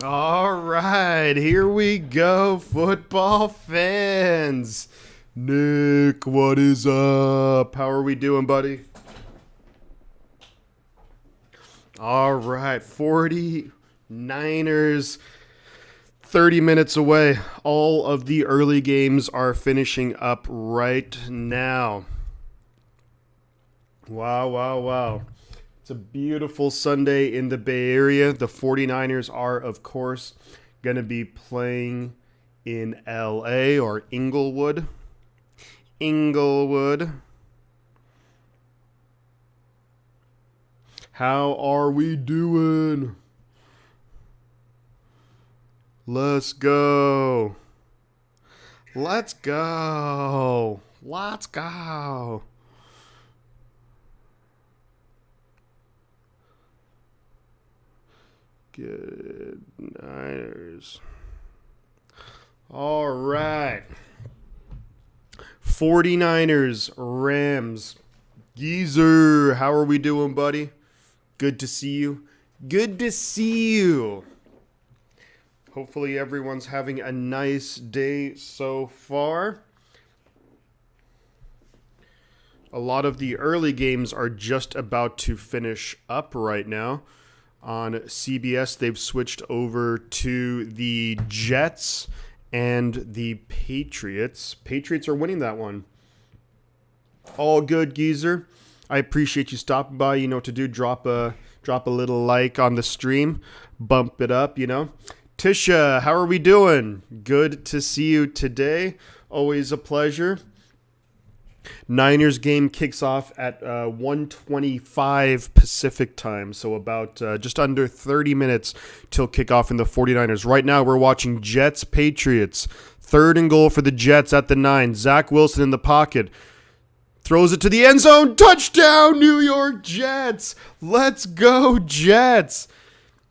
All right, here we go, football fans. Nick, what is up? How are we doing, buddy? All right, 49ers, 30 minutes away. All of the early games are finishing up right now. Wow, wow, wow. It's a beautiful Sunday in the Bay Area. The 49ers are, of course, going to be playing in LA or Inglewood. Inglewood. How are we doing? Let's go. Let's go. Let's go. Good Niners. All right. 49ers, Rams. Geezer, how are we doing, buddy? Good to see you. Good to see you. Hopefully everyone's having a nice day so far. A lot of the early games are just about to finish up right now. On CBS, they've switched over to the Jets and the Patriots. Patriots are winning that one. All good, Geezer. I appreciate you stopping by. You know what to do. Drop a little like on the stream. Bump it up, you know. Tisha, how are we doing? Good to see you today. Always a pleasure. Niners game kicks off at 1:25 Pacific time, so about just under 30 minutes till kickoff in the 49ers. Right now we're watching Jets-Patriots. 3rd and goal for the Jets at the 9. Zach Wilson in the pocket. Throws it to the end zone. Touchdown, New York Jets. Let's go, Jets.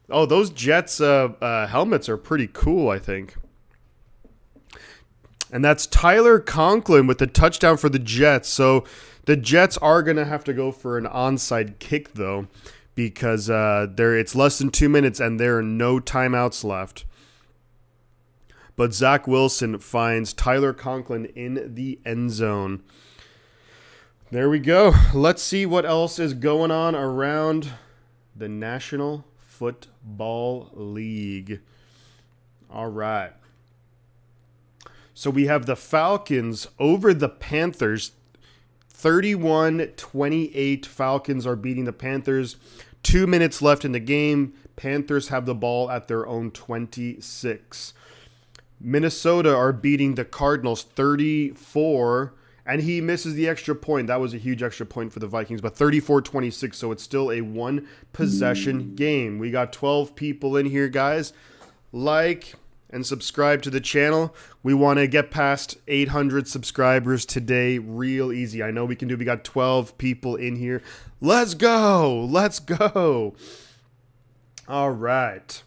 Oh, those Jets helmets are pretty cool, I think. And that's Tyler Conklin with the touchdown for the Jets. So the Jets are going to have to go for an onside kick, though, because it's less than 2 minutes and there are no timeouts left. But Zach Wilson finds Tyler Conklin in the end zone. There we go. Let's see what else is going on around the National Football League. All right. So we have the Falcons over the Panthers. 31-28. Falcons are beating the Panthers. 2 minutes left in the game. Panthers have the ball at their own 26. Minnesota are beating the Cardinals 34. And he misses the extra point. That was a huge extra point for the Vikings. But 34-26, so it's still a one-possession game. We got 12 people in here, guys. Like and subscribe to the channel. We want to get past 800 subscribers today real easy. I know we can do. We got 12 people in here. Let's go. Let's go. All right.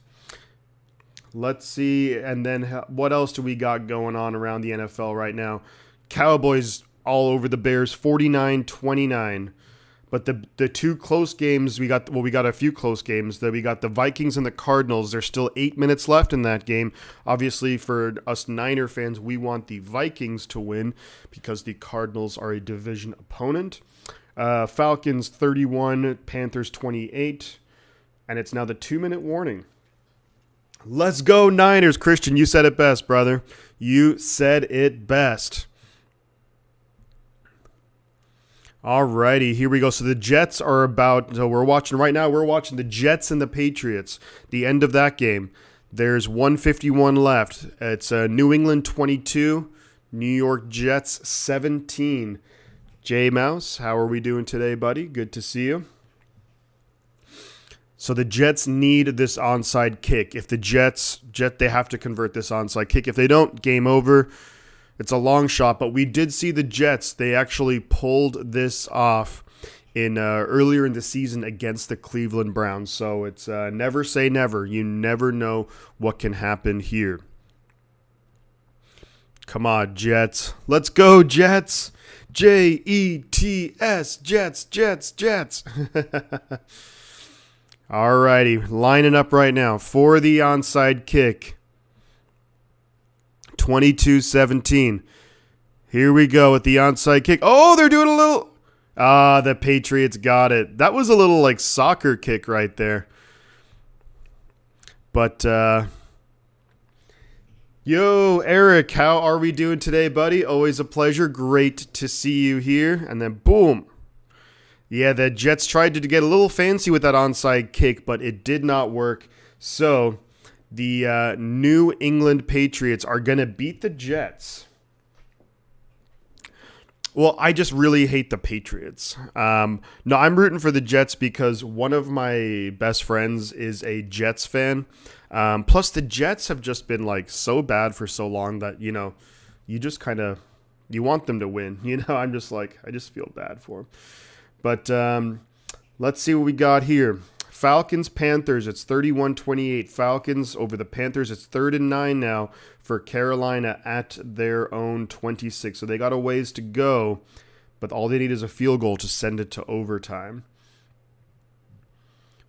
Let's see. And then what else do we got going on around the NFL right now? Cowboys all over the Bears, 49-29. But the two close games, we got a few close games. We got the Vikings and the Cardinals. There's still 8 minutes left in that game. Obviously, for us Niner fans, we want the Vikings to win because the Cardinals are a division opponent. Falcons 31, Panthers 28. And it's now the 2-minute warning. Let's go Niners. Christian, you said it best, brother. You said it best. Alrighty, here we go. So the Jets are we're watching the Jets and the Patriots. The end of that game. There's 1:51 left. It's New England 22, New York Jets 17. J Mouse, how are we doing today, buddy? Good to see you. So the Jets need this onside kick. If the Jets, they have to convert this onside kick. If they don't, game over. It's a long shot, but we did see the Jets. They actually pulled this off in earlier in the season against the Cleveland Browns. So it's never say never. You never know what can happen here. Come on, Jets. Let's go, Jets. Jets, Jets, Jets. All righty, lining up right now for the onside kick. 22-17. Here we go with the onside kick. Oh, they're doing a little... the Patriots got it. That was a little like soccer kick right there. But, yo, Eric, how are we doing today, buddy? Always a pleasure. Great to see you here. And then, boom. Yeah, the Jets tried to get a little fancy with that onside kick, but it did not work. So, the New England Patriots are going to beat the Jets. Well, I just really hate the Patriots. No, I'm rooting for the Jets because one of my best friends is a Jets fan. Plus, the Jets have just been like so bad for so long that, you know, you just kind of, you want them to win. You know, I'm just like, I just feel bad for them. But let's see what we got here. Falcons, Panthers, it's 31-28. Falcons over the Panthers. It's 3rd and 9 now for Carolina at their own 26. So they got a ways to go, but all they need is a field goal to send it to overtime.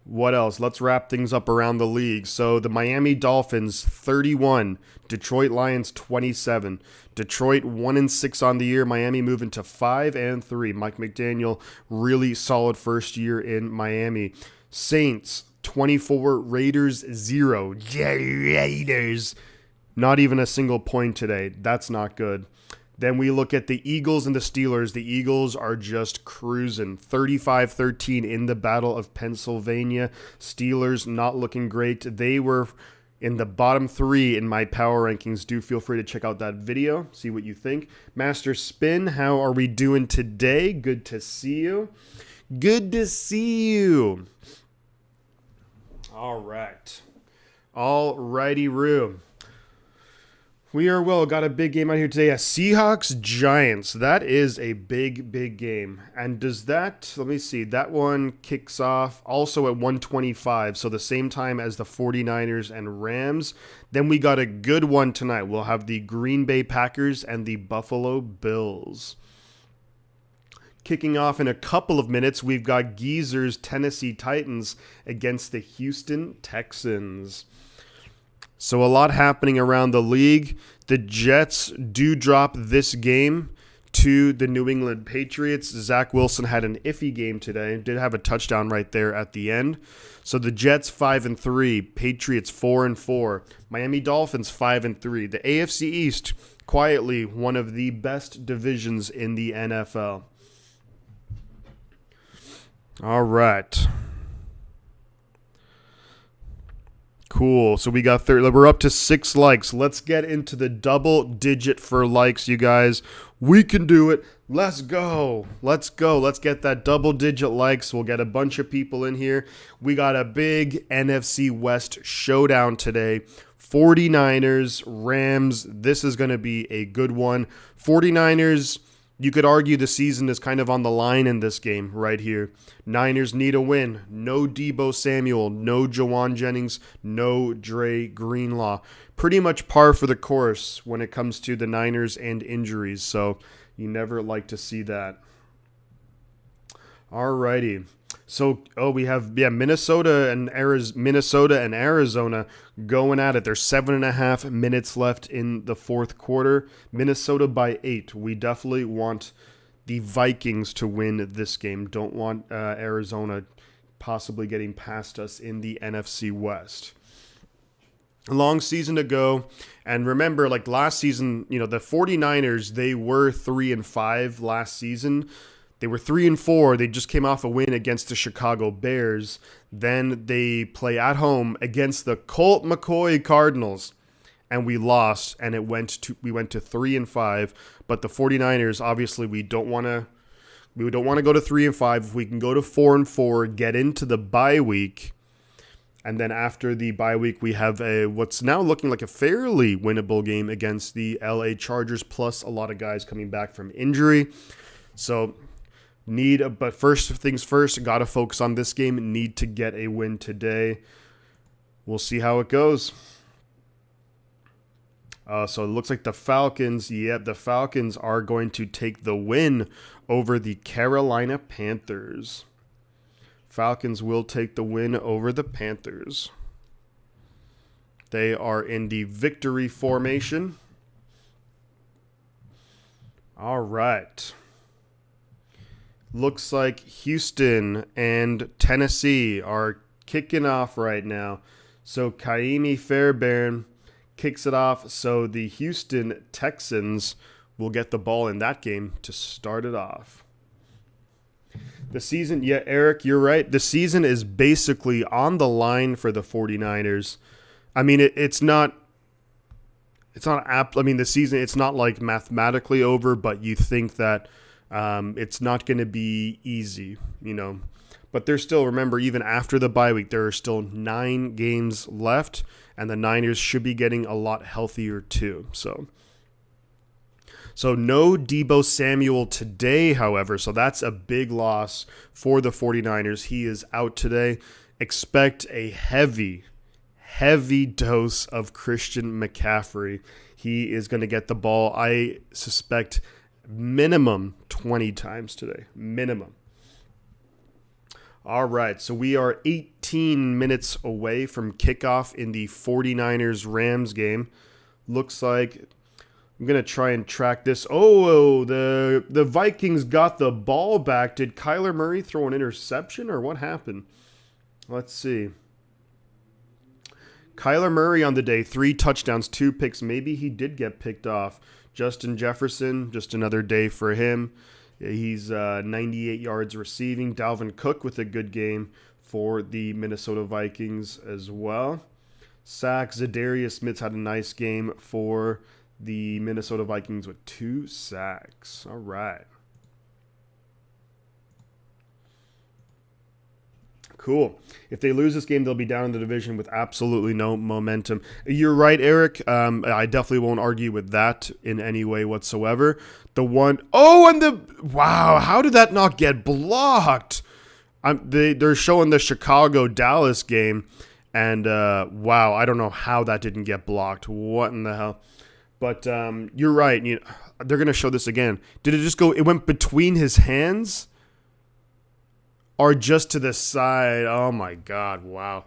What else? Let's wrap things up around the league. So the Miami Dolphins 31, Detroit Lions 27. Detroit 1-6 on the year. Miami moving to 5-3. Mike McDaniel, really solid first year in Miami. Saints 24, Raiders 0. Raiders. Not even a single point today. That's not good. Then we look at the Eagles and the Steelers. The Eagles are just cruising. 35-13 in the Battle of Pennsylvania. Steelers not looking great. They were in the bottom 3 in my power rankings. Do feel free to check out that video. See what you think. Master Spin, how are we doing today? Good to see you. Good to see you. All right. All righty, Roo. We are well. Got a big game out here today. Seahawks Giants. That is a big, big game. And does that, let me see, that one kicks off also at 1:25, so the same time as the 49ers and Rams. Then we got a good one tonight. We'll have the Green Bay Packers and the Buffalo Bills. Kicking off in a couple of minutes, we've got Geezer's Tennessee Titans against the Houston Texans. So a lot happening around the league. The Jets do drop this game to the New England Patriots. Zach Wilson had an iffy game today. Did have a touchdown right there at the end. So the Jets 5-3, Patriots 4-4, Miami Dolphins 5-3. The AFC East, quietly one of the best divisions in the NFL. All right. Cool. So we got we're up to 6 likes. Let's get into the double digit for likes, you guys. We can do it. Let's go. Let's go. Let's get that double digit likes. We'll get a bunch of people in here. We got a big NFC West showdown today. 49ers, Rams. This is going to be a good one. 49ers, you could argue the season is kind of on the line in this game right here. Niners need a win. No Deebo Samuel, no Jawan Jennings, no Dre Greenlaw. Pretty much par for the course when it comes to the Niners and injuries, so you never like to see that. Alrighty. So, we have Minnesota and Arizona going at it. There's 7.5 minutes left in the fourth quarter. Minnesota by 8. We definitely want the Vikings to win this game. Don't want Arizona possibly getting past us in the NFC West. A long season to go. And remember, like last season, the 49ers, they were 3-5 last season. They were 3-4. They just came off a win against the Chicago Bears. Then they play at home against the Colt McCoy Cardinals, and we lost. And we went to 3-5. But the 49ers, obviously, we don't want to go to 3-5. If we can go to 4-4, get into the bye week, and then after the bye week, we have what's now looking like a fairly winnable game against the LA Chargers. Plus, a lot of guys coming back from injury. So. But first things first, got to focus on this game. Need to get a win today. We'll see how it goes. So it looks like the Falcons, the Falcons are going to take the win over the Carolina Panthers. Falcons will take the win over the Panthers. They are in the victory formation. All right. Looks like Houston and Tennessee are kicking off right now. So Kaimi Fairbairn kicks it off. So the Houston Texans will get the ball in that game to start it off. The season, yeah, Eric, you're right. The season is basically on the line for the 49ers. I mean, it's not apt. I mean, the season, it's not like mathematically over, but you think that it's not going to be easy, you know. But there's still, remember, even after the bye week, there are still 9 games left, and the Niners should be getting a lot healthier too. So no Deebo Samuel today, however, so that's a big loss for the 49ers. He is out today. Expect a heavy dose of Christian McCaffrey. He is going to get the ball, I suspect, minimum 20 times today. Minimum. All right, so we are 18 minutes away from kickoff in the 49ers-Rams game. Looks like I'm going to try and track this. Oh, the Vikings got the ball back. Did Kyler Murray throw an interception or what happened? Let's see. Kyler Murray on the day, 3 touchdowns, 2 picks. Maybe he did get picked off. Justin Jefferson, just another day for him. He's 98 yards receiving. Dalvin Cook with a good game for the Minnesota Vikings as well. Sacks. Zadarius Smith had a nice game for the Minnesota Vikings with 2 sacks. All right. Cool. If they lose this game, they'll be down in the division with absolutely no momentum. You're right, Eric. I definitely won't argue with that in any way whatsoever. Wow, how did that not get blocked? They're showing the Chicago-Dallas game, and wow, I don't know how that didn't get blocked. What in the hell? But you're right. They're going to show this again. Did it just go? It went between his hands? Or just to the side. Oh, my God. Wow.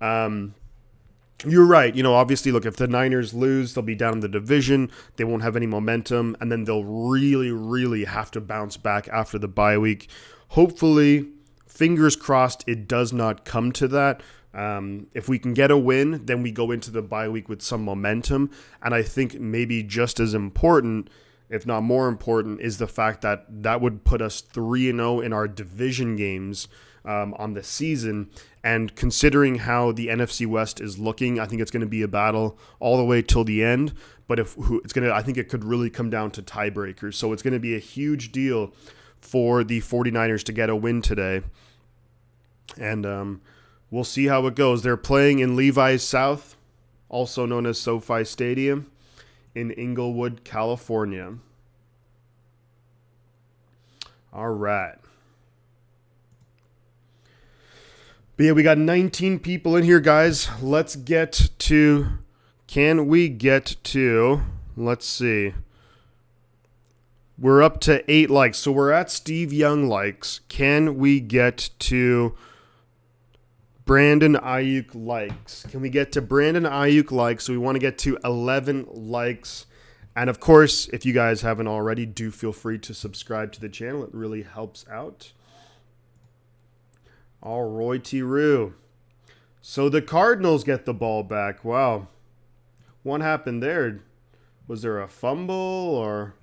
You're right. Obviously, look, if the Niners lose, they'll be down in the division. They won't have any momentum. And then they'll really, really have to bounce back after the bye week. Hopefully, fingers crossed, it does not come to that. If we can get a win, then we go into the bye week with some momentum. And I think maybe just as important, if not more important, is the fact that would put us 3-0 in our division games on the season. And considering how the NFC West is looking, I think it's going to be a battle all the way till the end. But I think it could really come down to tiebreakers. So it's going to be a huge deal for the 49ers to get a win today. And we'll see how it goes. They're playing in Levi's South, also known as SoFi Stadium, in Inglewood, California. All right. But yeah, we got 19 people in here, guys. Let's get to, let's see. We're up to 8 likes. So we're at Steve Young likes. Can we get to Brandon Ayuk likes? Can we get to Brandon Ayuk likes? So we want to get to 11 likes. And of course, if you guys haven't already, do feel free to subscribe to the channel. It really helps out. All Roy T. Rue. So the Cardinals get the ball back. Wow. What happened there? Was there a fumble or?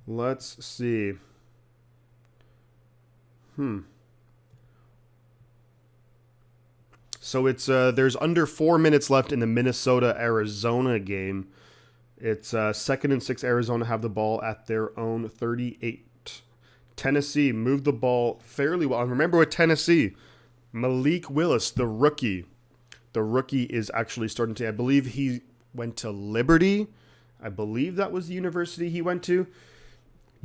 Let's see. So it's there's under 4 minutes left in the Minnesota-Arizona game. It's 2nd and 6. Arizona have the ball at their own 38. Tennessee moved the ball fairly well. And remember with Tennessee, Malik Willis, the rookie. The rookie is actually starting to, I believe he went to Liberty. I believe that was the university he went to.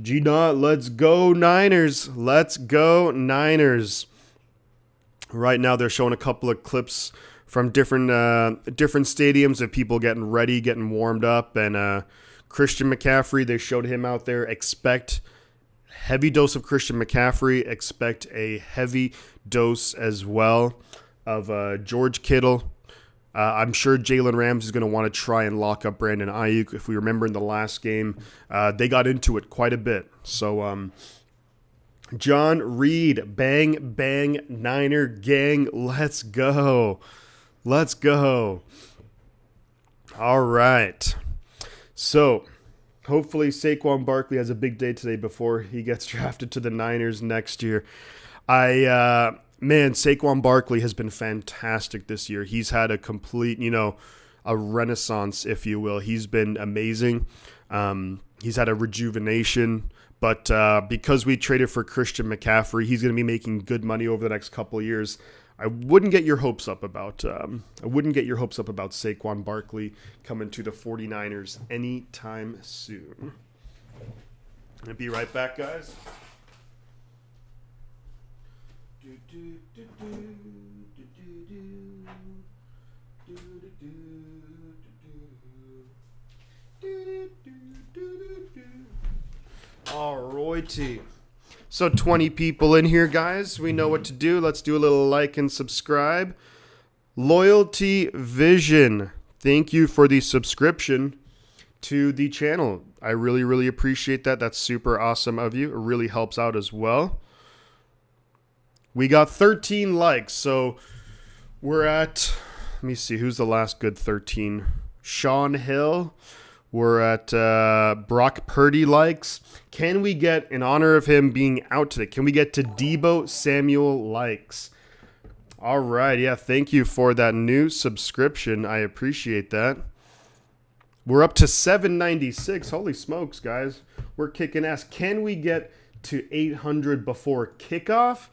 G-Dot, let's go Niners. Let's go Niners. Right now they're showing a couple of clips from different stadiums of people getting ready, getting warmed up. And Christian McCaffrey, they showed him out there. Expect heavy dose of Christian McCaffrey. Expect a heavy dose as well of George Kittle. I'm sure Jalen Ramsey is going to want to try and lock up Brandon Ayuk. If we remember in the last game, they got into it quite a bit. So, John Reed, bang, bang, Niner gang. Let's go. Let's go. All right. So, hopefully Saquon Barkley has a big day today before he gets drafted to the Niners next year. Man, Saquon Barkley has been fantastic this year. He's had a complete, a renaissance, if you will. He's been amazing. He's had a rejuvenation. But because we traded for Christian McCaffrey, he's going to be making good money over the next couple of years. I wouldn't get your hopes up about Saquon Barkley coming to the 49ers anytime soon. I'll be right back, guys. Alrighty. So 20 people in here, guys. We know what to do. Let's do a little like and subscribe. Loyalty Vision. Thank you for the subscription to the channel. I really, really appreciate that. That's super awesome of you. It really helps out as well. We got 13 likes. So we're at, let me see, who's the last good 13? Sean Hill. We're at Brock Purdy likes. Can we get, in honor of him being out today, can we get to Deebo Samuel likes? All right. Yeah, thank you for that new subscription. I appreciate that. We're up to 796. Holy smokes, guys. We're kicking ass. Can we get to 800 before kickoff?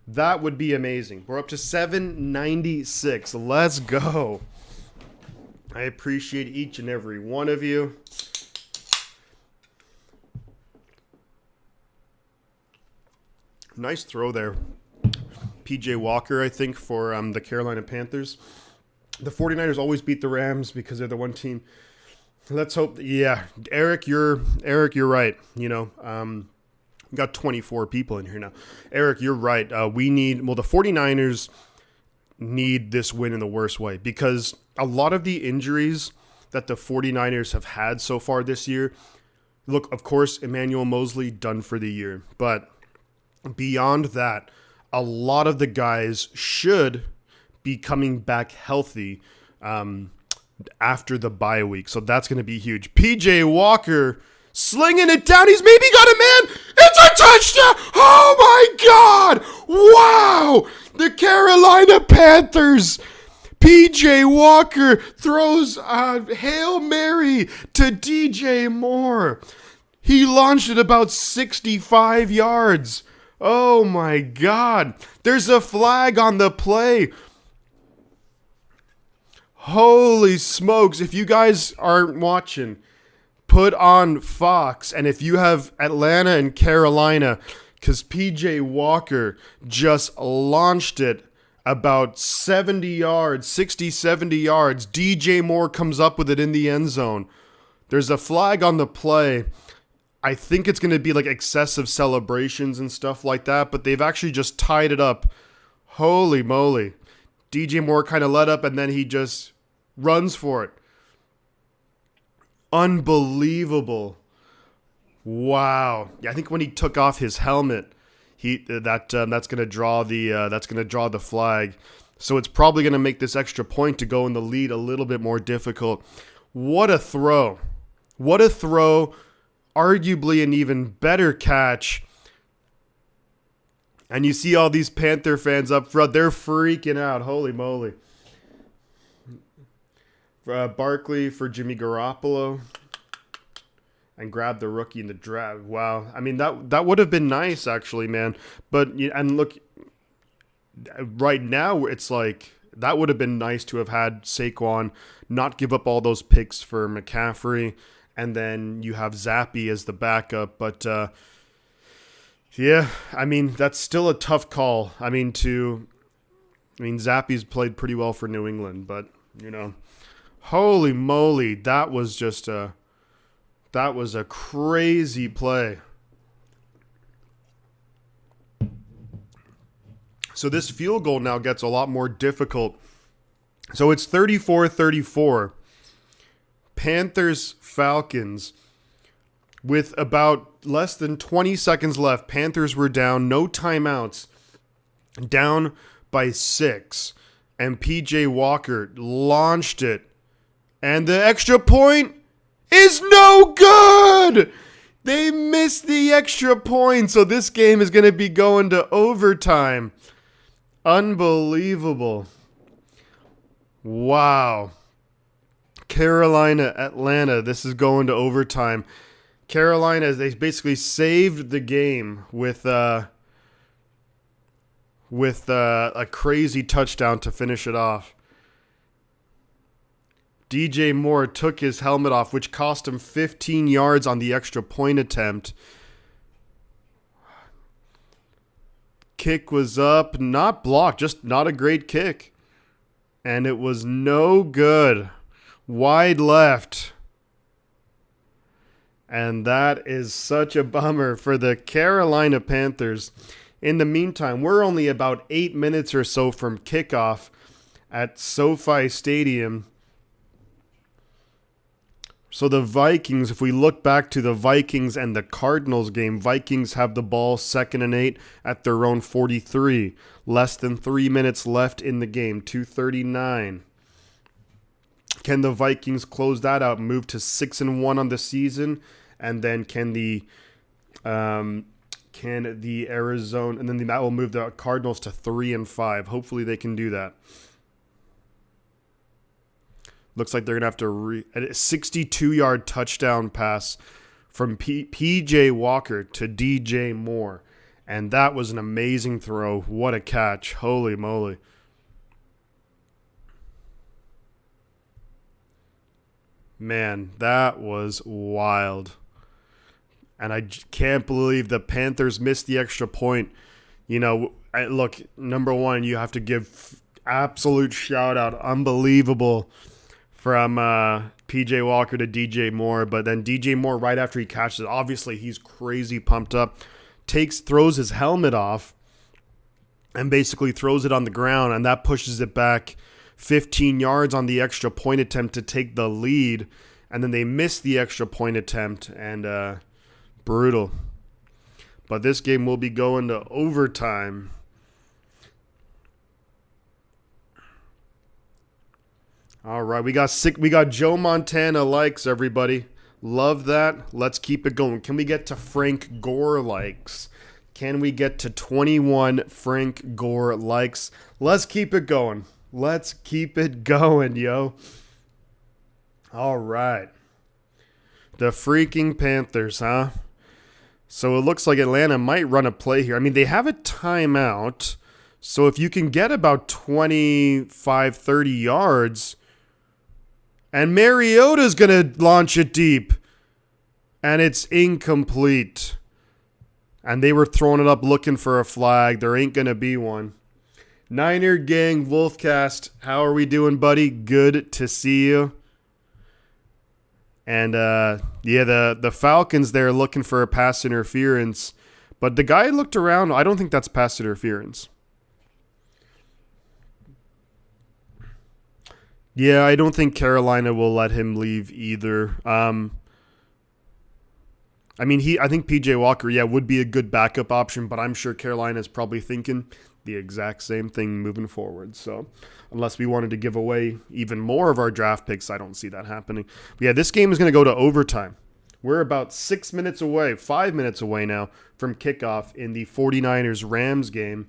That would be amazing. We're up to 796. Let's go. I appreciate each and every one of you. Nice throw there. PJ Walker, I think, for the Carolina Panthers. The 49ers always beat the Rams because they're the one team. Let's hope. Yeah, Eric, you're right. We got 24 people in here now. Eric, you're right. The 49ers need this win in the worst way because a lot of the injuries that the 49ers have had so far this year, look, of course, Emmanuel Mosley done for the year, but beyond that, a lot of the guys should be coming back healthy after the bye week. So that's going to be huge. PJ Walker slinging it down. He's maybe got a man. It's a touchdown. Oh, my God. Wow. The Carolina Panthers. PJ Walker throws a Hail Mary to DJ Moore. He launched it about 65 yards. Oh, my God. There's a flag on the play. Holy smokes. If you guys aren't watching, put on Fox. And if you have Atlanta and Carolina, because PJ Walker just launched it about 70 yards, 60, 70 yards. DJ Moore comes up with it in the end zone. There's a flag on the play. I think it's going to be like excessive celebrations and stuff like that, but they've actually just tied it up. Holy moly. DJ Moore kind of let up and then he just runs for it. Unbelievable. Wow. Yeah, I think when he took off his helmet, that's going to draw the flag. So it's probably going to make this extra point to go in the lead a little bit more difficult. What a throw. What a throw. Arguably an even better catch. And you see all these Panther fans up front. They're freaking out. Holy moly. Barkley for Jimmy Garoppolo. And grab the rookie in the draft. Wow. I mean, that would have been nice, actually, man. But, and look, right now, it's like, that would have been nice to have had Saquon not give up all those picks for McCaffrey. And then you have Zappy as the backup. But, yeah, I mean, that's still a tough call. Zappy's played pretty well for New England. But, holy moly, that was a crazy play. So this field goal now gets a lot more difficult. So it's 34-34. Panthers-Falcons. With about less than 20 seconds left, Panthers were down, no timeouts, down by 6. And PJ Walker launched it. And the extra point is no good! They missed the extra point, so this game is going to be going to overtime. Unbelievable. Wow. Carolina, Atlanta, this is going to overtime. Carolina, they basically saved the game with a crazy touchdown to finish it off. DJ Moore took his helmet off, which cost him 15 yards on the extra point attempt. Kick was up, not blocked, just not a great kick. And it was no good. Wide left. And that is such a bummer for the Carolina Panthers. In the meantime, we're only about 8 minutes or so from kickoff at SoFi Stadium. So the Vikings, if we look back to the Vikings and the Cardinals game, Vikings have the ball 2nd and 8 at their own 43. Less than 3 minutes left in the game, 2:39. Can the Vikings close that out, move to 6-1 on the season? And then can the Arizona, and then that will move the Cardinals to 3-5. Hopefully they can do that. Looks like they're going to have to a 62-yard touchdown pass from PJ Walker to DJ Moore. And that was an amazing throw. What a catch. Holy moly. Man, that was wild. And I can't believe the Panthers missed the extra point. You know, look, number one, you have to give absolute shout out. Unbelievable from PJ Walker to DJ Moore. But then DJ Moore, right after he catches it, obviously he's crazy pumped up, throws his helmet off and basically throws it on the ground. And that pushes it back 15 yards on the extra point attempt to take the lead. And then they miss the extra point attempt, and brutal. But this game will be going to overtime. All right, we got Joe Montana likes, everybody. Love that. Let's keep it going. Can we get to Frank Gore likes? Can we get to 21 Frank Gore likes? Let's keep it going. Let's keep it going, yo. All right. The freaking Panthers, huh? So it looks like Atlanta might run a play here. I mean, they have a timeout. So if you can get about 25, 30 yards, and Mariota's going to launch it deep, and it's incomplete. And they were throwing it up looking for a flag. There ain't going to be one. Niner Gang Wolfcast, how are we doing, buddy? Good to see you. And, the Falcons there looking for a pass interference. But the guy looked around. I don't think that's pass interference. Yeah, I don't think Carolina will let him leave either. I think PJ Walker, would be a good backup option, but I'm sure Carolina is probably thinking the exact same thing moving forward. So unless we wanted to give away even more of our draft picks, I don't see that happening. But yeah, this game is going to go to overtime. We're about 5 minutes away now from kickoff in the 49ers-Rams game.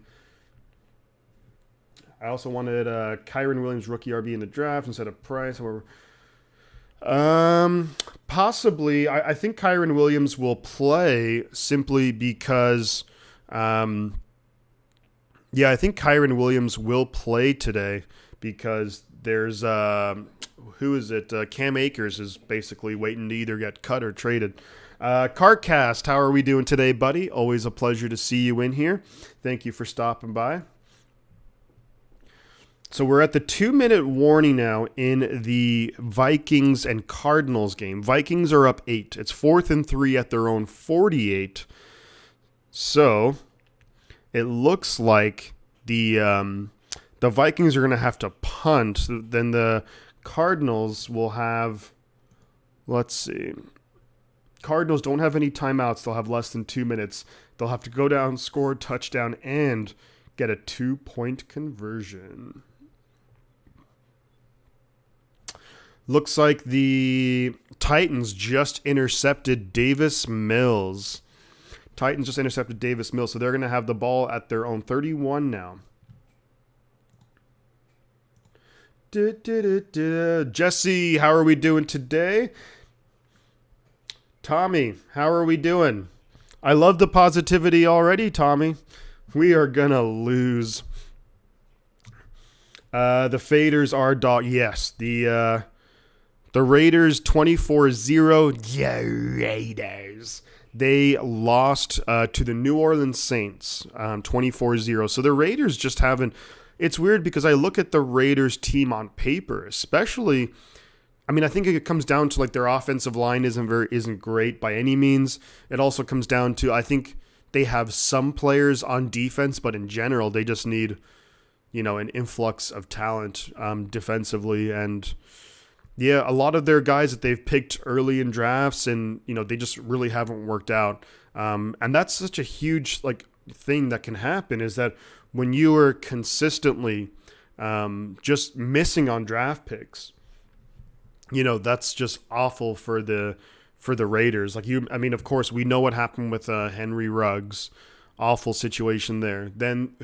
I also wanted Kyren Williams rookie RB in the draft instead of Price. However, possibly. I think Kyren Williams will play simply because I think Kyren Williams will play today because there's Cam Akers is basically waiting to either get cut or traded. Carcast, how are we doing today, buddy? Always a pleasure to see you in here. Thank you for stopping by. So we're at the 2-minute warning now in the Vikings and Cardinals game. Vikings are up 8. It's 4th and 3 at their own 48. So it looks like the Vikings are going to have to punt. Then the Cardinals will have, let's see. Cardinals don't have any timeouts. They'll have less than 2 minutes. They'll have to go down, score a touchdown, and get a 2-point conversion. Looks like the Titans just intercepted Davis Mills. So they're going to have the ball at their own 31 now. Jesse, how are we doing today? Tommy, how are we doing? I love the positivity already, Tommy. We are going to lose. The Faders are dog. Yes, the Raiders 24-0. Yeah, Raiders. They lost to the New Orleans Saints 24-0. So the Raiders just haven't. It's weird because I look at the Raiders team on paper, especially. I mean, I think it comes down to like their offensive line isn't great by any means. It also comes down to I think they have some players on defense, but in general they just need, an influx of talent defensively. And yeah, a lot of their guys that they've picked early in drafts, and they just really haven't worked out. And that's such a huge thing that can happen is that when you are consistently just missing on draft picks. That's just awful for the Raiders. Of course, we know what happened with Henry Ruggs. Awful situation there. Then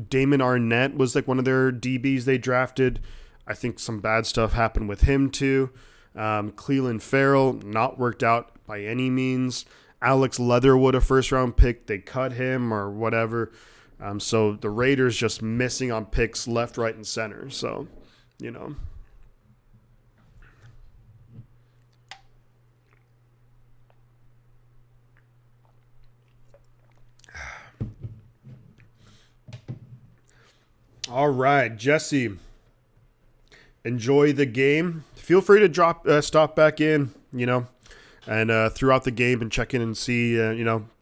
Damon Arnett was one of their DBs they drafted. I think some bad stuff happened with him too. Cleveland Farrell, not worked out by any means. Alex Leatherwood, a first-round pick, they cut him or whatever. So the Raiders just missing on picks left, right, and center. So. All right, Jesse. Enjoy the game. Feel free to stop back in, and throughout the game and check in and see,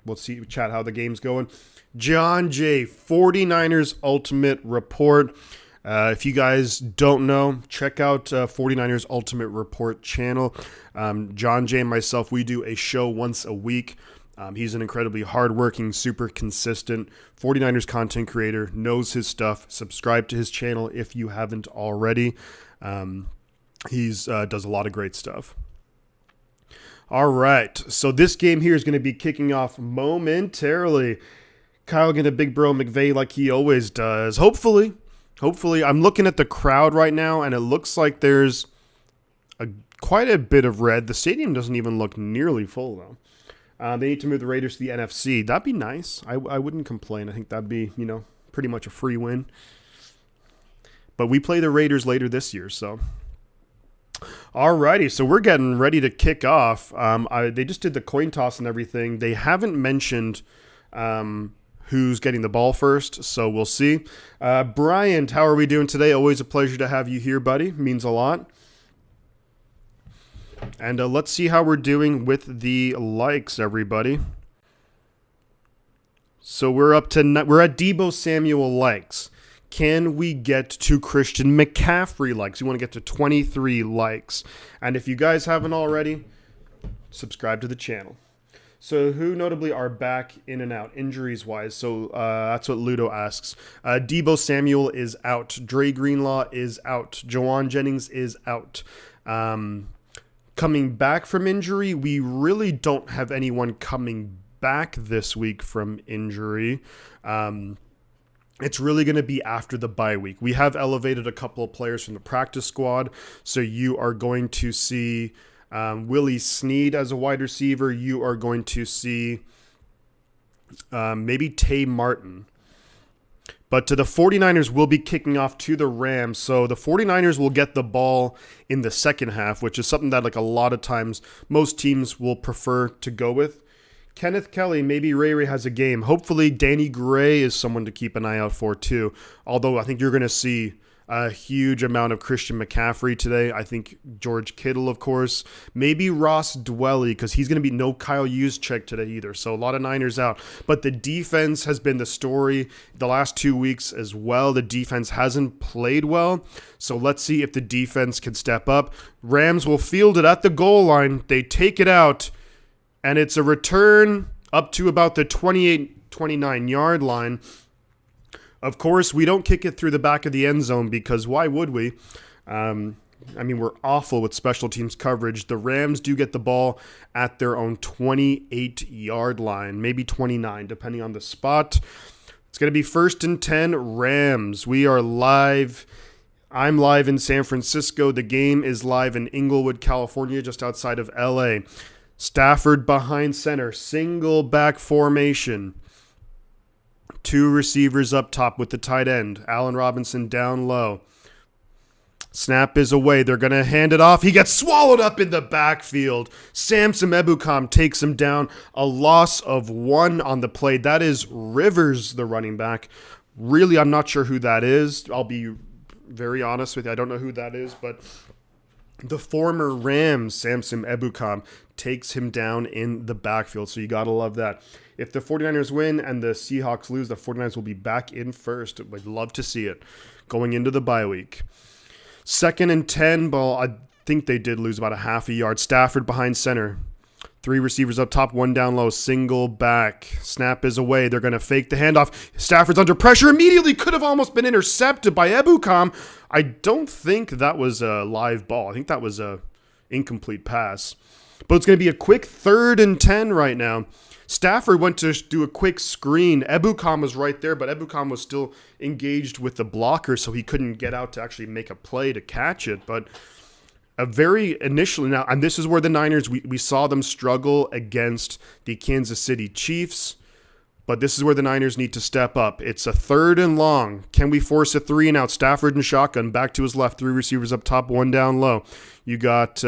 we'll chat how the game's going. John J, 49ers Ultimate Report. If you guys don't know, check out 49ers Ultimate Report channel. John Jay and myself, we do a show once a week. He's an incredibly hardworking, super consistent 49ers content creator, knows his stuff. Subscribe to his channel if you haven't already. He's does a lot of great stuff. All right, so this game here is going to be kicking off momentarily. Kyle getting a big bro McVay like he always does. Hopefully, I'm looking at the crowd right now, and it looks like there's quite a bit of red. The stadium doesn't even look nearly full, though. They need to move the Raiders to the NFC. That'd be nice. I wouldn't complain. I think that'd be, pretty much a free win. But we play the Raiders later this year, so. Alrighty, so we're getting ready to kick off. They just did the coin toss and everything. They haven't mentioned who's getting the ball first, so we'll see. Bryant, how are we doing today? Always a pleasure to have you here, buddy. Means a lot. And let's see how we're doing with the likes, everybody. So we're at Deebo Samuel likes. Can we get to Christian McCaffrey likes? We want to get to 23 likes. And if you guys haven't already, subscribe to the channel. So who notably are back in and out, injuries-wise? So that's what Ludo asks. Deebo Samuel is out. Dre Greenlaw is out. Jawan Jennings is out. Coming back from injury, we really don't have anyone coming back this week from injury. It's really going to be after the bye week. We have elevated a couple of players from the practice squad, so you are going to see Willie Snead as a wide receiver. You are going to see maybe Tay Martin. But the 49ers will be kicking off to the Rams. So the 49ers will get the ball in the second half, which is something that a lot of times most teams will prefer to go with. Kenneth Kelly, maybe Ray has a game. Hopefully Danny Gray is someone to keep an eye out for too. Although I think you're going to see a huge amount of Christian McCaffrey today. I think George Kittle, of course. Maybe Ross Dwelly, because he's going to be no Kyle Juszczyk today either. So a lot of Niners out. But the defense has been the story the last 2 weeks as well. The defense hasn't played well. So let's see if the defense can step up. Rams will field it at the goal line. They take it out, and it's a return up to about the 28-29 yard line. Of course, we don't kick it through the back of the end zone because why would we? We're awful with special teams coverage. The Rams do get the ball at their own 28-yard line, maybe 29, depending on the spot. It's going to be 1st and 10 Rams. We are live. I'm live in San Francisco. The game is live in Inglewood, California, just outside of LA. Stafford behind center, single back formation. 2 receivers up top with the tight end. Allen Robinson down low. Snap is away. They're going to hand it off. He gets swallowed up in the backfield. Samson Ebukam takes him down. A loss of 1 on the play. That is Rivers, the running back. Really, I'm not sure who that is. I'll be very honest with you. I don't know who that is, but the former Rams, Samson Ebukam, takes him down in the backfield. So you got to love that. If the 49ers win and the Seahawks lose, the 49ers will be back in first. I'd love to see it going into the bye week. 2nd and 10, well, I think they did lose about a half a yard. Stafford behind center. 3 receivers up top, 1 down low, single back. Snap is away. They're going to fake the handoff. Stafford's under pressure. Immediately could have almost been intercepted by Ebukam. I don't think that was a live ball. I think that was a incomplete pass. But it's going to be a quick 3rd and 10 right now. Stafford went to do a quick screen. Ebukam was right there, but Ebukam was still engaged with the blocker, so he couldn't get out to actually make a play to catch it. But a very initially now, and this is where the Niners, we saw them struggle against the Kansas City Chiefs, but this is where the Niners need to step up. It's a 3rd and long. Can we force a 3 and out? Stafford and shotgun, back to his left, 3 receivers up top, 1 down low. You got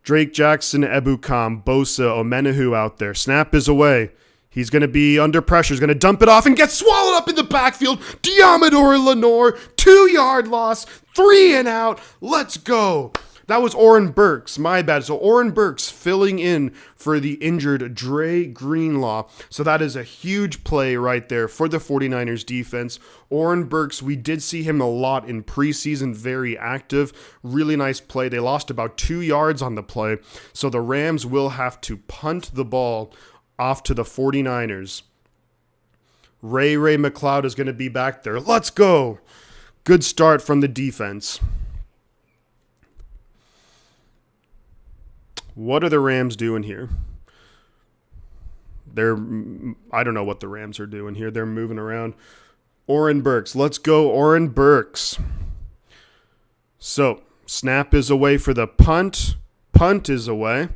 Drake Jackson, Ebukam, Bosa, Omenahu out there. Snap is away. He's going to be under pressure. He's going to dump it off and get swallowed up in the backfield. Diamador Lenore, 2-yard loss, 3 and out. Let's go. That was Oren Burks. My bad. So Oren Burks filling in for the injured Dre Greenlaw. So that is a huge play right there for the 49ers defense. Oren Burks, we did see him a lot in preseason, very active. Really nice play. They lost about 2 yards on the play. So the Rams will have to punt the ball off to the 49ers. Ray McLeod is going to be back there. Let's go. Good start from the defense. What are the Rams doing here? I don't know what the Rams are doing here. They're moving around. Oren Burks. Let's go, Oren Burks. So, snap is away for the punt. Punt is away.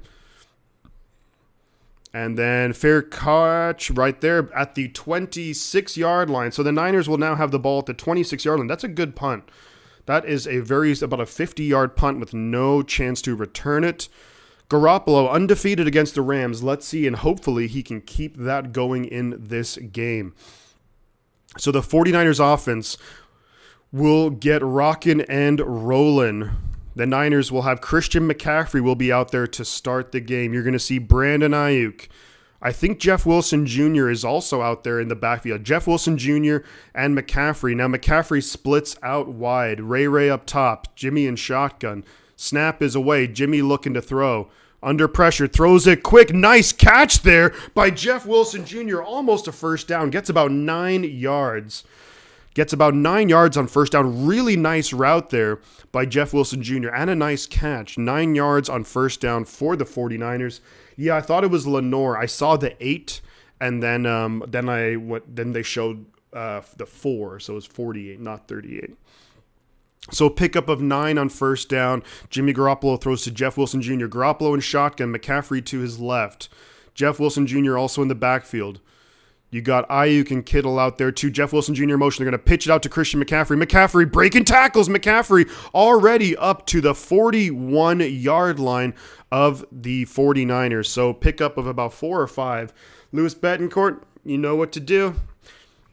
And then fair catch right there at the 26-yard line. So the Niners will now have the ball at the 26-yard line. That's a good punt. That is about a 50-yard punt with no chance to return it. Garoppolo undefeated against the Rams. Let's see, and hopefully he can keep that going in this game. So the 49ers offense will get rocking and rolling. The Niners will have Christian McCaffrey will be out there to start the game. You're going to see Brandon Ayuk. I think Jeff Wilson Jr. is also out there in the backfield. Jeff Wilson Jr. and McCaffrey. Now McCaffrey splits out wide. Ray up top. Jimmy in shotgun. Snap is away. Jimmy looking to throw. Under pressure, throws it quick. Nice catch there by Jeff Wilson Jr. Almost a first down. Gets about 9 yards. Gets about 9 yards on first down. Really nice route there by Jeff Wilson Jr. And a nice catch. 9 yards on first down for the 49ers. Yeah, I thought it was Lenore. I saw the 8, and then they showed the 4, so it was 48, not 38. So a pickup of 9 on first down. Jimmy Garoppolo throws to Jeff Wilson Jr. Garoppolo in shotgun. McCaffrey to his left. Jeff Wilson Jr. also in the backfield. You got Ayuk and Kittle out there too. Jeff Wilson Jr. motion. They're going to pitch it out to Christian McCaffrey. McCaffrey breaking tackles. McCaffrey already up to the 41-yard line of the 49ers. So pickup of about 4 or 5. Louis Betancourt, you know what to do.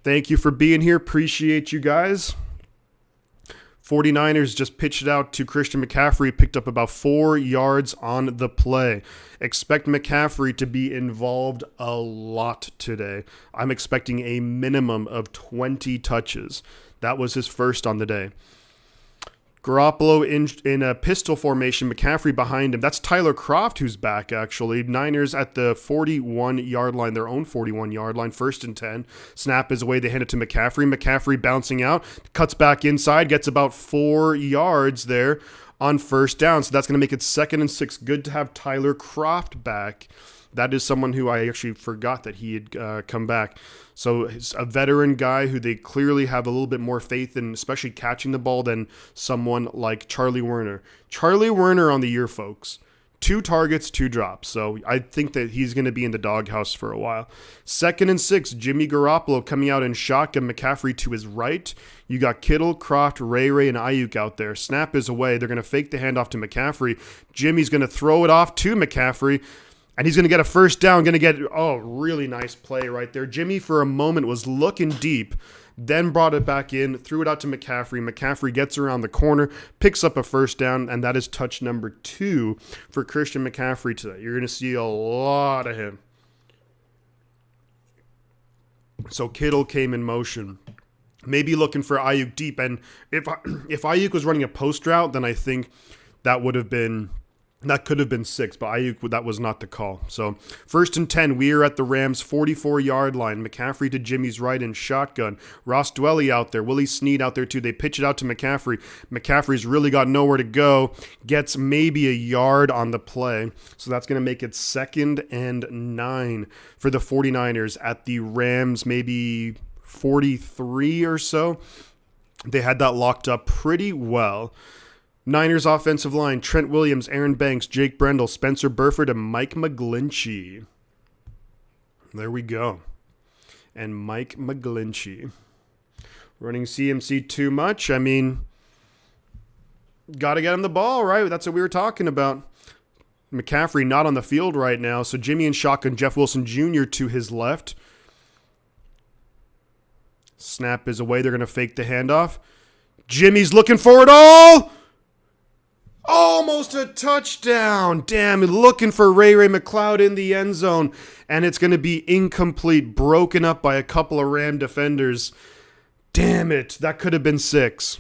Thank you for being here. Appreciate you guys. 49ers just pitched it out to Christian McCaffrey, picked up about 4 yards on the play. Expect McCaffrey to be involved a lot today. I'm expecting a minimum of 20 touches. That was his first on the day. Garoppolo in a pistol formation, McCaffrey behind him. That's Tyler Kroft who's back, actually. Niners at the 41-yard line, their own 41-yard line, 1st and 10. Snap is away. They hand it to McCaffrey. McCaffrey bouncing out, cuts back inside, gets about 4 yards there on 1st down. So that's going to make it 2nd and 6. Good to have Tyler Kroft back. That is someone who I actually forgot that he had come back. So he's a veteran guy who they clearly have a little bit more faith in, especially catching the ball, than someone like Charlie Werner. Charlie Werner on the year, folks. 2 targets, 2 drops. So I think that he's going to be in the doghouse for a while. 2nd and 6, Jimmy Garoppolo coming out in shotgun, McCaffrey to his right. You got Kittle, Kroft, Ray, and Ayuk out there. Snap is away. They're going to fake the handoff to McCaffrey. Jimmy's going to throw it off to McCaffrey. And he's going to get a 1st down, really nice play right there. Jimmy, for a moment, was looking deep, then brought it back in, threw it out to McCaffrey. McCaffrey gets around the corner, picks up a 1st down, and that is touch number 2 for Christian McCaffrey today. You're going to see a lot of him. So Kittle came in motion, maybe looking for Ayuk deep. And if Ayuk was running a post route, then I think that could have been 6, but Ayuk, that was not the call. So 1st and 10, we are at the Rams' 44-yard line. McCaffrey to Jimmy's right in shotgun. Ross Dwelly out there. Willie Snead out there too. They pitch it out to McCaffrey. McCaffrey's really got nowhere to go. Gets maybe a yard on the play. So that's going to make it 2nd and 9 for the 49ers at the Rams, maybe 43 or so. They had that locked up pretty well. Niners offensive line, Trent Williams, Aaron Banks, Jake Brendel, Spencer Burford, and Mike McGlinchey. There we go. And Mike McGlinchey. Running CMC too much? I mean, got to get him the ball, right? That's what we were talking about. McCaffrey not on the field right now, so Jimmy in shotgun, Jeff Wilson Jr. to his left. Snap is away. They're going to fake the handoff. Jimmy's looking for it all. Almost a touchdown. Damn, looking for Ray McLeod in the end zone. And it's going to be incomplete, broken up by a couple of Ram defenders. Damn it, that could have been 6.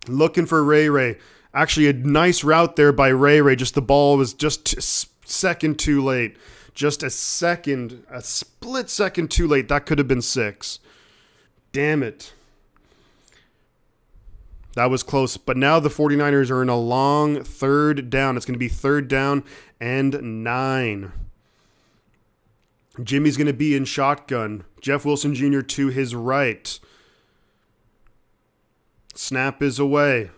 Looking for Ray. Actually, a nice route there by Ray. Just the ball was just a second too late. Just a split second too late. That could have been 6. Damn it. That was close, but now the 49ers are in a long 3rd down. It's going to be 3rd down and 9. Jimmy's going to be in shotgun. Jeff Wilson Jr. to his right. Snap is away.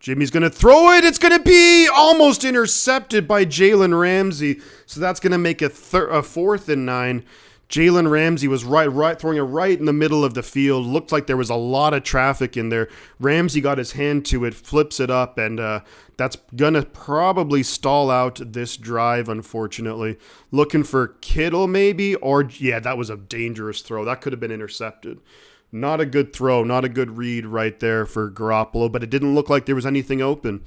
Jimmy's going to throw it. It's going to be almost intercepted by Jalen Ramsey. So that's going to make a 4th and 9. Jalen Ramsey was right, throwing it right in the middle of the field. Looked like there was a lot of traffic in there. Ramsey got his hand to it, flips it up, and that's going to probably stall out this drive, unfortunately. Looking for Kittle maybe, that was a dangerous throw. That could have been intercepted. Not a good throw, not a good read right there for Garoppolo, but it didn't look like there was anything open.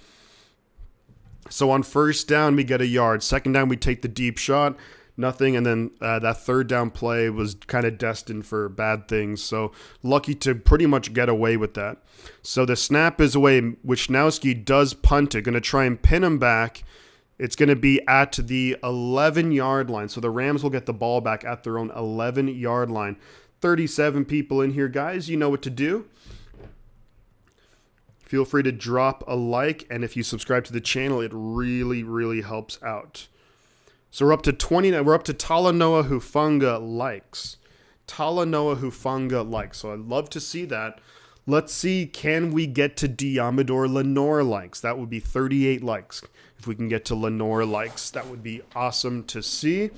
So on 1st down, we get a yard. 2nd down, we take the deep shot. Nothing, and then that 3rd down play was kind of destined for bad things, so lucky to pretty much get away with that. So the snap is away. Wishnowski does punt it, going to try and pin him back. It's going to be at the 11-yard line, so the Rams will get the ball back at their own 11-yard line. 37 people in here, guys. You know what to do. Feel free to drop a like, and if you subscribe to the channel, it really, really helps out. So we're up to 29. We're up to Talanoa Hufanga likes. So I'd love to see that. Let's see, can we get to Diamador Lenore likes? That would be 38 likes. If we can get to Lenore likes, that would be awesome to see.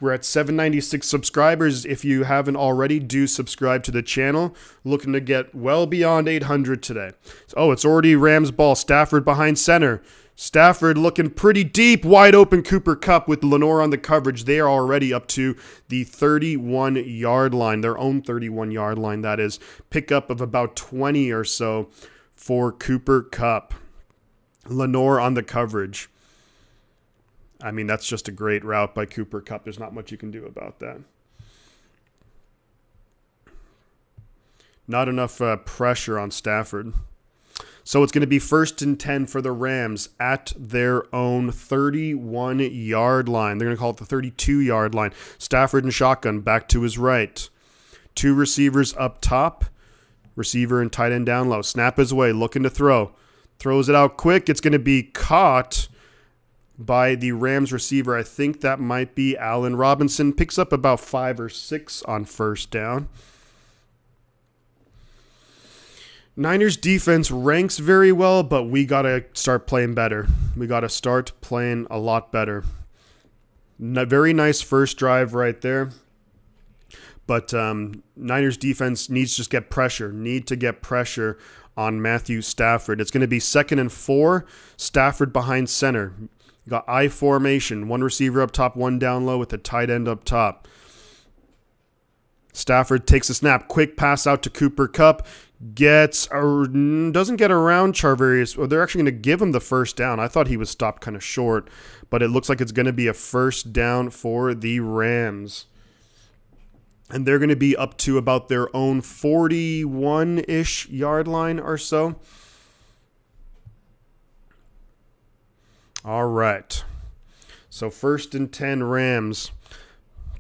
We're at 796 subscribers. If you haven't already, do subscribe to the channel. Looking to get well beyond 800 today. Oh, it's already Rams ball. Stafford behind center. Stafford looking pretty deep. Wide open Cooper Kupp with Lenore on the coverage. They are already up to the 31-yard line. Their own 31-yard line, that is. Pickup of about 20 or so for Cooper Kupp. Lenore on the coverage. I mean, that's just a great route by Cooper Kupp. There's not much you can do about that. Not enough pressure on Stafford. So it's going to be 1st and 10 for the Rams at their own 31-yard line. They're going to call it the 32-yard line. Stafford and shotgun back to his right. 2 receivers up top. Receiver and tight end down low. Snap is away, looking to throw. Throws it out quick. It's going to be caught by the Rams receiver. I think that might be Allen Robinson. Picks up about 5 or 6 on first down. Niners defense ranks very well, but we got to start playing better. We got to start playing a lot better. Very nice first drive right there. But Niners defense needs to just get pressure. Need to get pressure on Matthew Stafford. It's going to be 2nd and 4. Stafford behind center. You got I formation. 1 receiver up top, 1 down low with a tight end up top. Stafford takes a snap. Quick pass out to Cooper Kupp. Doesn't get around Charvarius. Well, they're actually going to give him the first down. I thought he was stopped kind of short, but it looks like it's going to be a first down for the Rams. And they're going to be up to about their own 41-ish yard line or so. All right. So 1st and 10 Rams.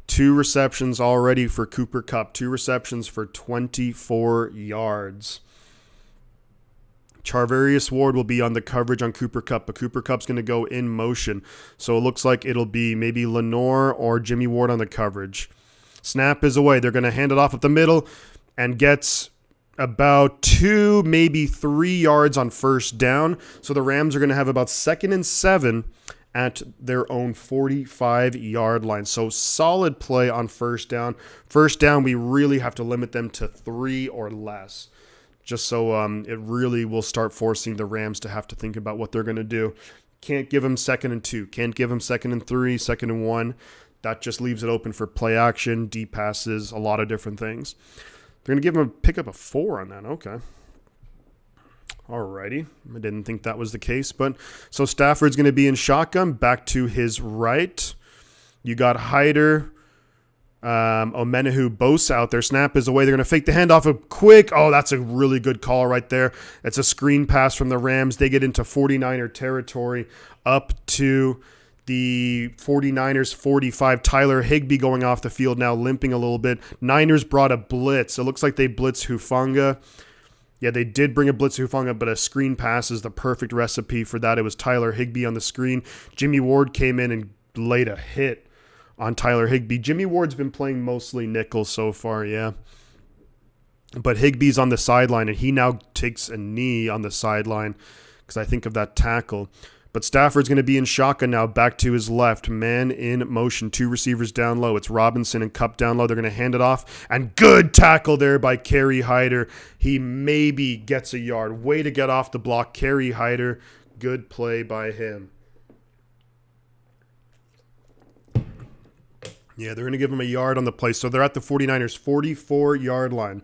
2 receptions already for Cooper Kupp. 2 receptions for 24 yards. Charvarius Ward will be on the coverage on Cooper Kupp, but Cooper Kupp's going to go in motion. So it looks like it'll be maybe Lenore or Jimmy Ward on the coverage. Snap is away. They're going to hand it off at the middle and gets about 2, maybe 3 yards on first down. So the Rams are going to have about 2nd and 7 at their own 45-yard line. So solid play on first down. First down, we really have to limit them to 3 or less, just so it really will start forcing the Rams to have to think about what they're going to do. Can't give them 2nd and 2. Can't give them 2nd and 3, 2nd and 1. That just leaves it open for play action, deep passes, a lot of different things. They're going to give them a pickup of 4 on that. Okay. Alrighty. I didn't think that was the case, but so Stafford's going to be in shotgun, back to his right. You got Hyder, Omenahu, Bosa out there. Snap is away. They're going to fake the handoff a quick. Oh, that's a really good call right there. It's a screen pass from the Rams. They get into 49er territory up to the 49ers 45. Tyler Higbee going off the field now, limping a little bit. Niners brought a blitz. It looks like they blitzed Hufanga. Yeah, they did bring a blitz Hufanga, but a screen pass is the perfect recipe for that. It was Tyler Higbee on the screen. Jimmy Ward came in and laid a hit on Tyler Higbee. Jimmy Ward's been playing mostly nickel so far, yeah. But Higbee's on the sideline, and he now takes a knee on the sideline because I think of that tackle. But Stafford's going to be in shotgun now, back to his left. Man in motion. 2 receivers down low. It's Robinson and Kupp down low. They're going to hand it off. And good tackle there by Kerry Hyder. He maybe gets a yard. Way to get off the block, Kerry Hyder. Good play by him. Yeah, they're going to give him a yard on the play. So they're at the 49ers 44-yard line.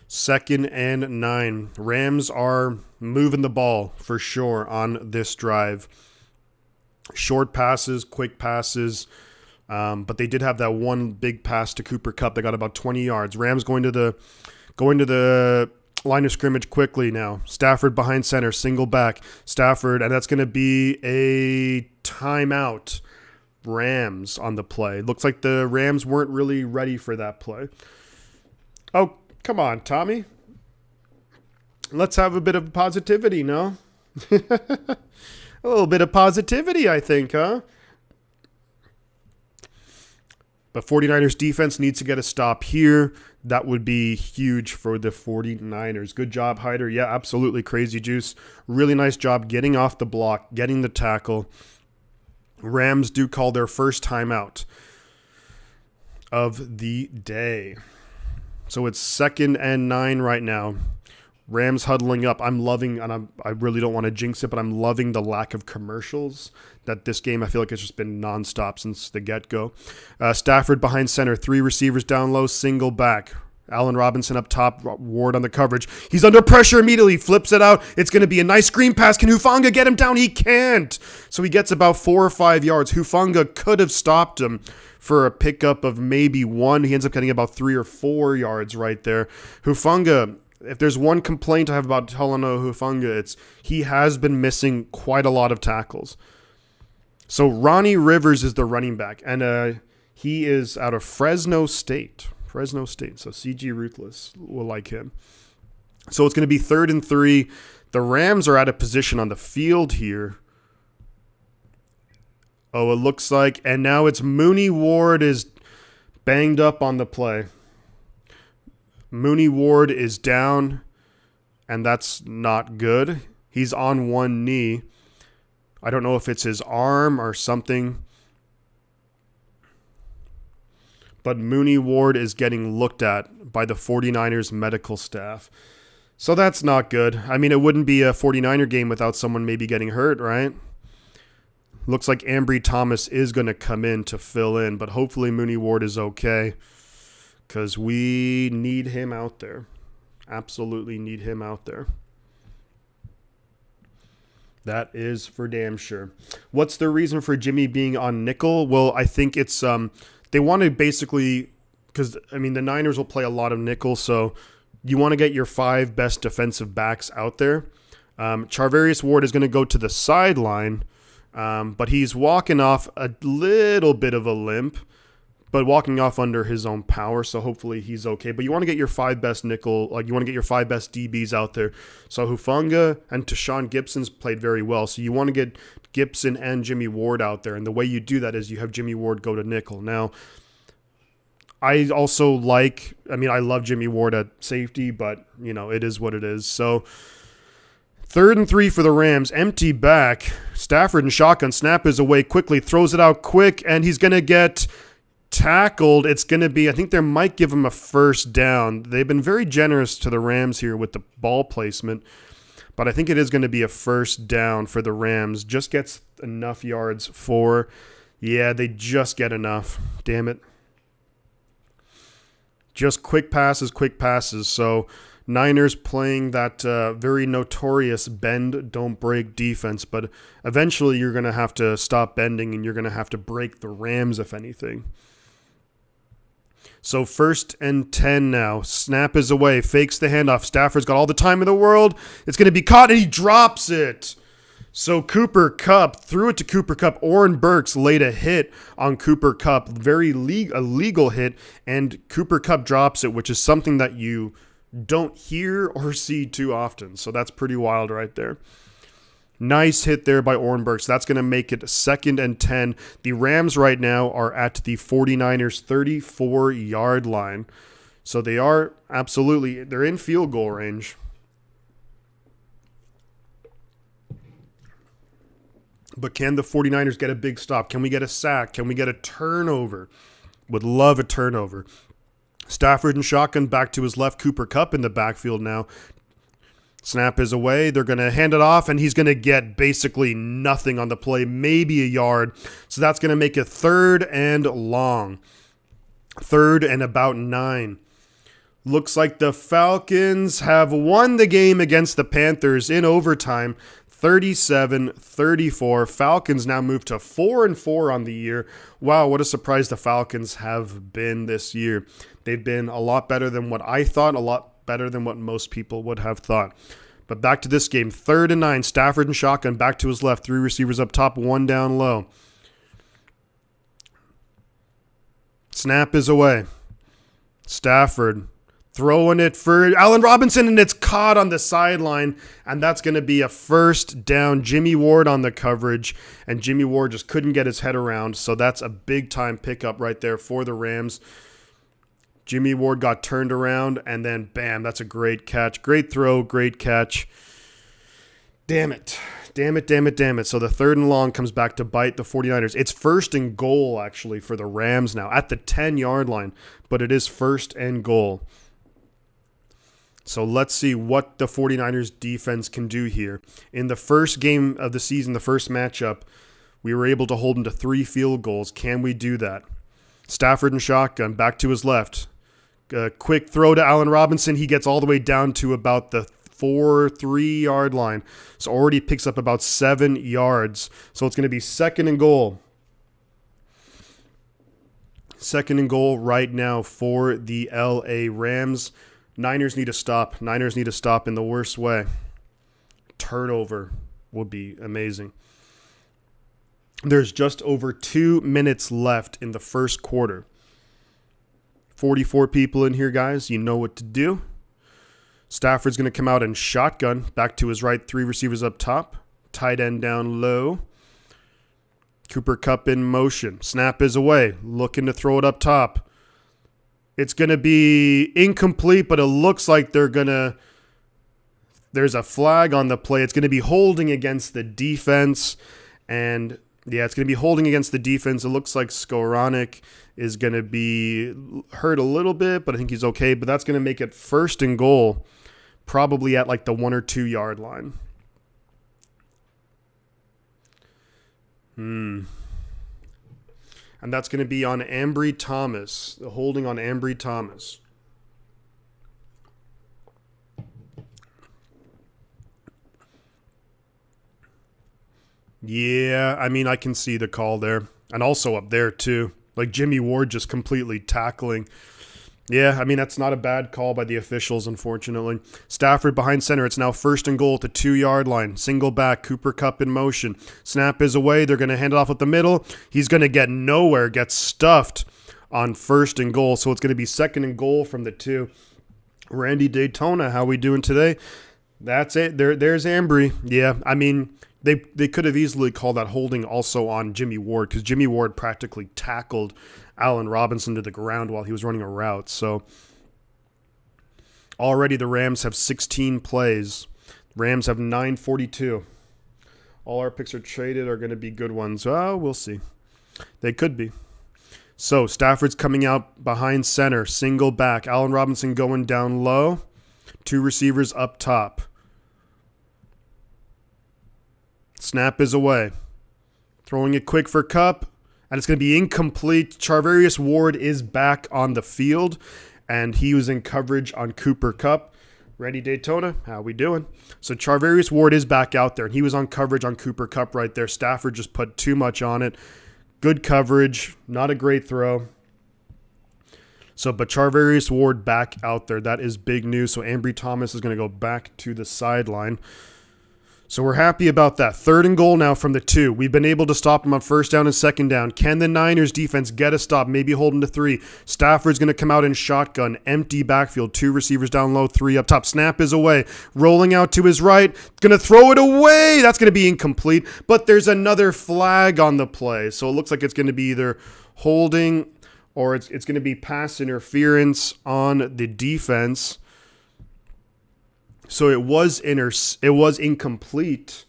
2nd and 9. Rams are moving the ball for sure on this drive. Short passes, quick passes, but they did have that one big pass to Cooper Kupp. They got about 20 yards. Rams going to the line of scrimmage quickly now. Stafford behind center, single back. Stafford, and that's going to be a timeout. Rams on the play. Looks like the Rams weren't really ready for that play. Oh, come on, Tommy. Let's have a bit of positivity, no? A little bit of positivity, I think, huh? But 49ers defense needs to get a stop here. That would be huge for the 49ers. Good job, Hyder. Yeah, absolutely. Crazy Juice. Really nice job getting off the block, getting the tackle. Rams do call their first timeout of the day. So it's 2nd and 9 right now. Rams huddling up. I'm loving, and I really don't want to jinx it, but I'm loving the lack of commercials that this game, I feel like it's just been nonstop since the get-go. Stafford behind center, 3 receivers down low, single back. Allen Robinson up top, Ward on the coverage. He's under pressure immediately, flips it out. It's going to be a nice screen pass. Can Hufanga get him down? He can't. So he gets about 4 or 5 yards. Hufanga could have stopped him for a pickup of maybe 1. He ends up getting about 3 or 4 yards right there. Hufanga, if there's one complaint I have about Talanoa Hufanga, it's he has been missing quite a lot of tackles. So Ronnie Rivers is the running back, and he is out of Fresno State. So CG Ruthless will like him. So it's going to be 3rd and 3. The Rams are out of position on the field here. Oh, it looks like, and now it's Mooney Ward is banged up on the play. Mooney Ward is down, and that's not good. He's on one knee. I don't know if it's his arm or something. But Mooney Ward is getting looked at by the 49ers medical staff. So that's not good. I mean, it wouldn't be a 49er game without someone maybe getting hurt, right? Looks like Ambry Thomas is going to come in to fill in, but hopefully Mooney Ward is okay because we need him out there. Absolutely need him out there. That is for damn sure. What's the reason for Jimmy being on nickel? Well, I think it's they want to basically, because, I mean, the Niners will play a lot of nickel, so you want to get your 5 best defensive backs out there. Charvarius Ward is going to go to the sideline, but he's walking off a little bit of a limp, but walking off under his own power, so hopefully he's okay. But you want to get your 5 best nickel, like you want to get your 5 best DBs out there. So Hufanga and Tashawn Gibson's played very well, so you want to get Gibson and Jimmy Ward out there, and the way you do that is you have Jimmy Ward go to nickel. Now, I also I love Jimmy Ward at safety, but, you know, it is what it is. So 3rd and 3 for the Rams, empty back. Stafford and shotgun, snap is away quickly, throws it out quick, and he's going to get tackled. It's going to be, I think they might give him a first down. They've been very generous to the Rams here with the ball placement, but I think it is going to be a first down for the Rams. Just gets enough yards for, yeah, they just get enough. Damn it. Just quick passes. So Niners playing that very notorious bend, don't break defense, but eventually you're going to have to stop bending and you're going to have to break the Rams, if anything. So 1st and 10 now. Snap is away. Fakes the handoff. Stafford's got all the time in the world. It's going to be caught, and he drops it. So Cooper Kupp threw it to Cooper Kupp. Oren Burks laid a hit on Cooper Kupp. Very illegal hit, and Cooper Kupp drops it, which is something that you don't hear or see too often. So that's pretty wild right there. Nice hit there by Oren Burks. That's going to make it 2nd and 10. The Rams right now are at the 49ers 34-yard line. So they are they're in field goal range. But can the 49ers get a big stop? Can we get a sack? Can we get a turnover? Would love a turnover. Stafford and shotgun back to his left. Cooper Kupp in the backfield now. Snap is away. They're going to hand it off, and he's going to get basically nothing on the play, maybe a yard. So that's going to make it 3rd and long. 3rd and about 9. Looks like the Falcons have won the game against the Panthers in overtime, 37-34. Falcons now move to 4-4 on the year. Wow, what a surprise the Falcons have been this year. They've been a lot better than what I thought, a lot better than what most people would have thought. But back to this game, 3rd and 9, Stafford and shotgun, back to his left, 3 receivers up top, 1 down low. Snap is away. Stafford throwing it for Allen Robinson, and it's caught on the sideline, and that's going to be a first down. Jimmy Ward on the coverage, and Jimmy Ward just couldn't get his head around, so that's a big-time pickup right there for the Rams. Jimmy Ward got turned around, and then, bam, that's a great catch. Great throw, great catch. Damn it. Damn it, damn it, damn it. So the 3rd and long comes back to bite the 49ers. It's 1st and goal, actually, for the Rams now at the 10-yard line, but it is 1st and goal. So let's see what the 49ers defense can do here. In the first game of the season, the first matchup, we were able to hold them to 3 field goals. Can we do that? Stafford and shotgun, back to his left. Quick throw to Allen Robinson. He gets all the way down to about the 3-yard line. So already picks up about 7 yards. So it's going to be 2nd and goal. 2nd and goal right now for the LA Rams. Niners need to stop. Niners need to stop in the worst way. Turnover would be amazing. There's just over 2 minutes left in the first quarter. 44 people in here, guys. You know what to do. Stafford's going to come out and shotgun. Back to his right, 3 receivers up top. Tight end down low. Cooper Kupp in motion. Snap is away. Looking to throw it up top. It's going to be incomplete, but it looks like there's a flag on the play. It's going to be holding against the defense. And, yeah, it's going to be holding against the defense. It looks like Skoranek is going to be hurt a little bit, but I think he's okay. But that's going to make it 1st and goal, probably at like the 1 or 2 yard line. And that's going to be on Ambry Thomas, the holding on Ambry Thomas. Yeah, I mean, I can see the call there. And also up there, too. Like Jimmy Ward just completely tackling. Yeah, I mean, that's not a bad call by the officials, unfortunately. Stafford behind center. It's now 1st and goal at the 2 yard line. Single back, Cooper Kupp in motion. Snap is away. They're going to hand it off at the middle. He's going to get nowhere, get stuffed on 1st and goal. So it's going to be 2nd and goal from the 2. Randy Daytona, how we doing today? That's it. There's Ambry. Yeah, I mean, they could have easily called that holding also on Jimmy Ward because Jimmy Ward practically tackled Allen Robinson to the ground while he was running a route. So already the Rams have 16 plays. Rams have 9:42. All our picks are traded are going to be good ones. Oh, we'll see. They could be. So Stafford's coming out behind center, single back. Allen Robinson going down low. 2 receivers up top. Snap is away. Throwing it quick for Kupp. And it's going to be incomplete. Charvarius Ward is back on the field. And he was in coverage on Cooper Kupp. Randy Daytona, how we doing? So Charvarius Ward is back out there. And he was on coverage on Cooper Kupp right there. Stafford just put too much on it. Good coverage. Not a great throw. But Charvarius Ward back out there. That is big news. So Ambry Thomas is going to go back to the sideline. So we're happy about that. 3rd and goal now from the 2. We've been able to stop them on 1st down and 2nd down. Can the Niners defense get a stop? Maybe hold them to 3. Stafford's going to come out in shotgun. Empty backfield. 2 receivers down low, 3 up top. Snap is away. Rolling out to his right. Going to throw it away. That's going to be incomplete. But there's another flag on the play. So it looks like it's going to be either holding or it's going to be pass interference on the defense. So it was incomplete.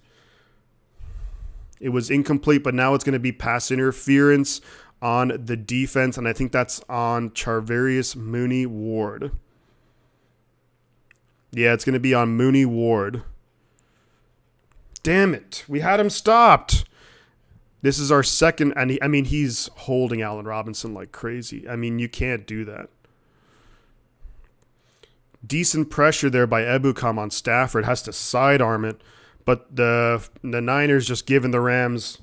It was incomplete, but now it's going to be pass interference on the defense, and I think that's on Charvarius Mooney Ward. Yeah, it's going to be on Mooney Ward. Damn it. We had him stopped. This is our second, and he's holding Allen Robinson like crazy. I mean, you can't do that. Decent pressure there by Ebukam on Stafford. Has to sidearm it. But the Niners just giving the Rams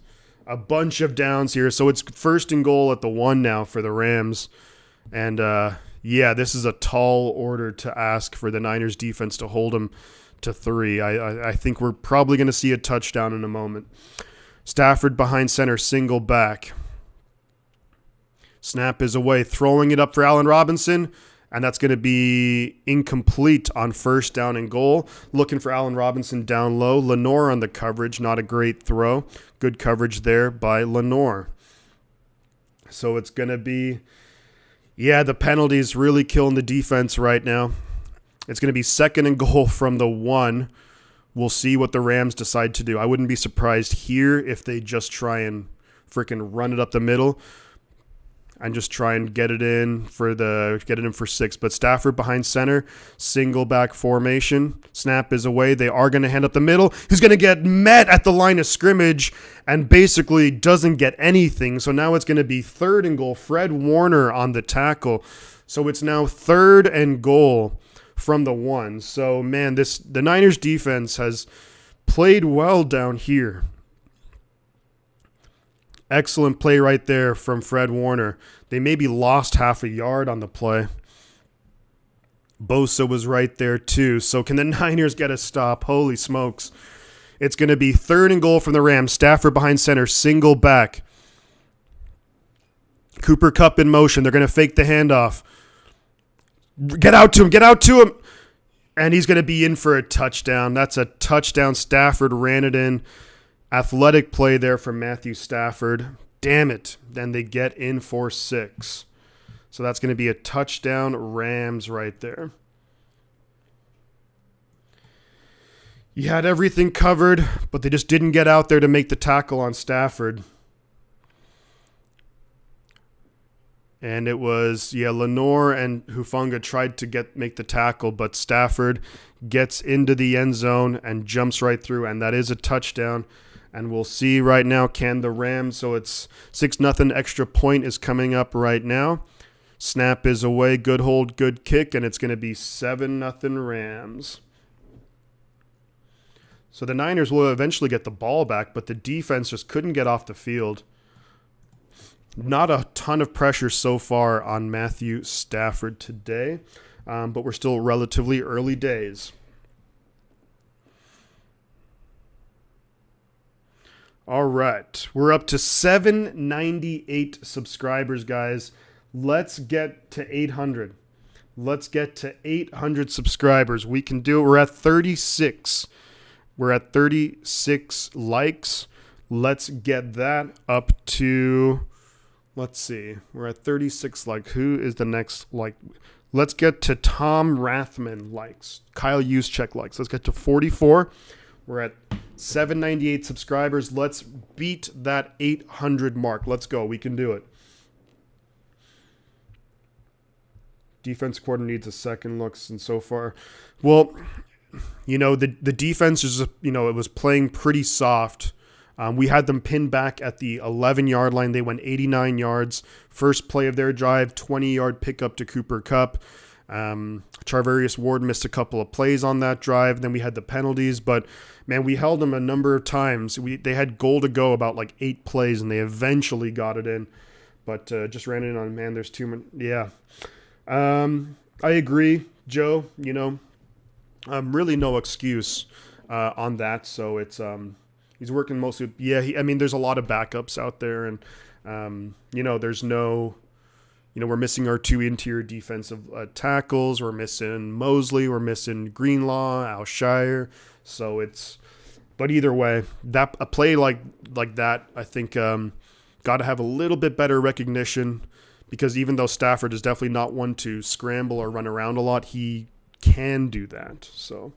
a bunch of downs here. So it's 1st and goal at the 1 now for the Rams. And, this is a tall order to ask for the Niners defense to hold them to 3. I think we're probably going to see a touchdown in a moment. Stafford behind center, single back. Snap is away. Throwing it up for Allen Robinson. And that's going to be incomplete on 1st down and goal. Looking for Allen Robinson down low. Lenore on the coverage. Not a great throw. Good coverage there by Lenore. So it's going to be, the penalties really killing the defense right now. It's going to be 2nd and goal from the 1 We'll see what the Rams decide to do. I wouldn't be surprised here if they just try and freaking run it up the middle and just try and get it in for 6. But Stafford behind center, single back formation. Snap is away. They are going to hand up the middle. He's going to get met at the line of scrimmage and basically doesn't get anything. So now it's going to be 3rd and goal. Fred Warner on the tackle. So it's now 3rd and goal from the 1. So, man, the Niners defense has played well down here. Excellent play right there from Fred Warner. They maybe lost half a yard on the play. Bosa was right there too. So can the Niners get a stop? Holy smokes. It's going to be 3rd and goal from the Rams. Stafford behind center, single back. Cooper Kupp in motion. They're going to fake the handoff. Get out to him. And he's going to be in for a touchdown. That's a touchdown. Stafford ran it in. Athletic play there from Matthew Stafford. Damn it. Then they get in for 6. So that's going to be a touchdown Rams right there. You had everything covered, but they just didn't get out there to make the tackle on Stafford. And it was, Lenore and Hufanga tried to make the tackle, but Stafford gets into the end zone and jumps right through, and that is a touchdown. And we'll see right now, can the Rams, so it's 6-0, extra point is coming up right now. Snap is away, good hold, good kick, and it's going to be 7-0 Rams. So the Niners will eventually get the ball back, but the defense just couldn't get off the field. Not a ton of pressure so far on Matthew Stafford today, but we're still relatively early days. All right, we're up to 798 subscribers, guys. Let's get to 800. Let's get to 800 subscribers. We can do it. We're at 36. We're at 36 likes. Let's get that up to... Let's see. We're at 36 likes. Who is the next like? Let's get to Tom Rathman likes. Kyle Juszczyk likes. Let's get to 44. We're at 798 subscribers. Let's beat that 800 mark. Let's go. We can do it. Defense quarter needs a second looks, and so far, well, the defense is, it was playing pretty soft. We had them pinned back at the 11-yard line. They went 89 yards. First play of their drive, 20-yard pickup to Cooper Kupp. Charvarius Ward missed a couple of plays on that drive. Then we had the penalties. But, man, we held them a number of times. They had goal to go about 8 plays, and they eventually got it in. But just ran in on, man, there's too many. Yeah. I agree, Joe. Really no excuse on that. So it's... He's working mostly. There's a lot of backups out there, and there's no. We're missing our 2 interior defensive tackles. We're missing Mosley. We're missing Greenlaw, Alshire. So it's. But either way, a play like that, I think, got to have a little bit better recognition, because even though Stafford is definitely not one to scramble or run around a lot, he can do that. So.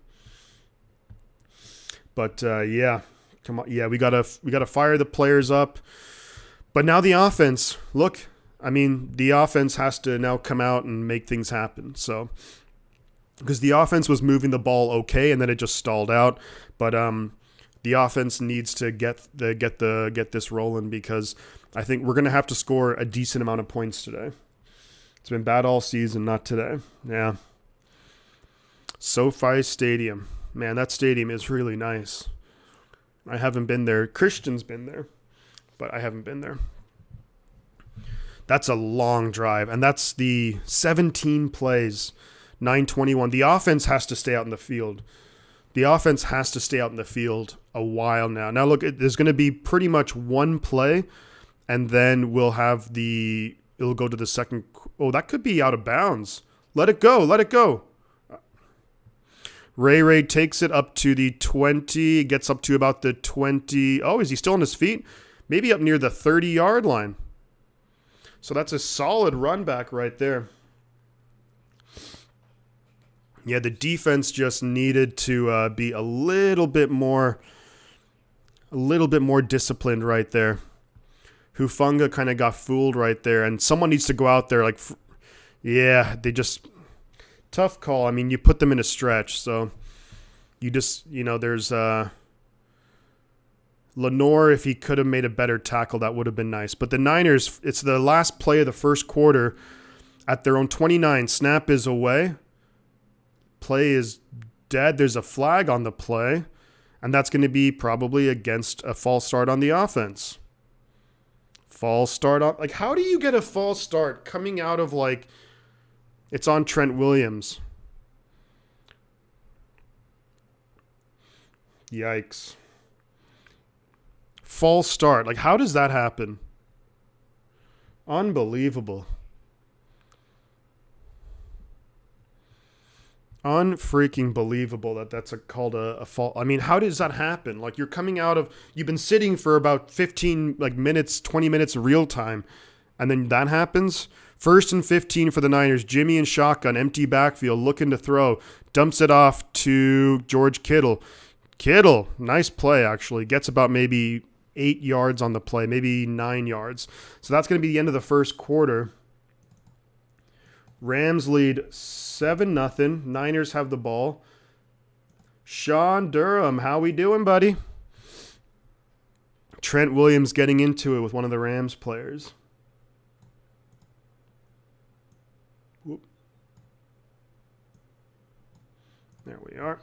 But yeah. Come on, we gotta fire the players up. But now the offense, the offense has to now come out and make things happen. So, because the offense was moving the ball okay, and then it just stalled out. But the offense needs to get this rolling, because I think we're gonna have to score a decent amount of points today. It's been bad all season, not today. Yeah. SoFi Stadium, man, that stadium is really nice. I haven't been there. Christian's been there, but I haven't been there. That's a long drive, and that's the 17 plays, 921. The offense has to stay out in the field. The offense has to stay out in the field a while now. Now, look, there's going to be pretty much one play, and then it'll go to the second. Oh, that could be out of bounds. Let it go. Ray takes it up to the 20, gets up to about the 20. Oh, is he still on his feet? Maybe up near the 30-yard line. So that's a solid run back right there. Yeah, the defense just needed to be a little bit more disciplined right there. Hufanga kind of got fooled right there, and someone needs to go out there. They just tough call. I mean, you put them in a stretch, so you just there's Lenore. If he could have made a better tackle, that would have been nice. But the Niners, it's the last play of the first quarter at their own 29. Snap is away. Play is dead. There's a flag on the play, and that's going to be probably against a false start on the offense. False start on, how do you get a false start coming out of it's on Trent Williams? Yikes. False start. How does that happen? Unbelievable. Unfreaking believable that's called a fault. I mean, how does that happen? You're coming out of, you've been sitting for about 15 minutes, 20 minutes in real time, and then that happens. 1st and 15 for the Niners. Jimmy in shotgun, empty backfield, looking to throw. Dumps it off to George Kittle. Kittle, nice play actually. Gets about maybe 8 yards on the play, maybe 9 yards. So that's going to be the end of the first quarter. Rams lead 7-0. Niners have the ball. Sean Durham, how we doing, buddy? Trent Williams getting into it with one of the Rams players. Whoop. There we are.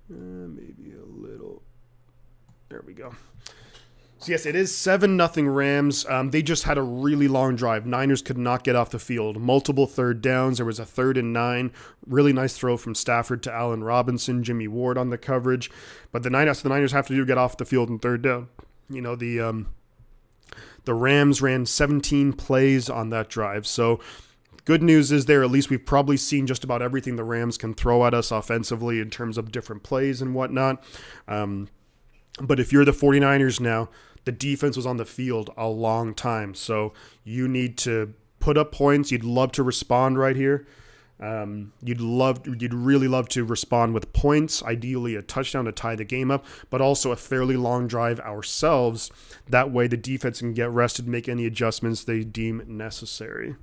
Maybe a little. There we go. So, yes, it is 7-0 Rams. They just had a really long drive. Niners could not get off the field. Multiple third downs. There was a 3rd and 9. Really nice throw from Stafford to Allen Robinson. Jimmy Ward on the coverage. But the Niners have to get off the field in 3rd down. The Rams ran 17 plays on that drive. So good news is there, at least we've probably seen just about everything the Rams can throw at us offensively in terms of different plays and whatnot. But if you're the 49ers now, the defense was on the field a long time. So you need to put up points. You'd love to respond right here. You'd really love to respond with points, ideally a touchdown to tie the game up, but also a fairly long drive ourselves. That way the defense can get rested, make any adjustments they deem necessary.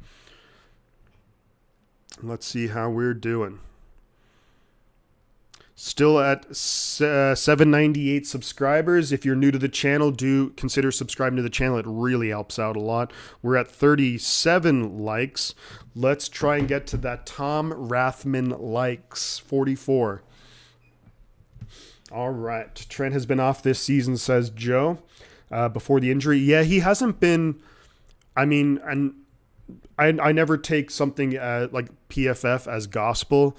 Let's see how we're doing. Still at 798 subscribers. If you're new to the channel, do consider subscribing to the channel. It really helps out a lot. We're at 37 likes. Let's try and get to that Tom Rathman likes, 44. All right. Trent has been off this season, says Joe, before the injury. Yeah, he hasn't been, and I never take something like PFF as gospel.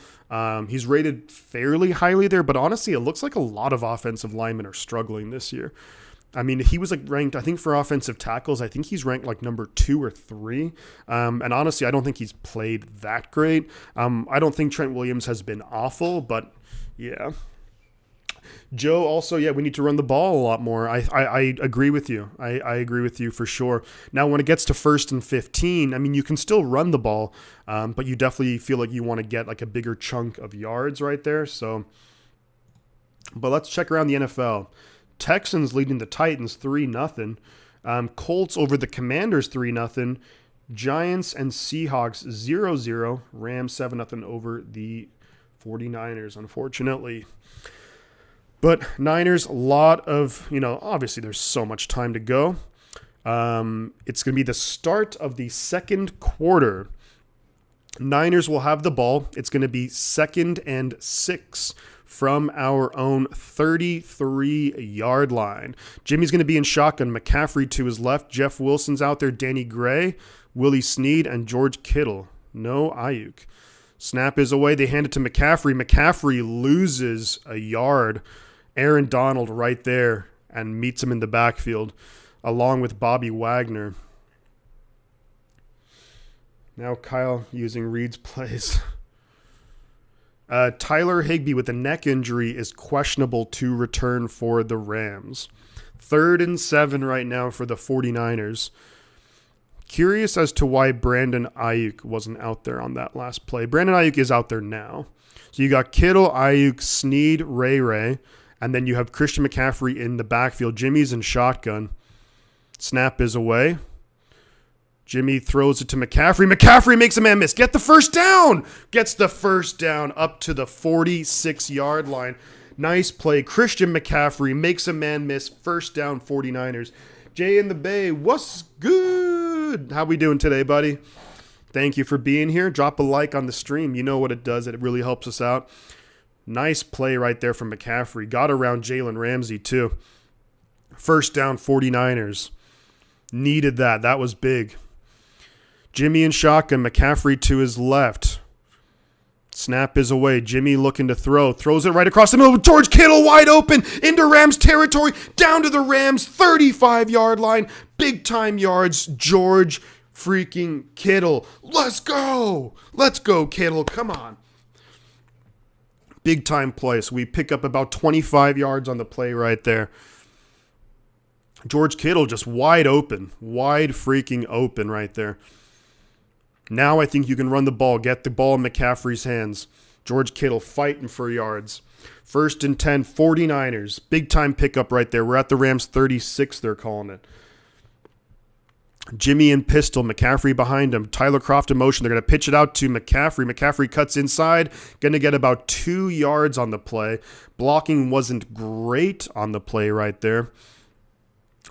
He's rated fairly highly there, but honestly, it looks like a lot of offensive linemen are struggling this year. He was ranked, I think for offensive tackles, I think he's ranked number 2 or 3. And honestly, I don't think he's played that great. I don't think Trent Williams has been awful, but yeah. Joe also, we need to run the ball a lot more. I agree with you. I agree with you for sure. Now, when it gets to 1st and 15, you can still run the ball, but you definitely feel like you want to get a bigger chunk of yards right there. So, but let's check around the NFL. Texans leading the Titans 3-0. Colts over the Commanders 3-0. Giants and Seahawks 0-0. Rams 7-0 over the 49ers, unfortunately. But Niners, a lot of, obviously there's so much time to go. It's going to be the start of the second quarter. Niners will have the ball. It's going to be 2nd and 6 from our own 33-yard line. Jimmy's going to be in shotgun. McCaffrey to his left. Jeff Wilson's out there. Danny Gray, Willie Snead, and George Kittle. No Ayuk. Snap is away. They hand it to McCaffrey. McCaffrey loses a yard. Aaron Donald right there and meets him in the backfield along with Bobby Wagner. Now Kyle using Reed's plays. Tyler Higbee with a neck injury is questionable to return for the Rams. 3rd and 7 right now for the 49ers. Curious as to why Brandon Ayuk wasn't out there on that last play. Brandon Ayuk is out there now. So you got Kittle, Ayuk, Snead, Ray, and then you have Christian McCaffrey in the backfield. Jimmy's in shotgun. Snap is away. Jimmy throws it to McCaffrey. McCaffrey makes a man miss. Get the first down. Gets the first down up to the 46-yard line. Nice play. Christian McCaffrey makes a man miss. First down, 49ers. Jay in the Bay, what's good? How we doing today, buddy? Thank you for being here. Drop a like on the stream. You know what it does. It really helps us out. Nice play right there from McCaffrey. Got around Jalen Ramsey, too. First down, 49ers. Needed that. That was big. Jimmy in shotgun. McCaffrey to his left. Snap is away. Jimmy looking to throw. Throws it right across the middle. George Kittle wide open into Rams territory. Down to the Rams 35-yard line. Big time yards. George freaking Kittle. Let's go. Let's go, Kittle. Come on. Big time play. So we pick up about 25 yards on the play right there. George Kittle just wide open. Wide freaking open right there. Now I think you can run the ball. Get the ball in McCaffrey's hands. George Kittle fighting for yards. First and 10, 49ers. Big time pickup right there. We're at the Rams 36, they're calling it. Jimmy in pistol. McCaffrey behind him. Tyler Kroft in motion. They're going to pitch it out to McCaffrey. McCaffrey cuts inside. Going to get about 2 yards on the play. Blocking wasn't great on the play right there.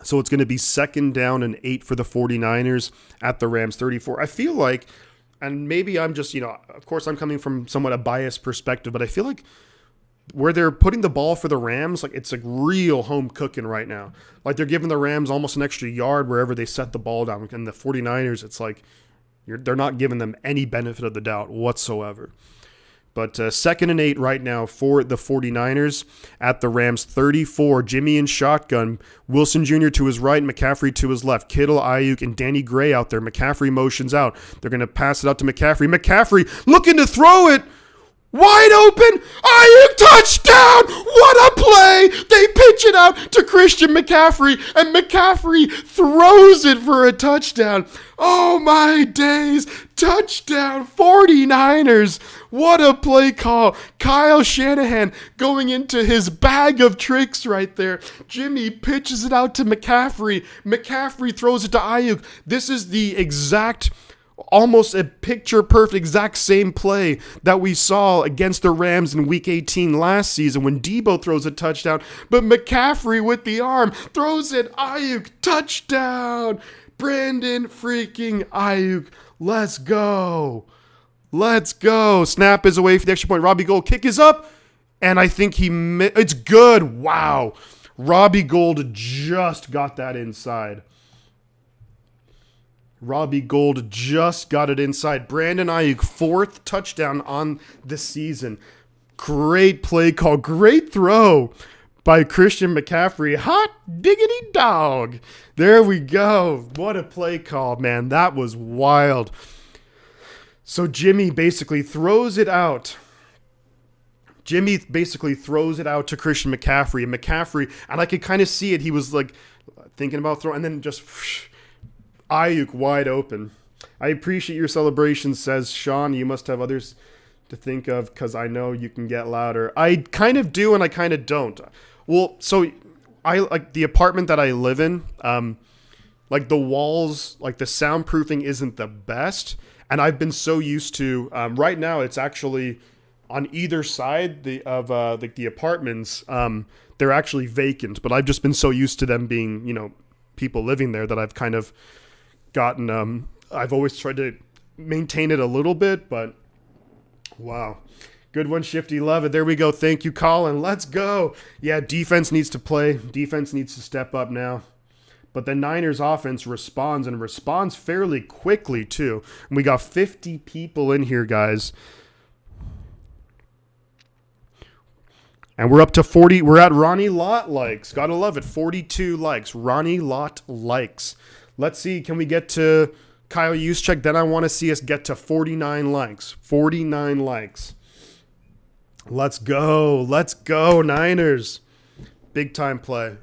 So it's going to be 2nd down and 8 for the 49ers at the Rams 34. I feel like, and maybe I'm just, of course I'm coming from somewhat a biased perspective, but I feel like where they're putting the ball for the Rams, like it's like real home cooking right now. Like they're giving the Rams almost an extra yard wherever they set the ball down. And the 49ers, it's like they're not giving them any benefit of the doubt whatsoever. But 2nd and 8 right now for the 49ers at the Rams 34. Jimmy in shotgun. Wilson Jr. to his right, McCaffrey to his left. Kittle, Ayuk, and Danny Gray out there. McCaffrey motions out. They're going to pass it out to McCaffrey. McCaffrey looking to throw it. Wide open. Ayuk touchdown. What a play. They pitch it out to Christian McCaffrey, and McCaffrey throws it for a touchdown. Oh, my days. Touchdown 49ers. What a play call. Kyle Shanahan going into his bag of tricks right there. Jimmy pitches it out to McCaffrey. McCaffrey throws it to Ayuk. This is the exact, almost a picture-perfect exact same play that we saw against the Rams in Week 18 last season when Debo throws a touchdown. But McCaffrey with the arm throws it. Ayuk, touchdown. Brandon freaking Ayuk. Let's go. Let's go. Snap is away for the extra point. Robbie Gould kick is up. And I think it's good. Wow. Robbie Gould just got that inside. Robbie Gould just got it inside. Brandon Ayuk, 4th touchdown on the season. Great play call. Great throw by Christian McCaffrey. Hot diggity dog. There we go. What a play call, man. That was wild. So Jimmy basically throws it out. Jimmy basically throws it out to Christian McCaffrey. And McCaffrey, and I could kind of see it. He was like thinking about throwing, and then just Ayuk wide open. I appreciate your celebration, says Sean. You must have others to think of because I know you can get louder. I kind of do and I kind of don't. Well, so I like the apartment that I live in, like the walls, like the soundproofing isn't the best. And I've been so used to, right now it's actually on either side of the apartments, they're actually vacant. But I've just been so used to them being, people living there that I've kind of gotten, I've always tried to maintain it a little bit, but wow. Good one, Shifty. Love it. There we go. Thank you, Colin. Let's go. Yeah, defense needs to play. Defense needs to step up now. But the Niners offense responds and responds fairly quickly, too. And we got 50 people in here, guys. And we're up to 40. We're at Ronnie Lott likes. Gotta love it. 42 likes. Ronnie Lott likes. Let's see. Can we get to Kyle Juszczyk? Then I want to see us get to 49 likes. 49 likes. Let's go. Let's go, Niners. Big time play.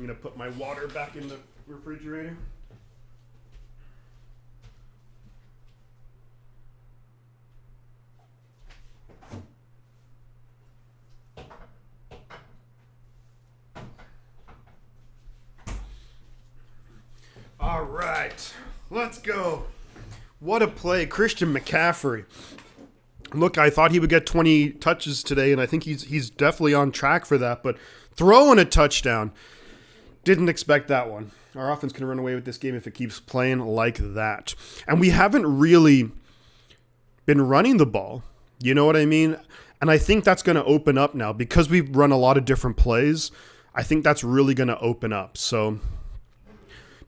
I'm going to put my water back in the refrigerator. All right, let's go. What a play. Christian McCaffrey. Look, I thought he would get 20 touches today, and I think he's definitely on track for that. But throwing a touchdown, didn't expect that one. Our offense can run away with this game if it keeps playing like that. And we haven't really been running the ball. You know what I mean? And I think that's going to open up now. Because we've run a lot of different plays, I think that's really going to open up. So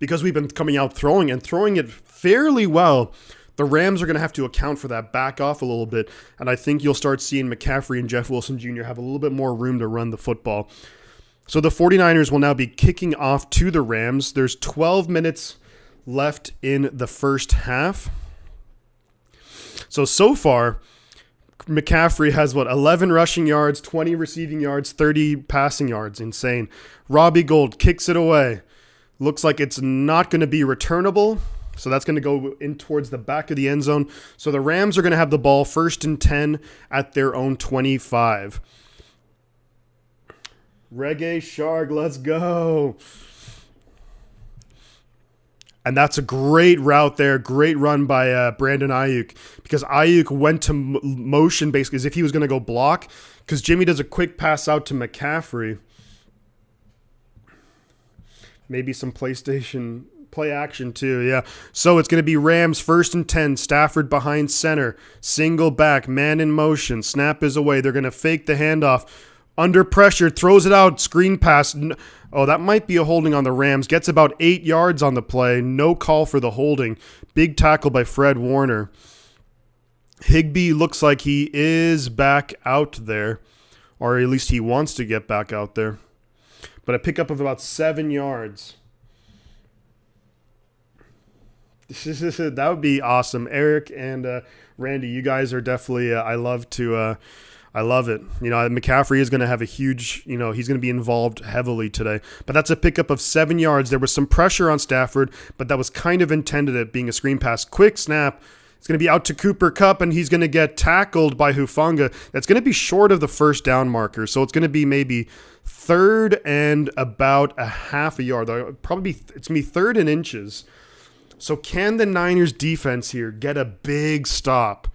because we've been coming out throwing it fairly well, the Rams are going to have to account for that, back off a little bit, and I think you'll start seeing McCaffrey and Jeff Wilson Jr. have a little bit more room to run the football. So the 49ers will now be kicking off to the Rams. There's 12 minutes left in the first half. So far, McCaffrey has, 11 rushing yards, 20 receiving yards, 30 passing yards. Insane. Robbie Gould kicks it away. Looks like it's not going to be returnable, so that's going to go in towards the back of the end zone. So the Rams are going to have the ball 1st and 10 at their own 25. Reggae Shark, let's go. And that's a great route there. Great run by Brandon Ayuk, because Ayuk went to motion basically as if he was going to go block, because Jimmy does a quick pass out to McCaffrey. Maybe some PlayStation play action too, yeah. So it's going to be Rams 1st and 10. Stafford behind center. Single back, man in motion. Snap is away. They're going to fake the handoff. Under pressure, throws it out. Screen pass. Oh, that might be a holding on the Rams. Gets about 8 yards on the play. No call for the holding. Big tackle by Fred Warner. Higbee looks like he is back out there, or at least he wants to get back out there. But a pickup of about 7 yards. That would be awesome. Eric and Randy, you guys are definitely, I love it. You know, McCaffrey is going to have a huge, he's going to be involved heavily today. But that's a pickup of 7 yards. There was some pressure on Stafford, but that was kind of intended at being a screen pass. Quick snap. It's going to be out to Cooper Kupp, and he's going to get tackled by Hufanga. That's going to be short of the first down marker. So it's going to be maybe 3rd and about a half a yard. It's going to be 3rd and inches. So can the Niners defense here get a big stop?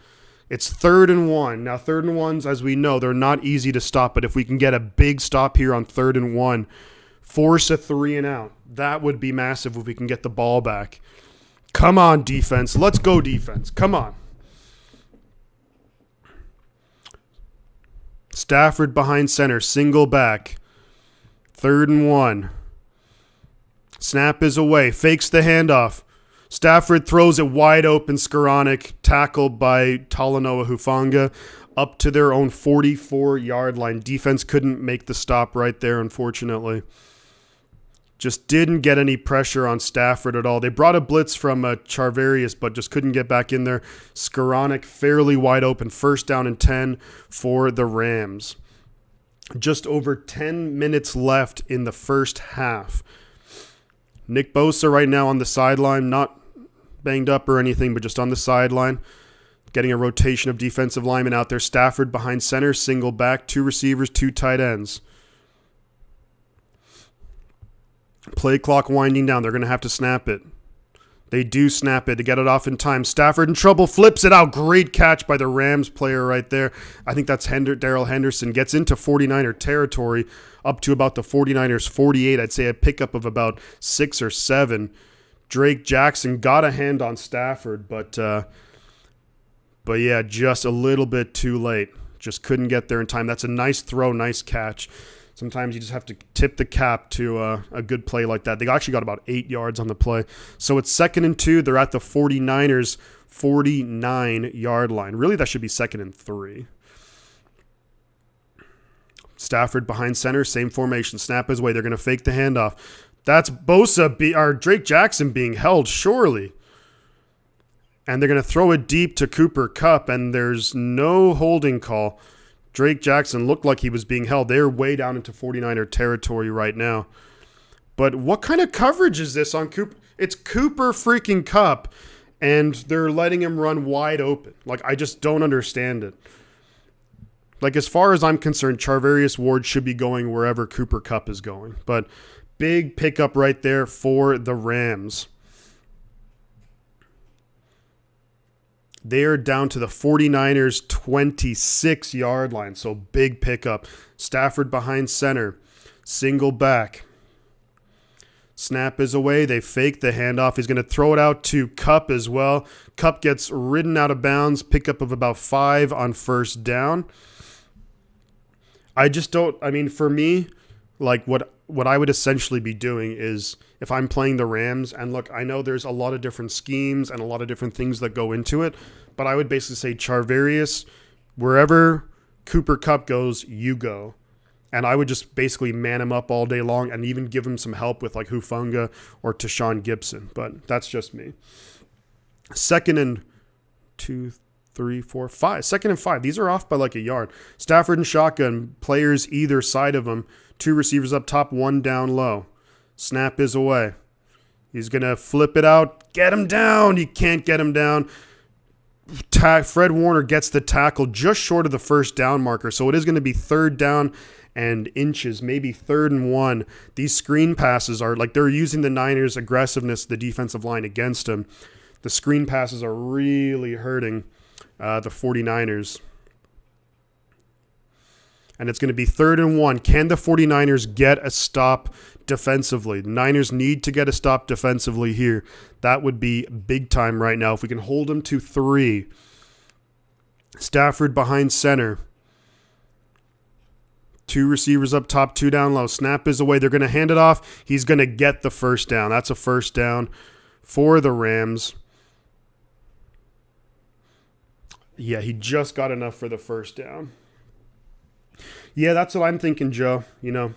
It's 3rd and 1. Now, 3rd and 1s, as we know, they're not easy to stop. But if we can get a big stop here on 3rd and 1, force a 3 and out, that would be massive if we can get the ball back. Come on, defense. Let's go, defense. Come on. Stafford behind center. Single back. 3rd and 1. Snap is away. Fakes the handoff. Stafford throws it wide open. Skoranek tackled by Talanoa Hufanga up to their own 44-yard line. Defense couldn't make the stop right there, unfortunately. Just didn't get any pressure on Stafford at all. They brought a blitz from Charvarius, but just couldn't get back in there. Skoranek fairly wide open. 1st down and 10 for the Rams. Just over 10 minutes left in the first half. Nick Bosa right now on the sideline, not banged up or anything, but just on the sideline. Getting a rotation of defensive linemen out there. Stafford behind center, single back, 2 receivers, 2 tight ends. Play clock winding down. They're going to have to snap it. They do snap it to get it off in time. Stafford in trouble, flips it out. Great catch by the Rams player right there. I think that's Darrell Henderson. Gets into 49er territory up to about the 49ers 48. I'd say a pickup of about 6 or 7. Drake Jackson got a hand on Stafford, but yeah, just a little bit too late. Just couldn't get there in time. That's a nice throw, nice catch. Sometimes you just have to tip the cap to a good play like that. They actually got about 8 yards on the play. So it's 2nd and 2. They're at the 49ers 49-yard line. Really, that should be 2nd and 3. Stafford behind center, same formation. Snap his way. They're going to fake the handoff. That's Bosa or Drake Jackson being held, surely. And they're going to throw it deep to Cooper Kupp, and there's no holding call. Drake Jackson looked like he was being held. They're way down into 49er territory right now. But what kind of coverage is this on Cooper? It's Cooper freaking Kupp, and they're letting him run wide open. Like, I just don't understand it. Like, as far as I'm concerned, Charvarius Ward should be going wherever Cooper Kupp is going. But big pickup right there for the Rams. They are down to the 49ers' 26-yard line. So big pickup. Stafford behind center. Single back. Snap is away. They fake the handoff. He's going to throw it out to Kupp as well. Kupp gets ridden out of bounds. Pickup of about 5 on first down. I just don't, I mean, for me, like what I would essentially be doing is if I'm playing the Rams, and look, I know there's a lot of different schemes and a lot of different things that go into it, but I would basically say, Charvarius, wherever Cooper Kupp goes, you go. And I would just basically man him up all day long and even give him some help with like Hufanga or Tashawn Gibson. But that's just me. 2nd and 2, 3, 4, 5. 2nd and 5. These are off by like a yard. Stafford and shotgun. Players either side of them. 2 receivers up top, 1 down low. Snap is away. He's going to flip it out. Get him down. You can't get him down. Fred Warner gets the tackle just short of the first down marker. So it is going to be 3rd down and inches, maybe 3rd and 1. These screen passes are like they're using the Niners' aggressiveness, the defensive line against them. The screen passes are really hurting the 49ers. And it's going to be 3rd and 1. Can the 49ers get a stop defensively? The Niners need to get a stop defensively here. That would be big time right now. If we can hold them to 3. Stafford behind center. 2 receivers up top, 2 down low. Snap is away. They're going to hand it off. He's going to get the first down. That's a first down for the Rams. Yeah, he just got enough for the first down. Yeah, that's what I'm thinking, Joe. You know,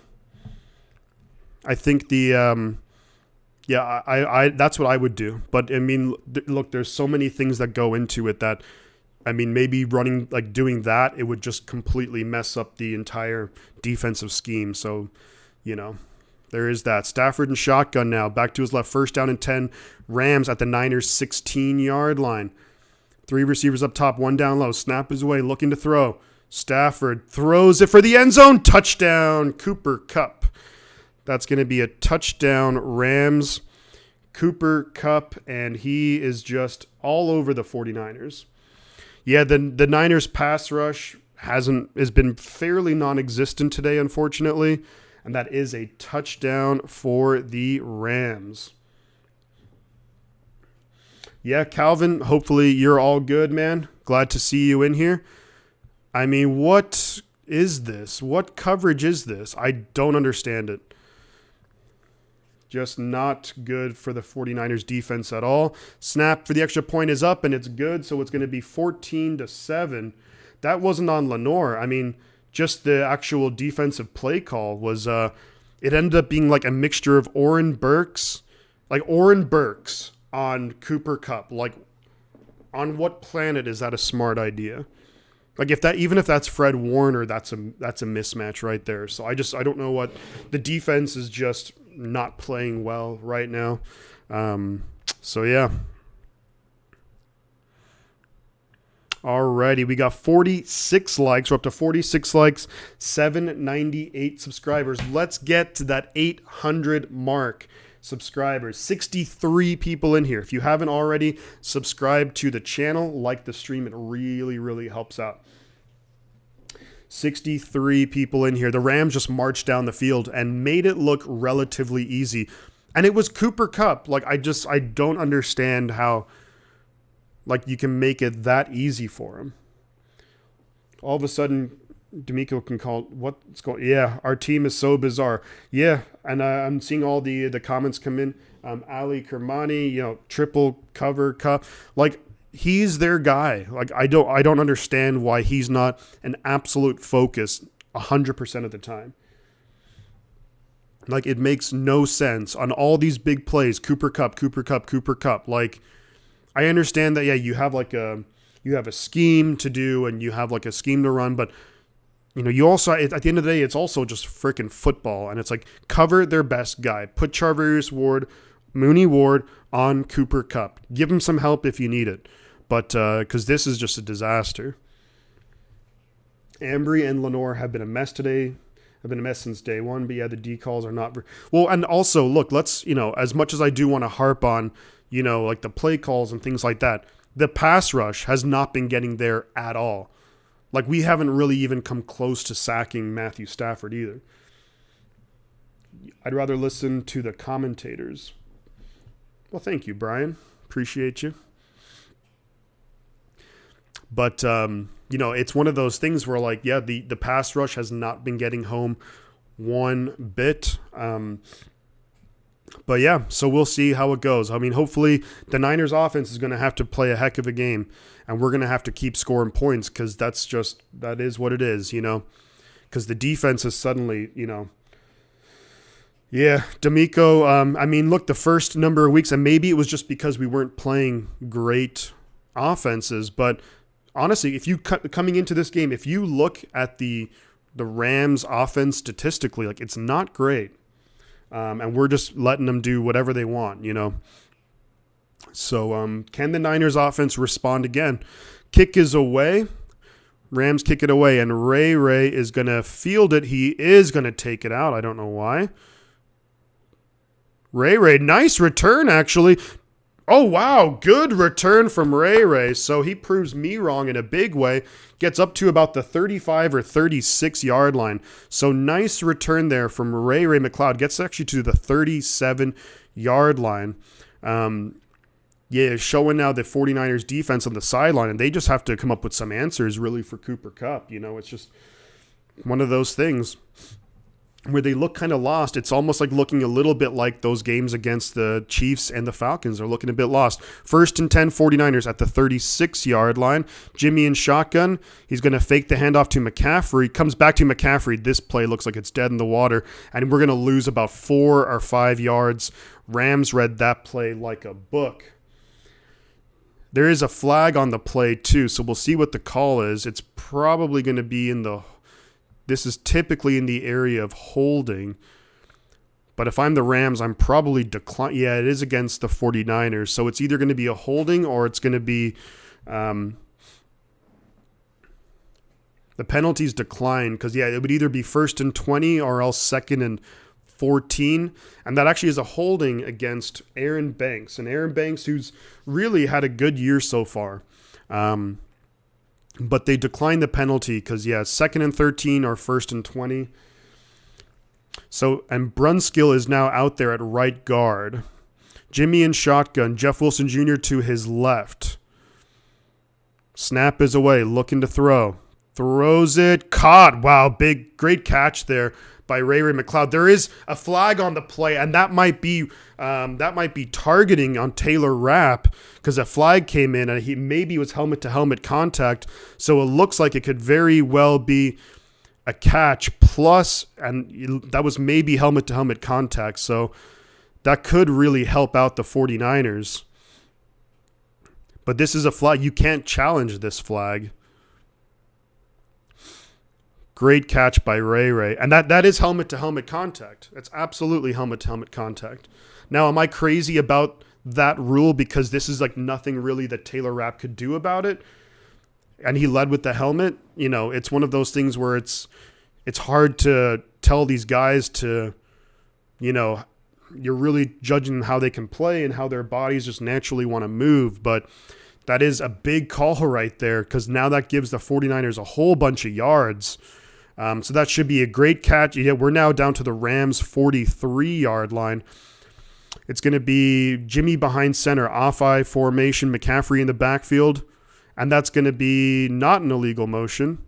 I think I that's what I would do. But I mean, look, there's so many things that go into it that, I mean, maybe doing that, it would just completely mess up the entire defensive scheme. So, you know, there is that. Stafford and shotgun now. Back to his left. 1st down and 10. Rams at the Niners' 16-yard line. 3 receivers up top, 1 down low. Snap is away, looking to throw. Stafford throws it for the end zone. Touchdown, Cooper Kupp. That's going to be a touchdown, Rams. Cooper Kupp, and he is just all over the 49ers. Yeah, the Niners pass rush has been fairly non-existent today, unfortunately, and that is a touchdown for the Rams. Yeah, Calvin, hopefully you're all good, man. Glad to see you in here. I mean, what is this? What coverage is this? I don't understand it. Just not good for the 49ers defense at all. Snap for the extra point is up, and it's good, so it's going to be 14-7. That wasn't on Lenore. I mean, just the actual defensive play call was, it ended up being like a mixture of Oren Burks on Cooper Kupp. Like, on what planet is that a smart idea? Like, even if that's Fred Warner, that's a mismatch right there. So I don't know what the defense is just not playing well right now. So yeah. Alrighty, we got 46 likes. We're up to 46 likes, 798 subscribers. Let's get to that 800 mark. Subscribers, 63 people in here. If you haven't already, subscribe to the channel, like the stream. It really, really helps out. 63 people in here. The Rams just marched down the field and made it look relatively easy. And it was Cooper Kupp. Like, I don't understand how, like, you can make it that easy for him. All of a sudden, D'Amico can call, what's going, yeah, our team is so bizarre. Yeah, and I'm seeing all the comments come in. Ali Kermani, triple cover Kupp. Like, he's their guy. Like, I don't understand why he's not an absolute focus 100% of the time. Like, it makes no sense on all these big plays. Cooper Kupp. Like, I understand that, yeah, you have a scheme to do and you have like a scheme to run, but You also, at the end of the day, it's also just freaking football. And it's like, cover their best guy. Put Mooney Ward on Cooper Kupp. Give him some help if you need it. But, because this is just a disaster. Ambry and Lenore have been a mess today. Have been a mess since day one. But yeah, the D calls are not. Well, and also, look, let's, as much as I do want to harp on, like the play calls and things like that, the pass rush has not been getting there at all. Like, we haven't really even come close to sacking Matthew Stafford either. I'd rather listen to the commentators. Well, thank you, Brian. Appreciate you. But, it's one of those things where, like, yeah, the pass rush has not been getting home one bit. But, yeah, so we'll see how it goes. I mean, hopefully the Niners offense is going to have to play a heck of a game, and we're going to have to keep scoring points because that is what it is, because the defense is suddenly, Yeah, D'Amico, look, the first number of weeks, and maybe it was just because we weren't playing great offenses, but honestly, if you coming into this game, if you look at the Rams offense statistically, like, it's not great. And we're just letting them do whatever they want, So can the Niners offense respond again? Kick is away. Rams kick it away, and Ray is going to field it. He is going to take it out. I don't know why. Ray, nice return, actually. Oh, wow, good return from Ray. So he proves me wrong in a big way. Gets up to about the 35 or 36 yard line. So nice return there from Ray McLeod. Gets actually to the 37 yard line. Showing now the 49ers defense on the sideline, and they just have to come up with some answers really for Cooper Kupp. It's just one of those things where they look kind of lost. It's almost like looking a little bit like those games against the Chiefs and the Falcons are looking a bit lost. 1st and 10, 49ers at the 36-yard line. Jimmy in shotgun. He's going to fake the handoff to McCaffrey. Comes back to McCaffrey. This play looks like it's dead in the water, and we're going to lose about 4 or 5 yards. Rams read that play like a book. There is a flag on the play too, so we'll see what the call is. It's probably going to be this is typically in the area of holding. But if I'm the Rams, I'm probably decline. Yeah, it is against the 49ers. So it's either going to be a holding or it's going to be the penalties decline. Because, yeah, it would either be 1st and 20 or else 2nd and 14. And that actually is a holding against Aaron Banks. And Aaron Banks, who's really had a good year so far. But they declined the penalty because, 2nd and 13 or 1st and 20. So, and Brunskill is now out there at right guard. Jimmy in shotgun. Jeff Wilson Jr. to his left. Snap is away. Looking to throw. Throws it. Caught. Wow, great catch there by Ray McLeod. There is a flag on the play, and that might be targeting on Taylor Rapp because a flag came in and he maybe was helmet-to-helmet contact. So it looks like it could very well be a catch plus, and that was maybe helmet-to-helmet contact. So that could really help out the 49ers. But this is a flag. You can't challenge this flag. Great catch by Ray. And that is helmet-to-helmet contact. That's absolutely helmet-to-helmet contact. Now, am I crazy about that rule because this is like nothing really that Taylor Rapp could do about it? And he led with the helmet? It's one of those things where it's hard to tell these guys to, you're really judging how they can play and how their bodies just naturally want to move. But that is a big call right there because now that gives the 49ers a whole bunch of yards. So that should be a great catch. Yeah, we're now down to the Rams 43-yard line. It's going to be Jimmy behind center, off-eye formation, McCaffrey in the backfield, and that's going to be not an illegal motion.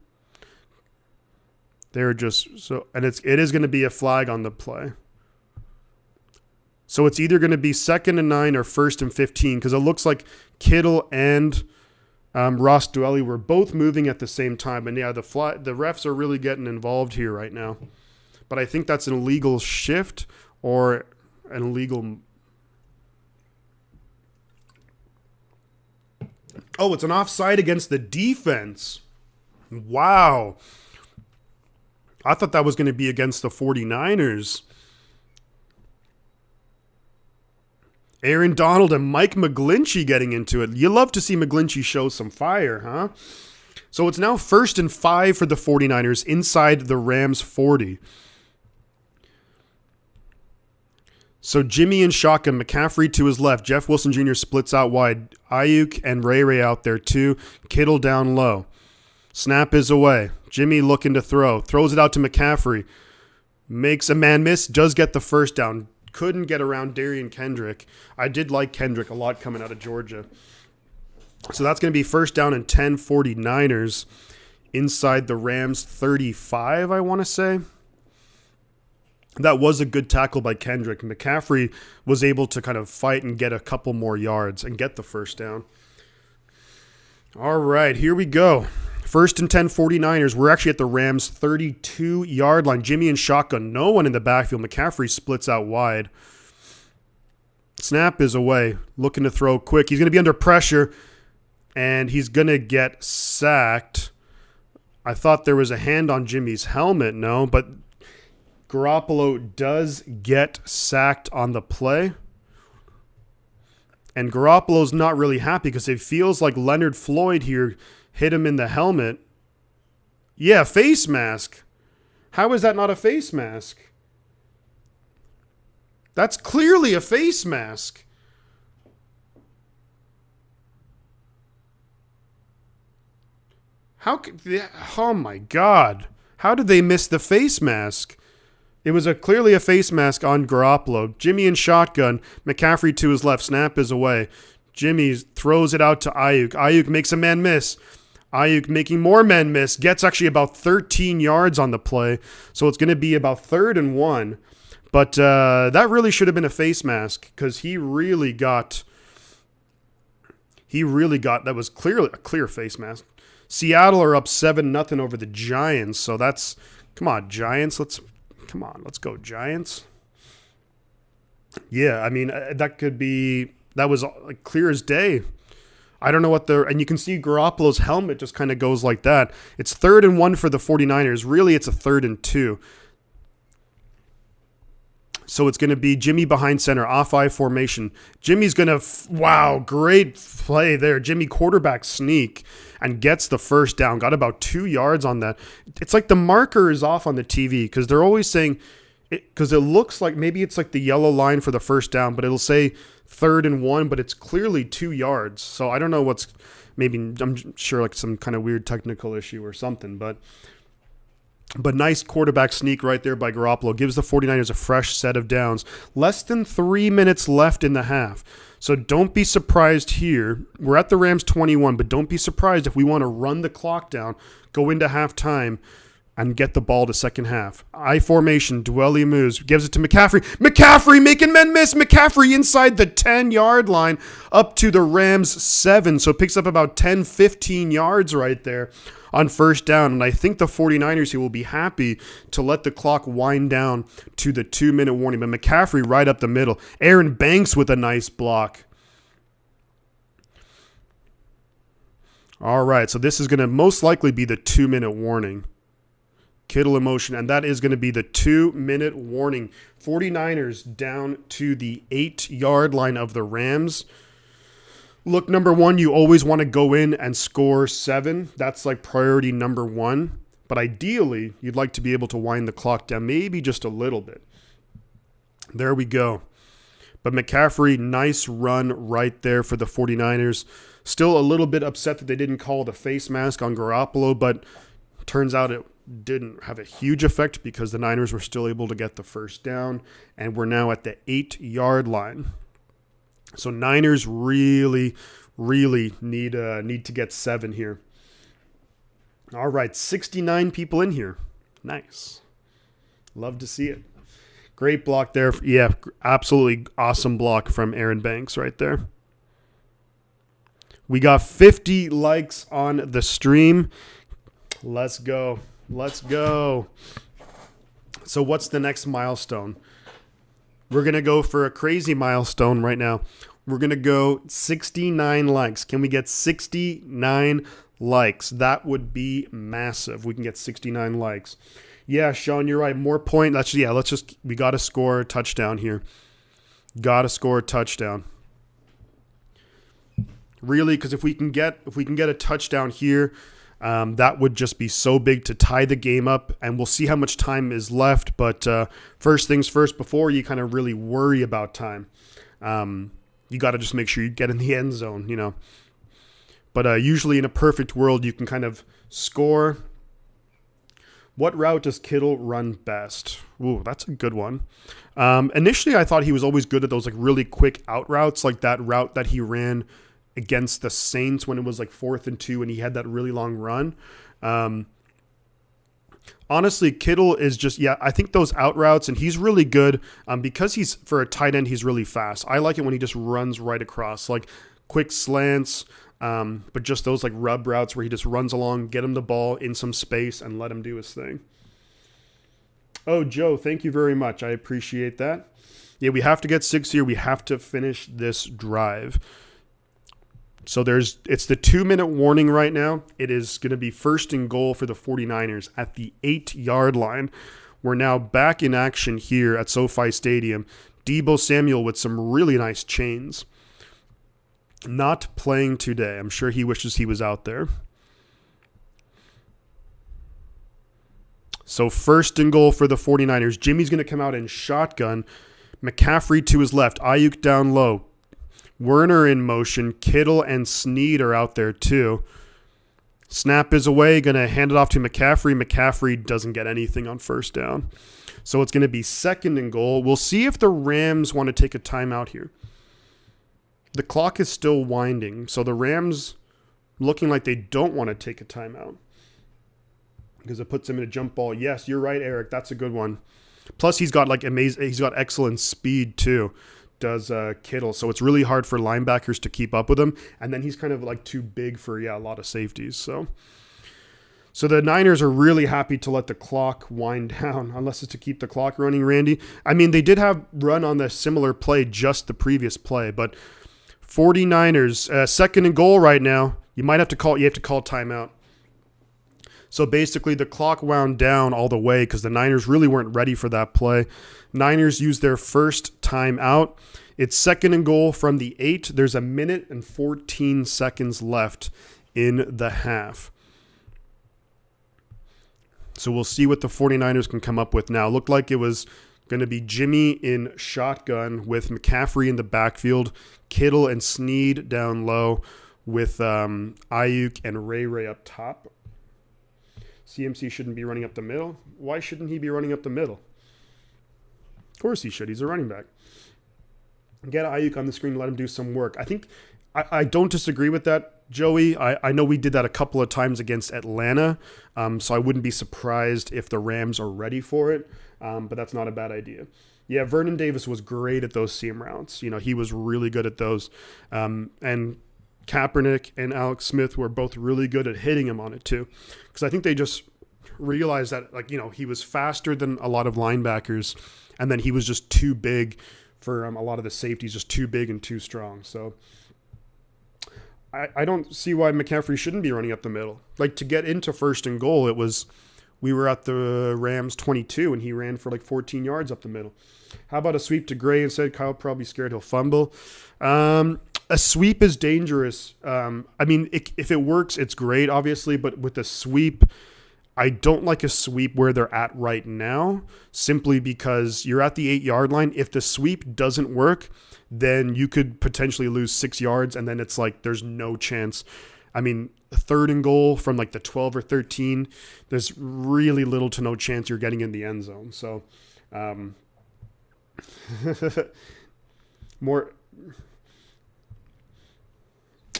It is going to be a flag on the play. So it's either going to be 2nd and 9 or 1st and 15 because it looks like Kittle and Ross Dwelly were both moving at the same time. And, the refs are really getting involved here right now. But I think that's an illegal shift or an illegal... Oh, it's an offside against the defense. Wow. I thought that was going to be against the 49ers. Aaron Donald and Mike McGlinchey getting into it. You love to see McGlinchey show some fire, huh? So it's now 1st and 5 for the 49ers inside the Rams 40. So Jimmy in shotgun, McCaffrey to his left. Jeff Wilson Jr. splits out wide. Ayuk and Ray out there too. Kittle down low. Snap is away. Jimmy looking to throw. Throws it out to McCaffrey. Makes a man miss. Does get the first down. Couldn't get around Darian Kendrick. I did like Kendrick a lot coming out of Georgia. So that's going to be 1st down and 10 49ers inside the Rams 35, I want to say. That was a good tackle by Kendrick. McCaffrey was able to kind of fight and get a couple more yards and get the first down. All right, here we go. 1st and 10 49ers. We're actually at the Rams 32-yard line. Jimmy in shotgun. No one in the backfield. McCaffrey splits out wide. Snap is away. Looking to throw quick. He's going to be under pressure, and he's going to get sacked. I thought there was a hand on Jimmy's helmet. No, but Garoppolo does get sacked on the play. And Garoppolo's not really happy because it feels like Leonard Floyd here hit him in the helmet. Yeah, face mask. How is that not a face mask? That's clearly a face mask. Oh my God. How did they miss the face mask? It was clearly a face mask on Garoppolo. Jimmy in shotgun. McCaffrey to his left. Snap is away. Jimmy throws it out to Ayuk. Ayuk makes a man miss. Ayuk making more men miss. Gets actually about 13 yards on the play. So it's going to be about 3rd and 1. But that really should have been a face mask because he really got, that was clearly a clear face mask. Seattle are up 7-0 over the Giants. So that's, come on, Giants. Let's go, Giants. Yeah, I mean, that was clear as day. I don't know and you can see Garoppolo's helmet just kind of goes like that. It's 3rd and 1 for the 49ers. Really, it's a 3rd and 2. So it's going to be Jimmy behind center, off-eye formation. Jimmy's going to, great play there. Jimmy quarterback sneak and gets the first down. Got about 2 yards on that. It's like the marker is off on the TV because they're always saying, because it looks like maybe it's like the yellow line for the first down, but it'll say 3rd and 1, but it's clearly 2 yards. So I don't know I'm sure like some kind of weird technical issue or something, but nice quarterback sneak right there by Garoppolo. Gives the 49ers a fresh set of downs. Less than 3 minutes left in the half. So don't be surprised here. We're at the Rams 21, but don't be surprised if we want to run the clock down, go into halftime, and get the ball to second half. I formation, Dwelly moves, gives it to McCaffrey. McCaffrey making men miss. McCaffrey inside the 10-yard line up to the Rams 7. So it picks up about 10, 15 yards right there on first down. And I think the 49ers here will be happy to let the clock wind down to the 2-minute warning. But McCaffrey right up the middle. Aaron Banks with a nice block. All right, so this is going to most likely be the 2-minute warning. Kittle in motion, and that is going to be the 2-minute warning. 49ers down to the 8-yard line of the Rams. Look, number one, you always want to go in and score 7. That's like priority number 1. But ideally, you'd like to be able to wind the clock down maybe just a little bit. There we go. But McCaffrey, nice run right there for the 49ers. Still a little bit upset that they didn't call the face mask on Garoppolo, but turns out it didn't have a huge effect because the Niners were still able to get the first down, and we're now at the 8-yard line. So Niners really, really need to get 7 here. All right, 69 people in here. Nice. Love to see it. Great block there. Yeah, absolutely awesome block from Aaron Banks right there. We got 50 likes on the stream. Let's go. Let's go. So what's the next milestone? We're going to go for a crazy milestone right now. We're going to go 69 likes. Can we get 69 likes? That would be massive. We can get 69 likes. Yeah, Sean, you're right. More point. We got to score a touchdown here. Got to score a touchdown. Really, because if we can get a touchdown here, that would just be so big to tie the game up, and we'll see how much time is left. But first things first, before you kind of really worry about time, you got to just make sure you get in the end zone, you know. But usually in a perfect world, you can kind of score. What route does Kittle run best? Ooh, that's a good one. Initially, I thought he was always good at those like really quick out routes, like that route that he ran against the Saints when it was like 4th and 2 and he had that really long run. Honestly, Kittle is just, I think those out routes, and he's really good because he's, for a tight end, he's really fast. I like it when he just runs right across, like quick slants, but just those like rub routes where he just runs along, get him the ball in some space and let him do his thing. Oh, Joe, thank you very much. I appreciate that. Yeah, we have to get 6 here. We have to finish this drive. So it's the 2-minute warning right now. It is going to be 1st and goal for the 49ers at the 8-yard line. We're now back in action here at SoFi Stadium. Deebo Samuel with some really nice chains. Not playing today. I'm sure he wishes he was out there. So 1st and goal for the 49ers. Jimmy's going to come out in shotgun. McCaffrey to his left. Ayuk down low. Werner in motion. Kittle and Snead are out there too. Snap is away. Going to hand it off to McCaffrey. McCaffrey doesn't get anything on 1st down. So it's going to be 2nd and goal. We'll see if the Rams want to take a timeout here. The clock is still winding. So the Rams looking like they don't want to take a timeout because it puts him in a jump ball. Yes, you're right, Eric. That's a good one. Plus he's got excellent speed too. Does Kittle. So it's really hard for linebackers to keep up with him. And then he's kind of like too big for, a lot of safeties. So the Niners are really happy to let the clock wind down, unless it's to keep the clock running, Randy. I mean, they did have run on the similar play, just the previous play. But 49ers, 2nd and goal right now. You have to call timeout. So basically the clock wound down all the way because the Niners really weren't ready for that play. Niners used their first timeout. It's 2nd and goal from the 8. There's 1 minute and 14 seconds left in the half. So we'll see what the 49ers can come up with now. Looked like it was going to be Jimmy in shotgun with McCaffrey in the backfield, Kittle and Snead down low with Ayuk and Ray up top. CMC shouldn't be running up the middle. Why shouldn't he be running up the middle? Of course he should. He's a running back. Get Ayuk on the screen, let him do some work. I think I don't disagree with that, Joey. I know we did that a couple of times against Atlanta, so I wouldn't be surprised if the Rams are ready for it, but that's not a bad idea. Yeah, Vernon Davis was great at those seam routes. He was really good at those. And Kaepernick and Alex Smith were both really good at hitting him on it too, because I think they just realized that he was faster than a lot of linebackers, and then he was just too big for a lot of the safeties, just too big and too strong. So I don't see why McCaffrey shouldn't be running up the middle. Like, to get into 1st and goal, we were at the Rams 22 and he ran for like 14 yards up the middle. How about a sweep to Gray instead? Kyle probably scared he'll fumble. A sweep is dangerous. If it works, it's great, obviously, but with a sweep, I don't like a sweep where they're at right now, simply because you're at the 8-yard line. If the sweep doesn't work, then you could potentially lose 6 yards, and then it's like there's no chance. 3rd and goal from like the 12 or 13, there's really little to no chance you're getting in the end zone. So, more.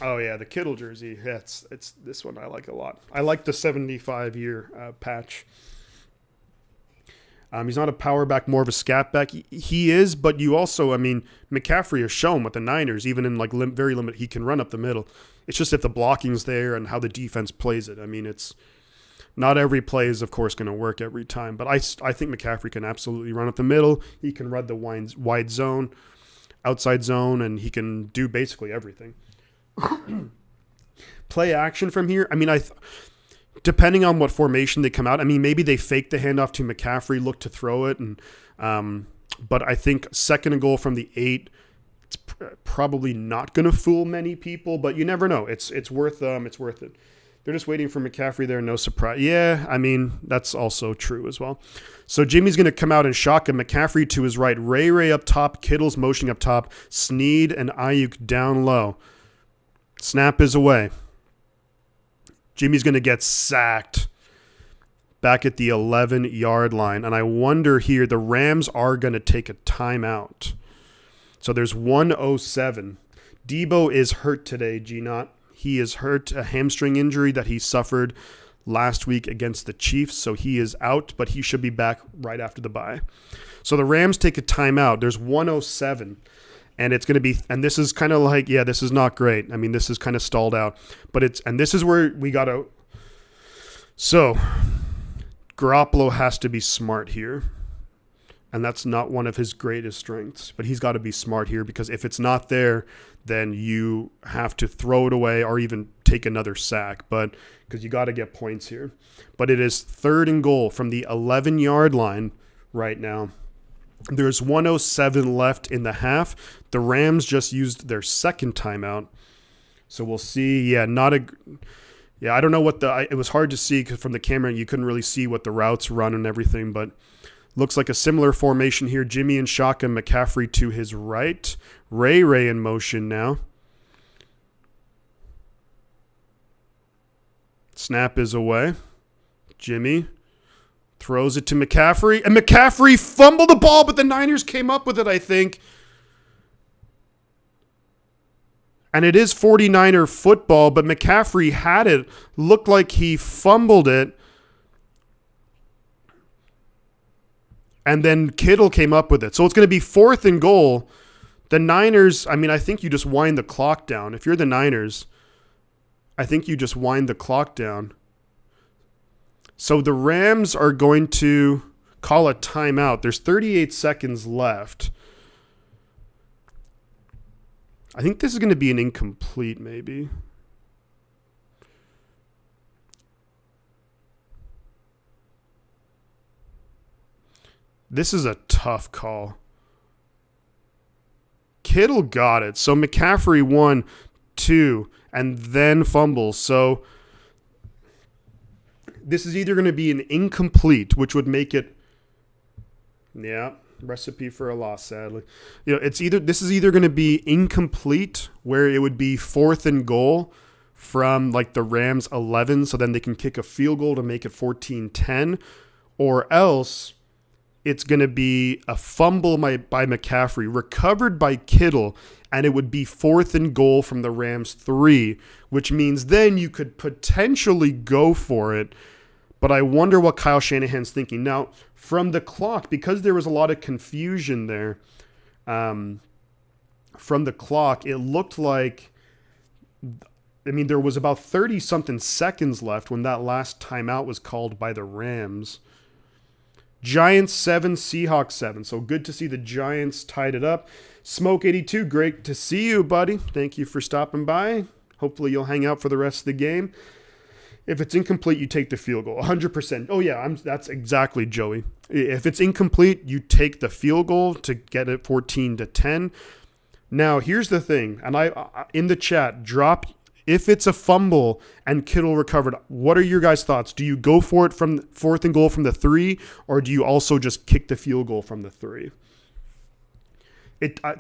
Oh yeah, the Kittle jersey. Yeah, it's this one I like a lot. I like the 75-year patch. He's not a power back, more of a scat back. He is, but you also, McCaffrey has shown with the Niners, even in like very limited, he can run up the middle. It's just if the blocking's there and how the defense plays it. It's not every play is, of course, going to work every time. But I think McCaffrey can absolutely run up the middle. He can run the wide zone, outside zone, and he can do basically everything. Play action from here. depending on what formation they come out. I mean, maybe they fake the handoff to McCaffrey, look to throw it, and but I think 2nd and goal from the 8, it's probably not going to fool many people, but you never know. It's worth it. They're just waiting for McCaffrey there. No surprise. Yeah, I mean, that's also true as well. So Jimmy's going to come out and shotgun McCaffrey to his right. Ray up top. Kittle's motioning up top. Snead and Ayuk down low. Snap is away. Jimmy's going to get sacked back at the 11-yard line. And I wonder here, the Rams are going to take a timeout. So there's 1:07. Debo is hurt today, G-Not. He is hurt, a hamstring injury that he suffered last week against the Chiefs, so he is out, but he should be back right after the bye. So the Rams take a timeout. There's 1:07, and it's going to be, and this is kind of like, yeah, this is not great. I mean, this is kind of stalled out, but and this is where we got to, so Garoppolo has to be smart here, and that's not one of his greatest strengths, but he's got to be smart here because if it's not there, then you have to throw it away or even take another sack, but because you got to get points here. But it is 3rd and goal from the 11-yard line right now. There's 1:07 left in the half. The Rams just used their 2nd timeout. So we'll see. Yeah, I don't know what it was hard to see because from the camera you couldn't really see what the routes run and everything, but looks like a similar formation here. Jimmy and shotgun, McCaffrey to his right. Ray in motion now. Snap is away. Jimmy throws it to McCaffrey. And McCaffrey fumbled the ball, but the Niners came up with it, I think. And it is 49er football, but McCaffrey had it. Looked like he fumbled it. And then Kittle came up with it. So it's going to be 4th and goal. The Niners, I mean, I think you just wind the clock down. If you're the Niners, I think you just wind the clock down. So the Rams are going to call a timeout. There's 38 seconds left. I think this is going to be an incomplete, maybe. This is a tough call. Kittle got it. So McCaffrey 1, 2, and then fumbles. So this is either going to be an incomplete, which would make it, yeah, recipe for a loss, sadly. This is either going to be incomplete, where it would be 4th and goal from like the Rams 11, so then they can kick a field goal to make it 14-10, or else it's going to be a fumble by McCaffrey, recovered by Kittle, and it would be 4th and goal from the Rams 3, which means then you could potentially go for it. But I wonder what Kyle Shanahan's thinking. Now, from the clock, because there was a lot of confusion there, from the clock, it looked like, I mean, there was about 30-something seconds left when that last timeout was called by the Rams. Giants 7, Seahawks 7. So good to see the Giants tied it up. Smoke 82, great to see you, buddy. Thank you for stopping by. Hopefully you'll hang out for the rest of the game. If it's incomplete, you take the field goal. 100%. Oh, yeah, that's exactly Joey. If it's incomplete, you take the field goal to get it 14-10. Now, here's the thing, and I in the chat, drop if it's a fumble and Kittle recovered. What are your guys' thoughts? Do you go for it from 4th and goal from the 3, or do you also just kick the field goal from the 3?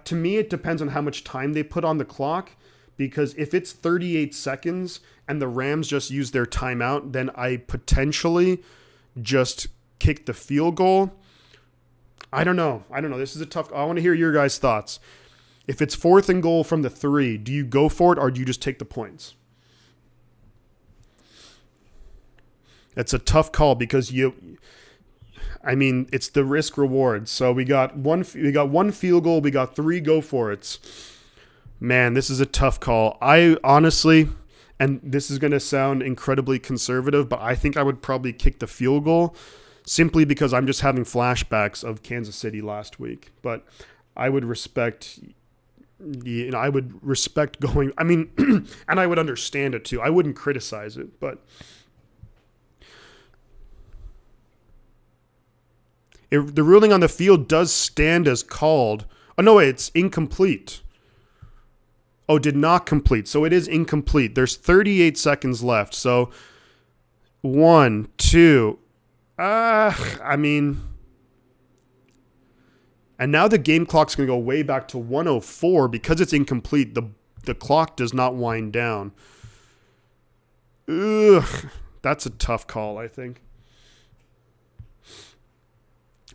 To me, it depends on how much time they put on the clock, because if it's 38 seconds and the Rams just use their timeout, then I potentially just kick the field goal. I don't know. This is a tough. I want to hear your guys' thoughts. If it's 4th and goal from the 3, do you go for it or do you just take the points? It's a tough call because it's the risk reward. So we got one field goal, we got 3 go for it's. Man, this is a tough call. I honestly, and this is going to sound incredibly conservative, but I think I would probably kick the field goal simply because I'm just having flashbacks of Kansas City last week. But I would respect going, and I would understand it too. I wouldn't criticize it, but The ruling on the field does stand as called. Oh, no, wait, it's incomplete. Oh, did not complete. So it is incomplete. There's 38 seconds left. So 1, 2. I mean, and now the game clock's going to go way back to 1:04 because it's incomplete. The clock does not wind down. Ugh, that's a tough call, I think.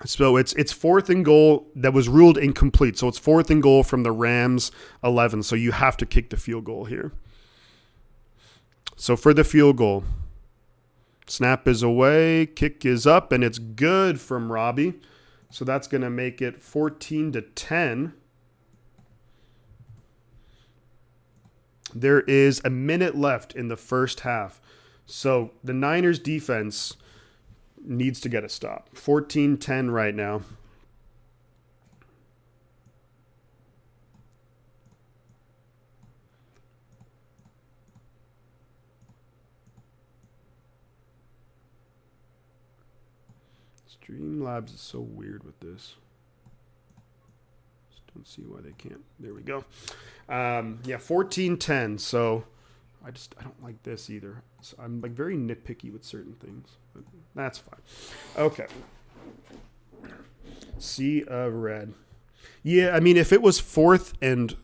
So it's 4th and goal that was ruled incomplete. So it's 4th and goal from the Rams 11. So you have to kick the field goal here. So for the field goal, snap is away, kick is up, and it's good from Robbie. So that's going to make it 14-10. There is a minute left in the first half. So the Niners defense needs to get a stop. 14-10 right now. Streamlabs is so weird with this. Just don't see why they can't. There we go. Yeah, 14-10. So I don't like this either. So I'm like very nitpicky with certain things, but that's fine. Okay. Sea of red. Yeah, I mean, if it was fourth and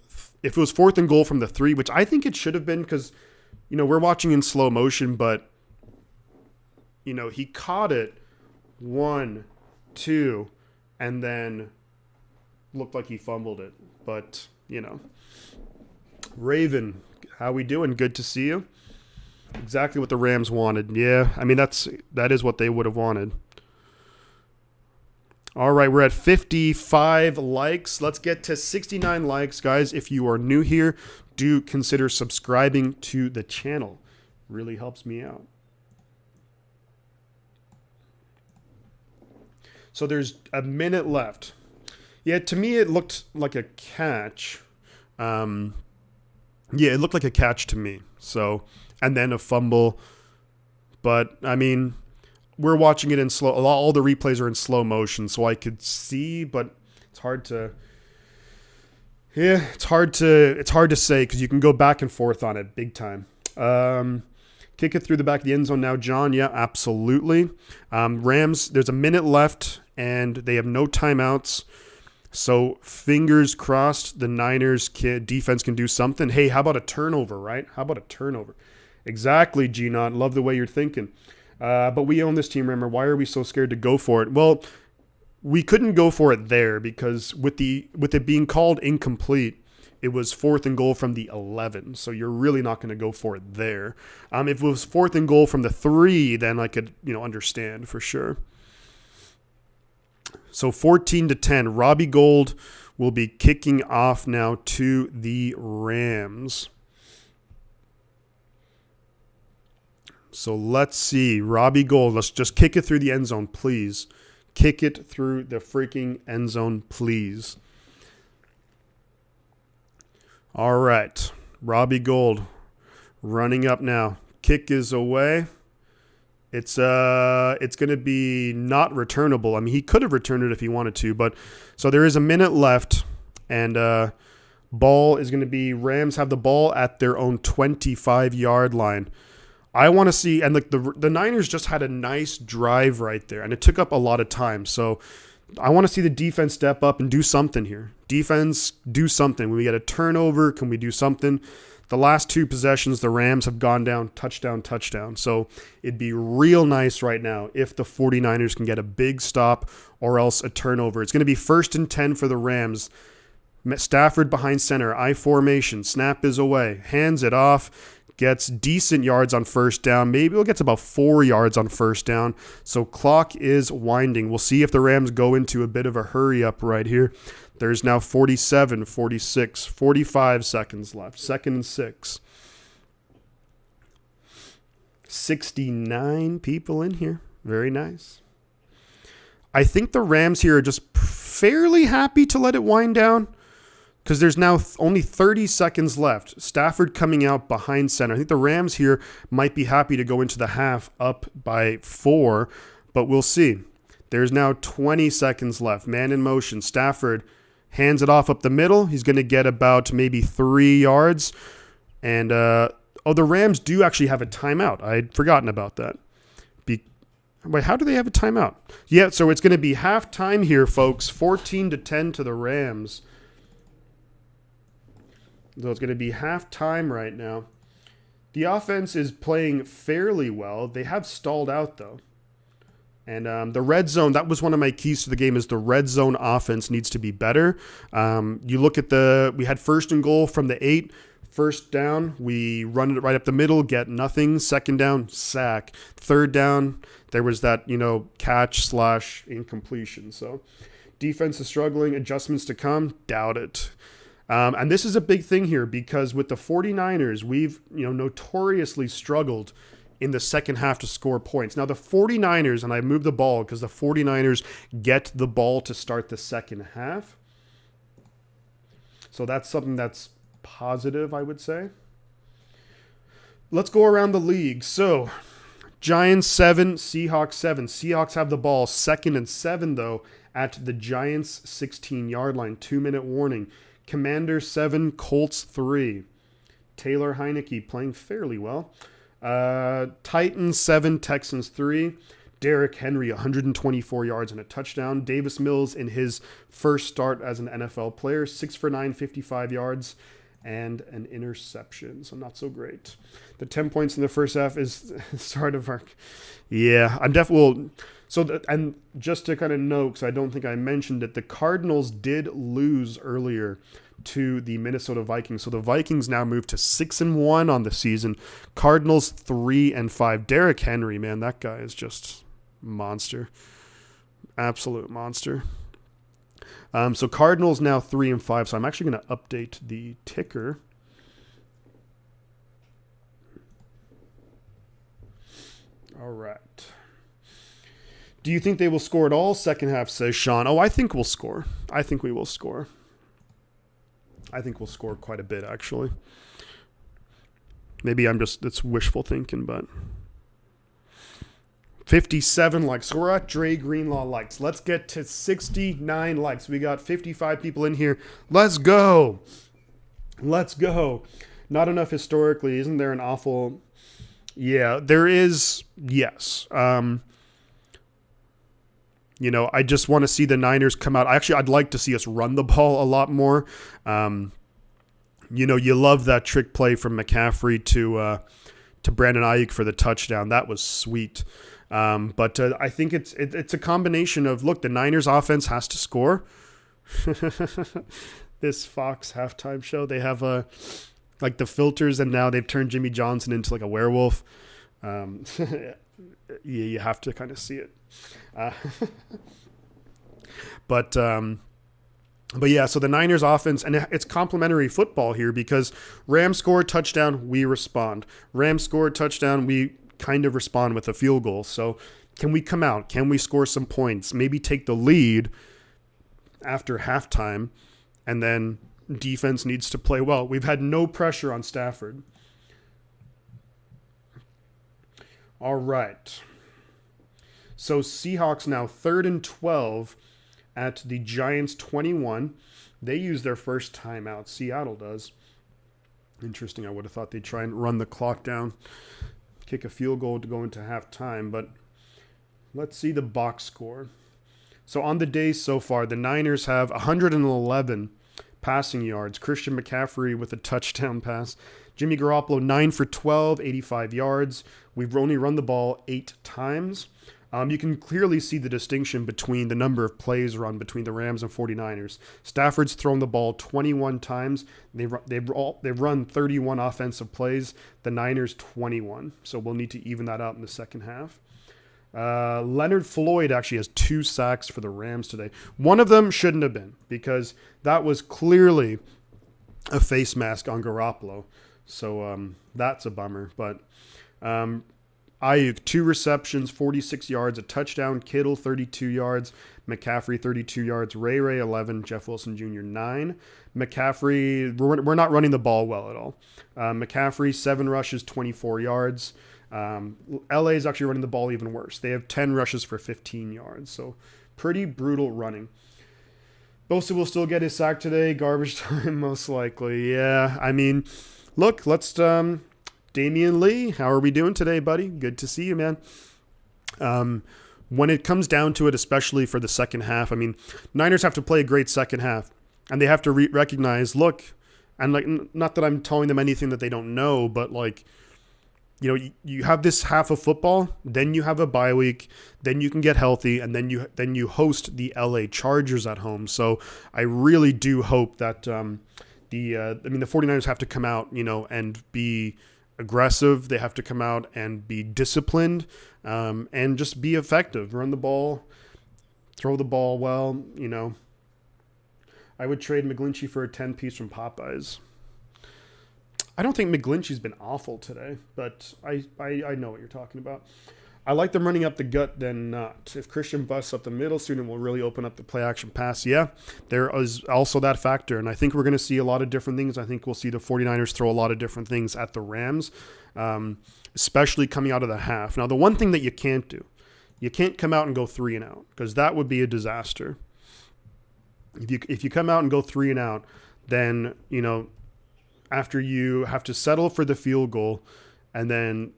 goal from the 3, which I think it should have been, because we're watching in slow motion, but he caught it 1, 2, and then looked like he fumbled it. But Raven, how we doing? Good to see you. Exactly what the Rams wanted. Yeah, I mean, that is what they would have wanted. All right, we're at 55 likes. Let's get to 69 likes, guys. If you are new here, do consider subscribing to the channel. Really helps me out. So there's a minute left. Yeah, to me it looked like a catch. Yeah, it looked like a catch to me. So, and then a fumble. But, I mean, we're watching it in slow. All the replays are in slow motion, so I could see, but it's hard to. Yeah, it's hard to say because you can go back and forth on it big time. Kick it through the back of the end zone now, John. Yeah, absolutely. Rams, there's a minute left, and they have no timeouts. So fingers crossed the Niners defense can do something. Hey, how about a turnover, right? How about a turnover? Exactly, G-Not. Love the way you're thinking. But we own this team, remember. Why are we so scared to go for it? Well, we couldn't go for it there because with it being called incomplete, it was 4th and goal from the 11. So you're really not going to go for it there. If it was 4th and goal from the 3, then I could, understand for sure. So 14-10. Robbie Gould will be kicking off now to the Rams. So let's see. Robbie Gould, let's just kick it through the end zone, please. Kick it through the freaking end zone, please. All right. Robbie Gould running up now. Kick is away. It's going to be not returnable. I mean, he could have returned it if he wanted to, but so there is a minute left, and ball is going to be Rams have the ball at their own 25-yard line. I want to see, and like the Niners just had a nice drive right there, and it took up a lot of time. So I want to see the defense step up and do something here. Defense, do something. When we get a turnover, can we do something? The last 2 possessions, the Rams have gone down, touchdown. So it'd be real nice right now if the 49ers can get a big stop or else a turnover. It's going to be 1st and 10 for the Rams. Stafford behind center, I formation, snap is away, hands it off, gets decent yards on first down. Maybe we'll get to about 4 yards on first down. So clock is winding. We'll see if the Rams go into a bit of a hurry up right here. There's now 47, 46, 45 seconds left. 2nd and 6. 69 people in here. Very nice. I think the Rams here are just fairly happy to let it wind down because there's now only 30 seconds left. Stafford coming out behind center. I think the Rams here might be happy to go into the half up by 4, but we'll see. There's now 20 seconds left. Man in motion. Stafford hands it off up the middle. He's going to get about maybe 3 yards. And, the Rams do actually have a timeout. I'd forgotten about that. Wait, how do they have a timeout? Yeah, so it's going to be halftime here, folks. 14-10 to the Rams. So it's going to be halftime right now. The offense is playing fairly well. They have stalled out, though. And the red zone, that was one of my keys to the game, is the red zone offense needs to be better. You look at we had 1st and goal from the 8. First down, we run it right up the middle, get nothing. Second down, sack. Third down, there was that, catch/incompletion. So defense is struggling. Adjustments to come, doubt it. And this is a big thing here because with the 49ers, we've, notoriously struggled in the second half to score points. Now the 49ers, and I moved the ball because the 49ers get the ball to start the second half. So that's something that's positive, I would say. Let's go around the league. So Giants 7, Seahawks 7. Seahawks have the ball 2nd and 7, though, at the Giants 16-yard line. 2-minute warning. Commanders 7, Colts 3. Taylor Heineke playing fairly well. Titans 7, Texans 3. Derrick Henry, 124 yards and a touchdown. Davis Mills in his first start as an NFL player, 6 for 9, 55 yards. And an interception, so not so great. The 10 points in the first half is sort of our... Yeah, I'm definitely... And just to kind of note, because I don't think I mentioned it, the Cardinals did lose earlier to the Minnesota Vikings. So the Vikings now move to 6-1 on the season. Cardinals 3-5. Derrick Henry, man, that guy is just monster. Absolute monster. So Cardinals now 3-5. So I'm actually going to update the ticker. All right. Do you think they will score at all? Second half, says Sean. Oh, I think we'll score. I think we will score. I think we'll score quite a bit, actually. Maybe it's wishful thinking, but 57 likes. So we're at Dre Greenlaw likes. Let's get to 69 likes. We got 55 people in here. Let's go. Let's go. Not enough historically. Isn't there an awful... Yeah, there is. Yes. I just want to see the Niners come out. I'd like to see us run the ball a lot more. You love that trick play from McCaffrey to Brandon Ayuk for the touchdown. That was sweet. But I think it's a combination of, look, the Niners offense has to score. This Fox halftime show, they have the filters, and now they've turned Jimmy Johnson into like a werewolf. You have to kind of see it. But yeah, so the Niners offense, and it's complementary football here because Rams score a touchdown, we respond. Rams score a touchdown, we kind of respond with a field goal. So can we come out? Can we score some points? Maybe take the lead after halftime, and then defense needs to play well. We've had no pressure on Stafford. All right. So Seahawks now 3rd and 12 at the Giants 21. They use their first timeout. Seattle does. Interesting. I would have thought they'd try and run the clock down, kick a field goal to go into halftime. But let's see the box score. So on the day so far, the Niners have 111 passing yards. Christian McCaffrey with a touchdown pass. Jimmy Garoppolo 9 for 12, 85 yards. We've only run the ball 8 times. You can clearly see the distinction between the number of plays run between the Rams and 49ers. Stafford's thrown the ball 21 times. They've run 31 offensive plays. The Niners 21. So we'll need to even that out in the second half. Leonard Floyd actually has 2 sacks for the Rams today. One of them shouldn't have been because that was clearly a face mask on Garoppolo. So that's a bummer. But Ayuk, 2 receptions, 46 yards, a touchdown. Kittle, 32 yards. McCaffrey, 32 yards. Ray, 11. Jeff Wilson Jr., 9. McCaffrey, we're not running the ball well at all. McCaffrey, 7 rushes, 24 yards. LA is actually running the ball even worse. They have 10 rushes for 15 yards. So pretty brutal running. Bosa will still get his sack today. Garbage time, most likely. Yeah, I mean, look, let's... Damian Lee, how are we doing today, buddy? Good to see you, man. When it comes down to it, especially for the second half, I mean, Niners have to play a great second half. And they have to recognize, look, and like, not that I'm telling them anything that they don't know, but like, you know, you have this half of football, then you have a bye week, then you can get healthy, and then you host the LA Chargers at home. So I really do hope that the 49ers have to come out, you know, and be aggressive. They have to come out and be disciplined, and just be effective. Run the ball, throw the ball well, you know. I would trade McGlinchey for a 10-piece from Popeyes. I don't think McGlinchey's been awful today, but I know what you're talking about. I like them running up the gut than not. If Christian busts up the middle soon, it will really open up the play-action pass. Yeah, there is also that factor, and I think we're going to see a lot of different things. I think we'll see the 49ers throw a lot of different things at the Rams, especially coming out of the half. Now, the one thing that you can't do, you can't come out and go 3 and out, because that would be a disaster. If you come out and go 3 and out, then, you know, after you have to settle for the field goal and then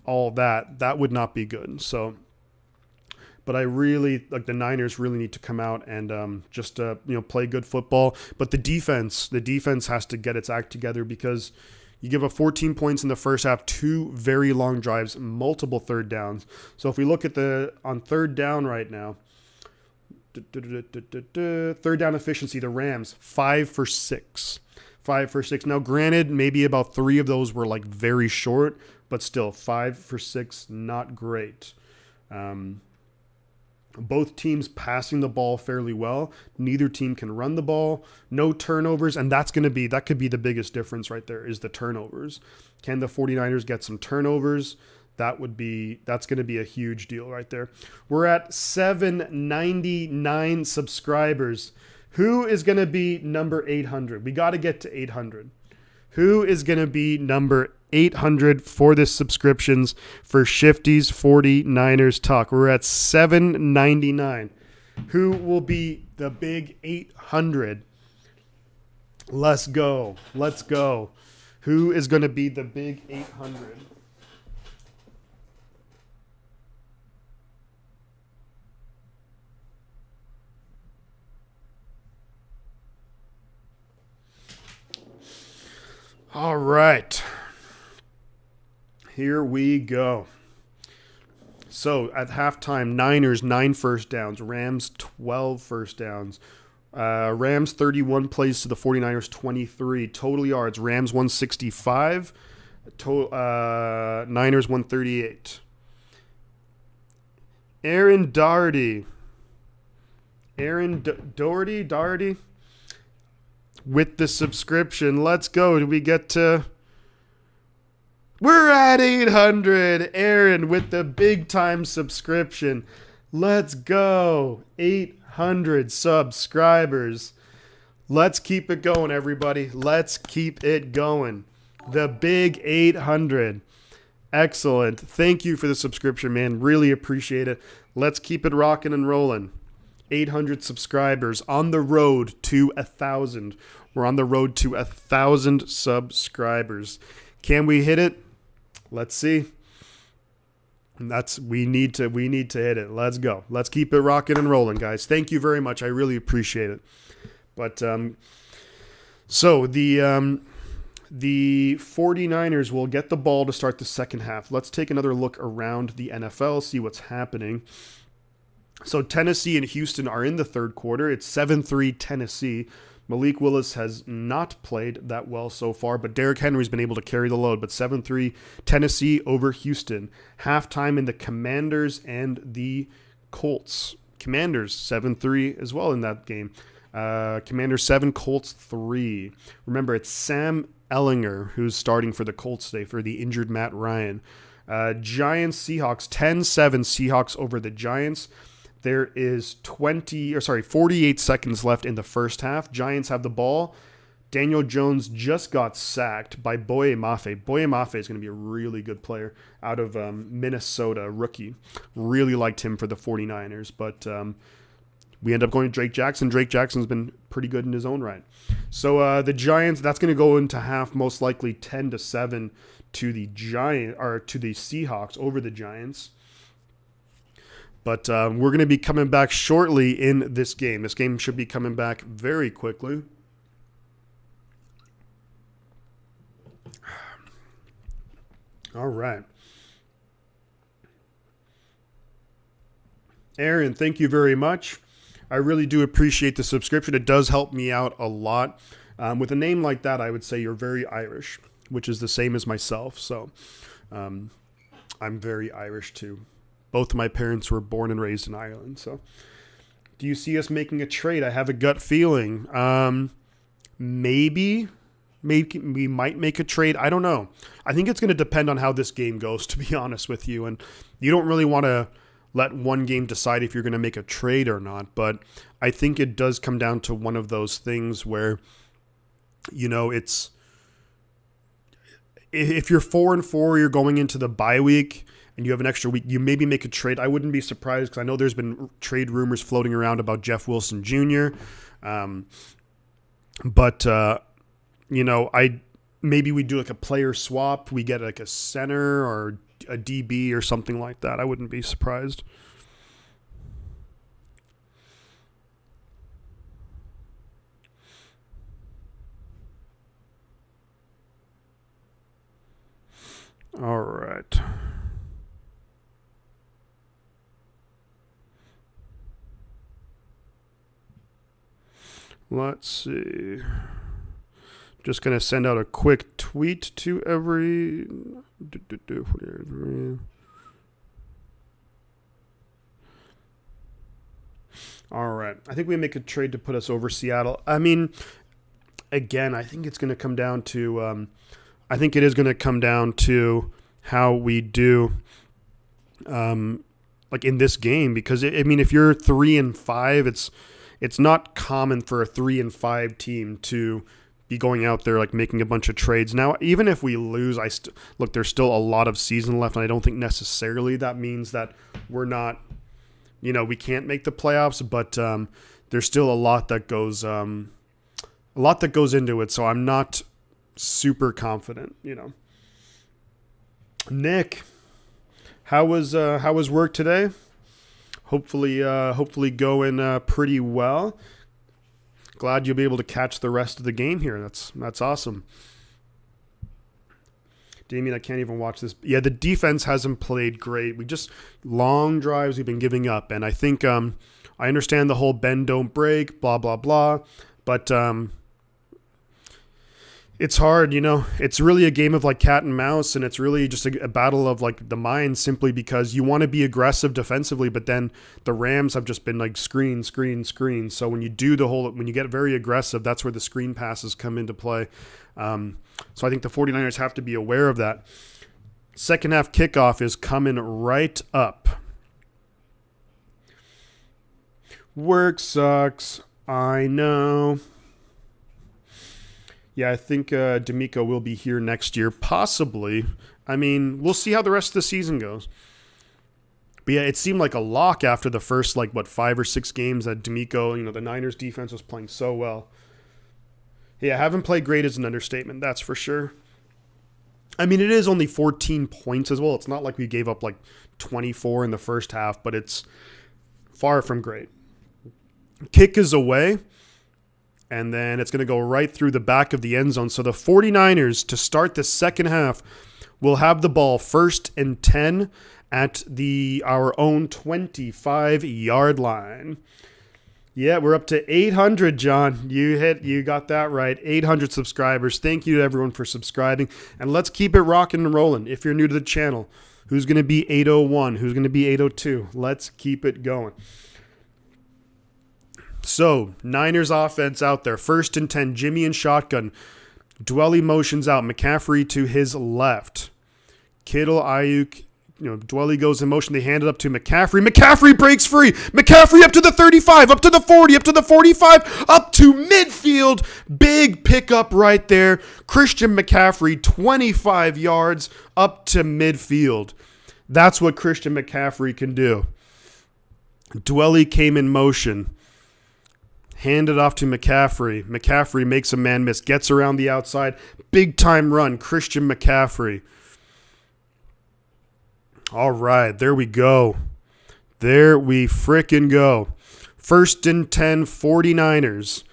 all that would not be good. So, but I really, like, the Niners really need to come out and just play good football. But the defense has to get its act together, because you give up 14 points in the first half, 2 very long drives, multiple third downs. So if we look at on third down right now, third down efficiency, the Rams 5 for 6. 5 for 6. Now, granted, maybe about 3 of those were like very short, but still 5 for 6, not great. Both teams passing the ball fairly well. Neither team can run the ball. No turnovers, and that could be the biggest difference right there, is the turnovers. Can the 49ers get some turnovers? That's going to be a huge deal right there. We're at 799 subscribers. Who is going to be number 800? We got to get to 800. Who is going to be number 800 for the subscriptions for Shifty's 49ers Talk? We're at 799. Who will be the big 800? Let's go. Let's go. Who is going to be the big 800? All right, here we go. So at halftime, Niners 9 first downs, Rams 12 first downs. Rams 31 plays to the 49ers 23. Total yards, Rams 165, Niners 138. Aaron Doherty with the subscription. Let's go. Do we get to... We're at 800. Aaron with the big time subscription. Let's go. 800 subscribers. Let's keep it going, everybody. Let's keep it going. The big 800. Excellent. Thank you for the subscription, man. Really appreciate it. Let's keep it rocking and rolling. 800 subscribers on the road to 1,000. We're on the road to 1,000 subscribers. Can we hit it? Let's see. We need to hit it. Let's go. Let's keep it rocking and rolling, guys. Thank you very much. I really appreciate it. But so the 49ers will get the ball to start the second half. Let's take another look around the NFL, see what's happening. So Tennessee and Houston are in the third quarter. It's 7-3 Tennessee. Malik Willis has not played that well so far, but Derrick Henry's been able to carry the load. But 7-3 Tennessee over Houston. Halftime in the Commanders and the Colts. Commanders 7-3 as well in that game. Commanders 7, Colts 3. Remember, it's Sam Ehlinger who's starting for the Colts today for the injured Matt Ryan. Giants Seahawks 10-7 Seahawks over the Giants. There is 48 seconds left in the first half. Giants have the ball. Daniel Jones just got sacked by Boye Mafe. Boye Mafe is going to be a really good player out of Minnesota, rookie. Really liked him for the 49ers, but we end up going to Drake Jackson. Drake Jackson's been pretty good in his own right. So the Giants, that's going to go into half, most likely 10-7 to the Seahawks over the Giants. But we're going to be coming back shortly in this game. This game should be coming back very quickly. All right. Aaron, thank you very much. I really do appreciate the subscription. It does help me out a lot. With a name like that, I would say you're very Irish, which is the same as myself. So I'm very Irish too. Both of my parents were born and raised in Ireland. So do you see us making a trade? I have a gut feeling. Maybe we might make a trade. I don't know. I think it's going to depend on how this game goes, to be honest with you. And you don't really want to let one game decide if you're going to make a trade or not. But I think it does come down to one of those things where, it's if you're 4-4, you're going into the bye week and you have an extra week, you maybe make a trade. I wouldn't be surprised because I know there's been trade rumors floating around about Jeff Wilson Jr. Maybe we do like a player swap. We get like a center or a DB or something like that. I wouldn't be surprised. All right. Let's see. Just going to send out a quick tweet to every... All right. I think we make a trade to put us over Seattle. I mean, again, I think it's going to come down to... I think it is going to come down to how we do like in this game. Because, if you're 3-5, it's not common for a 3-5 team to be going out there like making a bunch of trades. Now, even if we lose, there's still a lot of season left, and I don't think necessarily that means that we're not, we can't make the playoffs, but there's still a lot that goes into it. So I'm not super confident, Nick, how was work today? Hopefully going pretty well. Glad you'll be able to catch the rest of the game here. That's awesome. Damien, I can't even watch this. Yeah, the defense hasn't played great. Long drives we've been giving up. And I think I understand the whole bend, don't break, blah, blah, blah. But it's hard, It's really a game of like cat and mouse, and it's really just a battle of like the mind, simply because you want to be aggressive defensively, but then the Rams have just been like screen. So when you when you get very aggressive, that's where the screen passes come into play. So I think the 49ers have to be aware of that. Second half kickoff is coming right up. Work sucks. I know. Yeah, I think D'Amico will be here next year, possibly. We'll see how the rest of the season goes. But yeah, it seemed like a lock after the first, 5 or 6 games that D'Amico, the Niners defense was playing so well. Yeah, haven't played great is an understatement, that's for sure. It is only 14 points as well. It's not like we gave up 24 in the first half, but it's far from great. Kick is away. And then it's going to go right through the back of the end zone. So the 49ers, to start the second half, will have the ball 1st and 10 at our own 25-yard line. Yeah, we're up to 800, John. You got that right. 800 subscribers. Thank you to everyone for subscribing. And let's keep it rocking and rolling. If you're new to the channel, who's going to be 801? Who's going to be 802? Let's keep it going. So, Niners offense out there. 1st and 10, Jimmy in shotgun. Dwelly motions out. McCaffrey to his left. Kittle, Ayuk, Dwelly goes in motion. They hand it up to McCaffrey. McCaffrey breaks free. McCaffrey up to the 35, up to the 40, up to the 45, up to midfield. Big pickup right there. Christian McCaffrey, 25 yards up to midfield. That's what Christian McCaffrey can do. Dwelly came in motion. Handed off to McCaffrey. McCaffrey makes a man miss. Gets around the outside. Big time run. Christian McCaffrey. All right, there we go. There we frickin' go. 1st and 10, 49ers.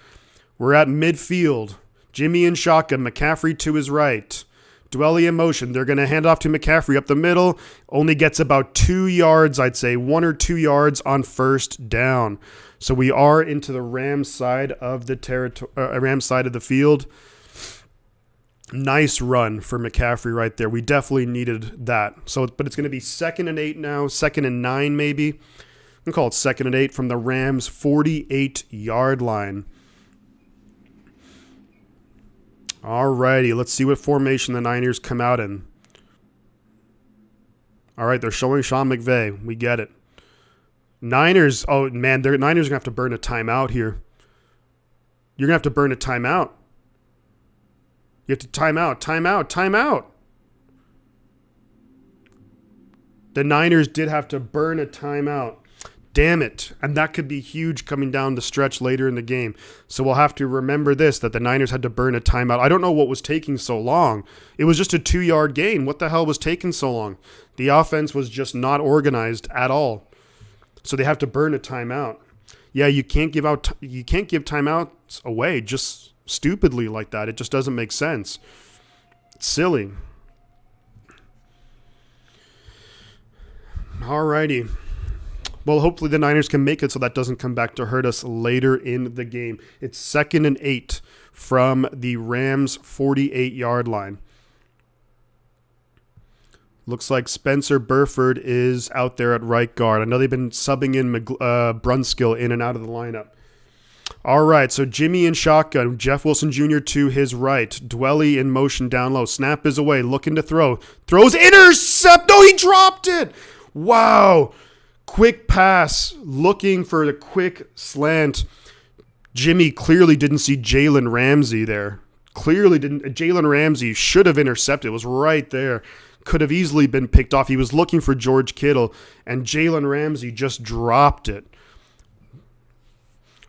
We're at midfield. Jimmy in shotgun. McCaffrey to his right. Dwelly in motion. They're going to hand off to McCaffrey up the middle. Only gets about 2 yards, I'd say. 1 or 2 yards on first down. So we are into the Rams side of the Rams side of the field. Nice run for McCaffrey right there. We definitely needed that. But it's going to be 2nd and 8 now, 2nd and 9 maybe. I'm going to call it 2nd and 8 from the Rams' 48-yard line. All righty, let's see what formation the Niners come out in. All right, they're showing Sean McVay. We get it. Niners, oh man, Niners are going to have to burn a timeout here. You're going to have to burn a timeout. You have to timeout. The Niners did have to burn a timeout. Damn it. And that could be huge coming down the stretch later in the game. So we'll have to remember this, that the Niners had to burn a timeout. I don't know what was taking so long. It was just a 2-yard gain. What the hell was taking so long? The offense was just not organized at all. So they have to burn a timeout. Yeah, you can't give timeouts away just stupidly like that. It just doesn't make sense. It's silly. Alrighty. Well, hopefully the Niners can make it so that doesn't come back to hurt us later in the game. It's 2nd and 8 from the Rams' 48-yard line. Looks like Spencer Burford is out there at right guard. I know they've been subbing in Brunskill in and out of the lineup. All right, so Jimmy in shotgun. Jeff Wilson Jr. to his right. Dwelly in motion down low. Snap is away, looking to throw. Throws, intercept. No, he dropped it. Wow. Quick pass, looking for the quick slant. Jimmy clearly didn't see Jalen Ramsey there. Clearly didn't. Jalen Ramsey should have intercepted. It was right there. Could have easily been picked off. He was looking for George Kittle, and Jalen Ramsey just dropped it.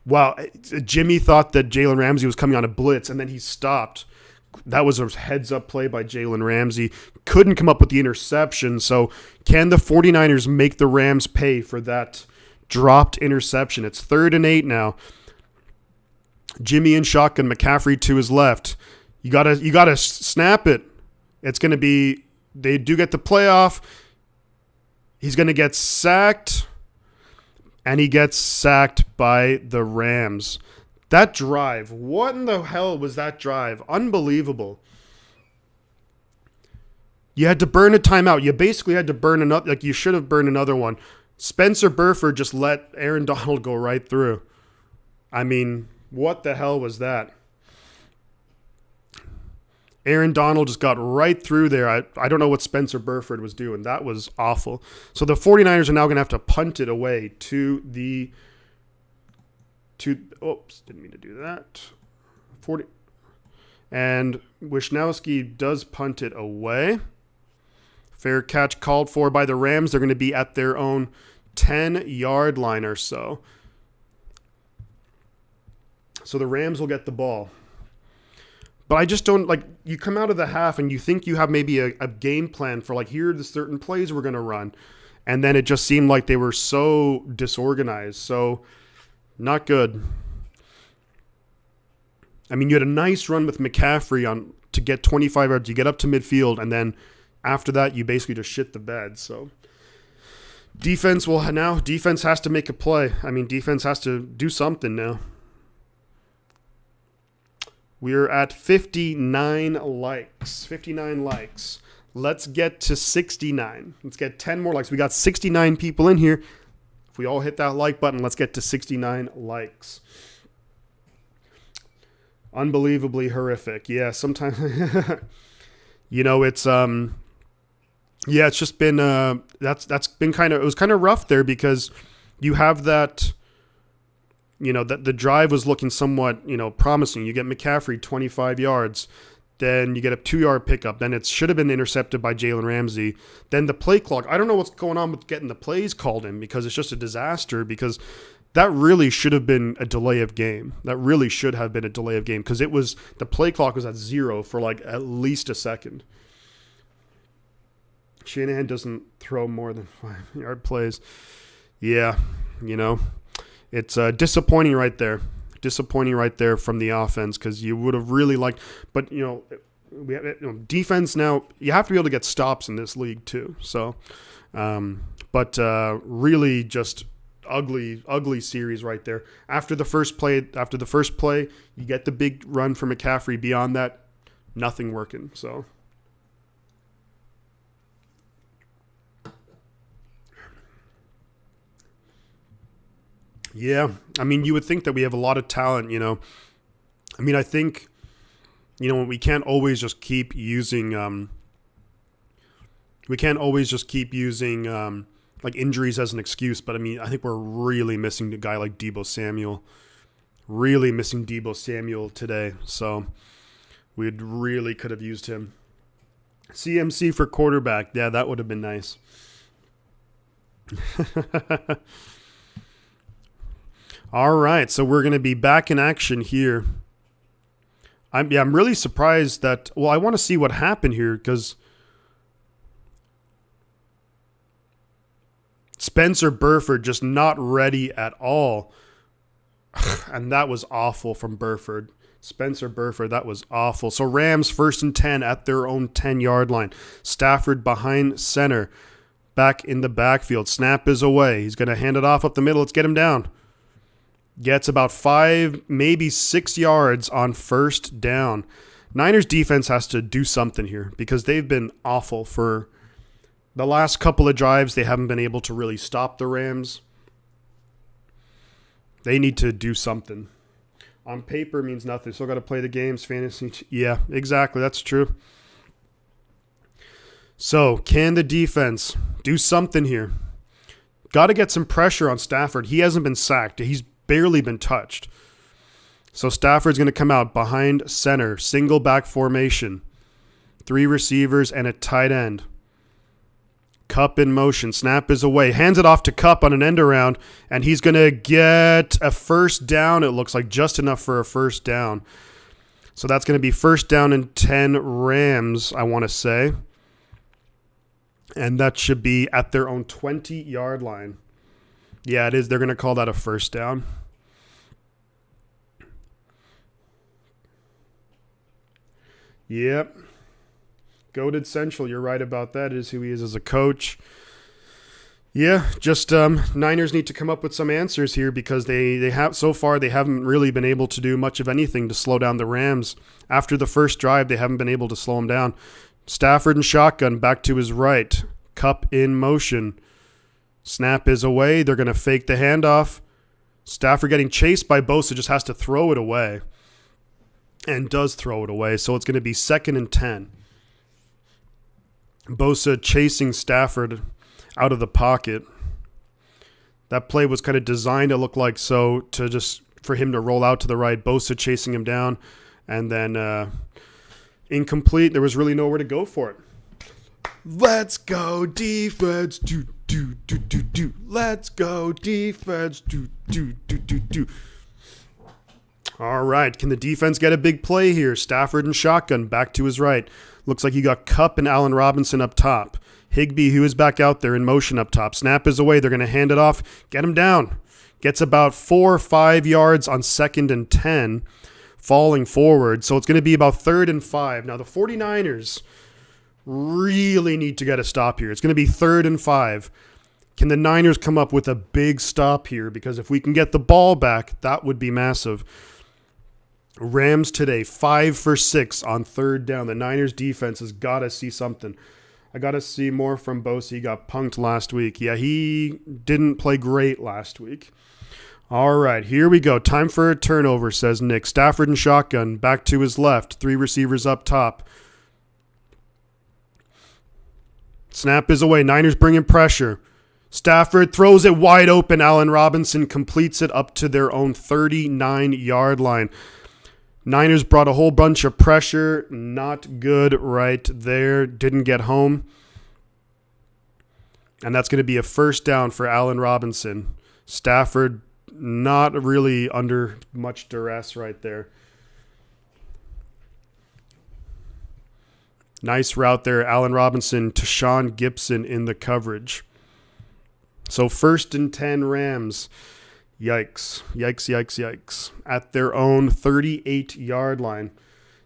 Wow. Jimmy thought that Jalen Ramsey was coming on a blitz, and then he stopped. That was a heads-up play by Jalen Ramsey. Couldn't come up with the interception. So can the 49ers make the Rams pay for that dropped interception? It's 3rd and 8 now. Jimmy in shotgun, McCaffrey to his left. You gotta snap it. It's going to be, they do get the playoff. He's going to get sacked, and he gets sacked by the Rams. That drive, what in the hell was that drive? Unbelievable. You had to burn a timeout. You basically had to burn another, like you should have burned another one. Spencer Burford just let Aaron Donald go right through. I mean, what the hell was that? Aaron Donald just got right through there. I don't know what Spencer Burford was doing. That was awful. So the 49ers are now going to have to punt it away oops, didn't mean to do that. And Wisnowski does punt it away. Fair catch called for by the Rams. They're going to be at their own 10-yard line or so. So the Rams will get the ball. But I just don't, you come out of the half and you think you have maybe a game plan for, here are the certain plays we're going to run. And then it just seemed like they were so disorganized. So not good. I mean, you had a nice run with McCaffrey to get 25 yards. You get up to midfield, and then after that, you basically just shit the bed. So defense has to make a play. I mean, defense has to do something now. We're at 59 likes. 59 likes. Let's get to 69. Let's get 10 more likes. We got 69 people in here. If we all hit that like button, let's get to 69 likes. Unbelievably horrific. Yeah, sometimes, it's Yeah, it's just been that's been it was kind of rough there because you have that, that the drive was looking somewhat, promising. You get McCaffrey 25 yards, then you get a 2-yard pickup, then it should have been intercepted by Jalen Ramsey. Then the play clock, I don't know what's going on with getting the plays called in because it's just a disaster because that really should have been a delay of game. That really should have been a delay of game because the play clock was at 0 for like at least a second. Shanahan doesn't throw more than 5-yard plays. Yeah, it's disappointing right there. Disappointing right there from the offense because you would have really liked. But, we have, defense now, you have to be able to get stops in this league too. So, really just ugly series right there. After the first play, you get the big run for McCaffrey. Beyond that, nothing working. So. Yeah, I mean, you would think that we have a lot of talent, I mean, I think, we can't always just keep using, like injuries as an excuse. But I mean, I think we're really missing a guy like Deebo Samuel. Really missing Deebo Samuel today. So we really could have used him. CMC for quarterback. Yeah, that would have been nice. All right, so we're going to be back in action here. I'm really surprised that. Well, I want to see what happened here because Spencer Burford just not ready at all, and that was awful from Burford. Spencer Burford, that was awful. So Rams 1st and 10 at their own 10-yard line. Stafford behind center, back in the backfield. Snap is away. He's going to hand it off up the middle. Let's get him down. Gets about 5, maybe 6 yards on 1st down. Niners defense has to do something here because they've been awful for the last couple of drives. They haven't been able to really stop the Rams. They need to do something. On paper means nothing. Still got to play the games, fantasy. Yeah, exactly. That's true. So can the defense do something here? Got to get some pressure on Stafford. He hasn't been sacked. He's barely been touched. So Stafford's going to come out behind center, single back formation, 3 receivers and a tight end. Kupp in motion, snap is away, hands it off to Kupp on an end around, and he's going to get a 1st down. It looks like just enough for a 1st down. So that's going to be 1st down and 10 Rams, I want to say. And that should be at their own 20-yard line. Yeah, it is. They're going to call that a 1st down. Yep. Goated Central. You're right about that. It is who he is as a coach. Yeah, just Niners need to come up with some answers here because they have so far they haven't really been able to do much of anything to slow down the Rams. After the first drive, they haven't been able to slow them down. Stafford and shotgun back to his right. Kupp in motion. Snap is away. They're going to fake the handoff. Stafford getting chased by Bosa, just has to throw it away. And does throw it away. So it's going to be 2nd and 10. Bosa chasing Stafford out of the pocket. That play was kind of designed to look like to just for him to roll out to the right. Bosa chasing him down. And then incomplete. There was really nowhere to go for it. Let's go defense. Do. Let's go defense. Do. All right. Can the defense get a big play here? Stafford and shotgun back to his right. Looks like you got Kupp and Allen Robinson up top. Higbee, who is back out there in motion up top. Snap is away. They're going to hand it off. Get him down. Gets about 4 or 5 yards on 2nd and 10. Falling forward. So it's going to be about 3rd and 5. Now the 49ers really need to get a stop here. It's going to be 3rd and 5. Can the Niners come up with a big stop here? Because if we can get the ball back, that would be massive. Rams today, 5 for 6 on 3rd down. The Niners defense has got to see something. I got to see more from Bosa. He got punked last week. Yeah, he didn't play great last week. All right, here we go. Time for a turnover, says Nick. Stafford and shotgun, back to his left. 3 receivers up top. Snap is away. Niners bringing pressure. Stafford throws it wide open. Allen Robinson completes it up to their own 39-yard line. Niners brought a whole bunch of pressure. Not good right there. Didn't get home. And that's going to be a first down for Allen Robinson. Stafford not really under much duress right there. Nice route there. Allen Robinson to Sean Gibson in the coverage. So 1st and 10 Rams. Yikes. Yikes, yikes, yikes. At their own 38-yard line.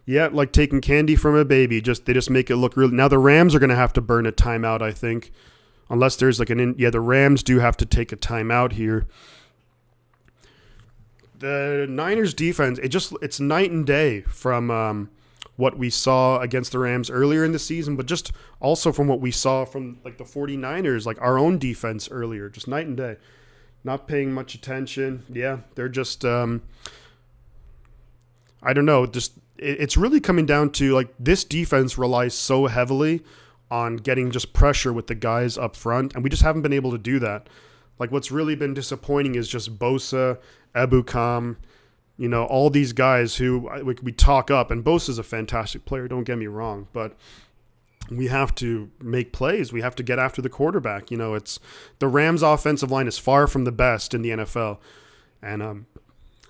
Yeah, like taking candy from a baby. They just make it look real. Now the Rams are going to have to burn a timeout, I think. Unless there's like the Rams do have to take a timeout here. The Niners defense, it's night and day from what we saw against the Rams earlier in the season, but just also from what we saw from like the 49ers, like our own defense earlier, just night and day. Not paying much attention. Yeah, they're just I don't know, it's really coming down to like this defense relies so heavily on getting just pressure with the guys up front, and we just haven't been able to do that. Like what's really been disappointing is just Bosa, Ebukam, all these guys who we talk up, and Bosa's a fantastic player, don't get me wrong, but we have to make plays. We have to get after the quarterback. It's the Rams' offensive line is far from the best in the NFL, and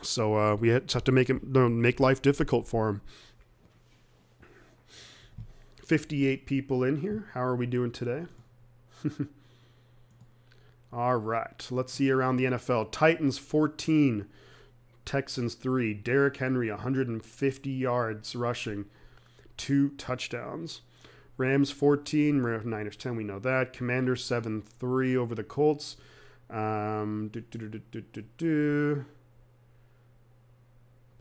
so we just have to make life difficult for him. 58 people in here. How are we doing today? All right. Let's see around the NFL. Titans 14, Texans 3. Derrick Henry 150 yards rushing, 2 touchdowns. Rams 14, Niners 10. We know that. Commanders 7-3 over the Colts. Penalty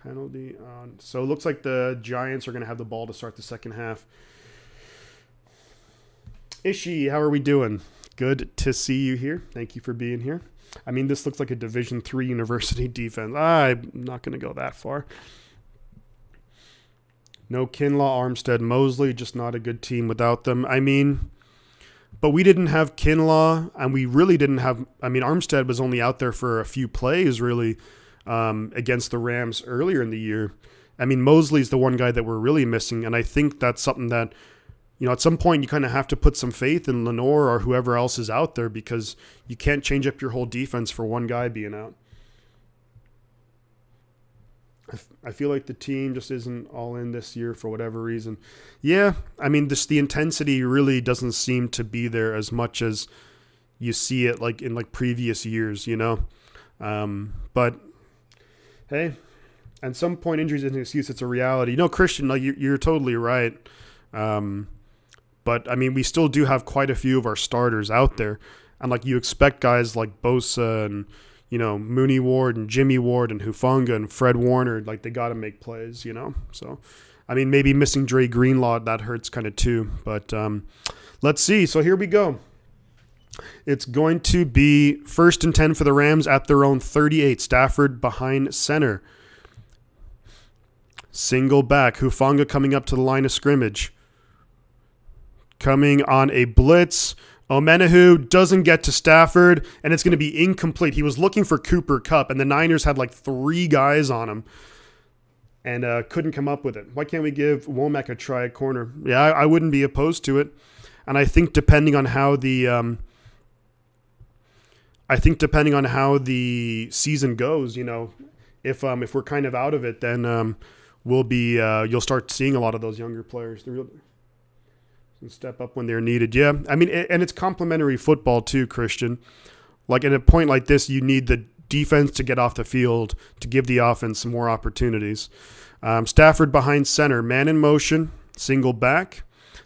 on. So it looks like the Giants are going to have the ball to start the second half. Ishi, how are we doing? Good to see you here. Thank you for being here. I mean, this looks like a Division III university defense. I'm not going to go that far. No Kinlaw, Armstead, Mosley, just not a good team without them. I mean, but we didn't have Kinlaw, and we really didn't have, Armstead was only out there for a few plays, really, against the Rams earlier in the year. Mosley's the one guy that we're really missing, and I think that's something that, at some point you kind of have to put some faith in Lenore or whoever else is out there, because you can't change up your whole defense for one guy being out. I feel like the team just isn't all in this year for whatever reason. Yeah, the intensity really doesn't seem to be there as much as you see it like in like previous years, But hey, at some point injuries isn't an excuse; it's a reality. Christian, like you're totally right. But we still do have quite a few of our starters out there, and like you expect guys like Bosa and Mooney Ward and Jimmy Ward and Hufanga and Fred Warner, like they got to make plays, So, maybe missing Dre Greenlaw, that hurts kind of too. But let's see. So here we go. It's going to be 1st and 10 for the Rams at their own 38. Stafford behind center. Single back. Hufanga coming up to the line of scrimmage. Coming on a blitz. Omenahu doesn't get to Stafford, and it's going to be incomplete. He was looking for Cooper Kupp, and the Niners had like 3 guys on him and couldn't come up with it. Why can't we give Womack a try at corner? Yeah, I wouldn't be opposed to it. And I think depending on how the season goes, if we're kind of out of it, then we'll be you'll start seeing a lot of those younger players. And step up when they're needed. Yeah, and it's complementary football too, Christian. Like at a point like this, you need the defense to get off the field to give the offense some more opportunities. Stafford behind center, man in motion, single back.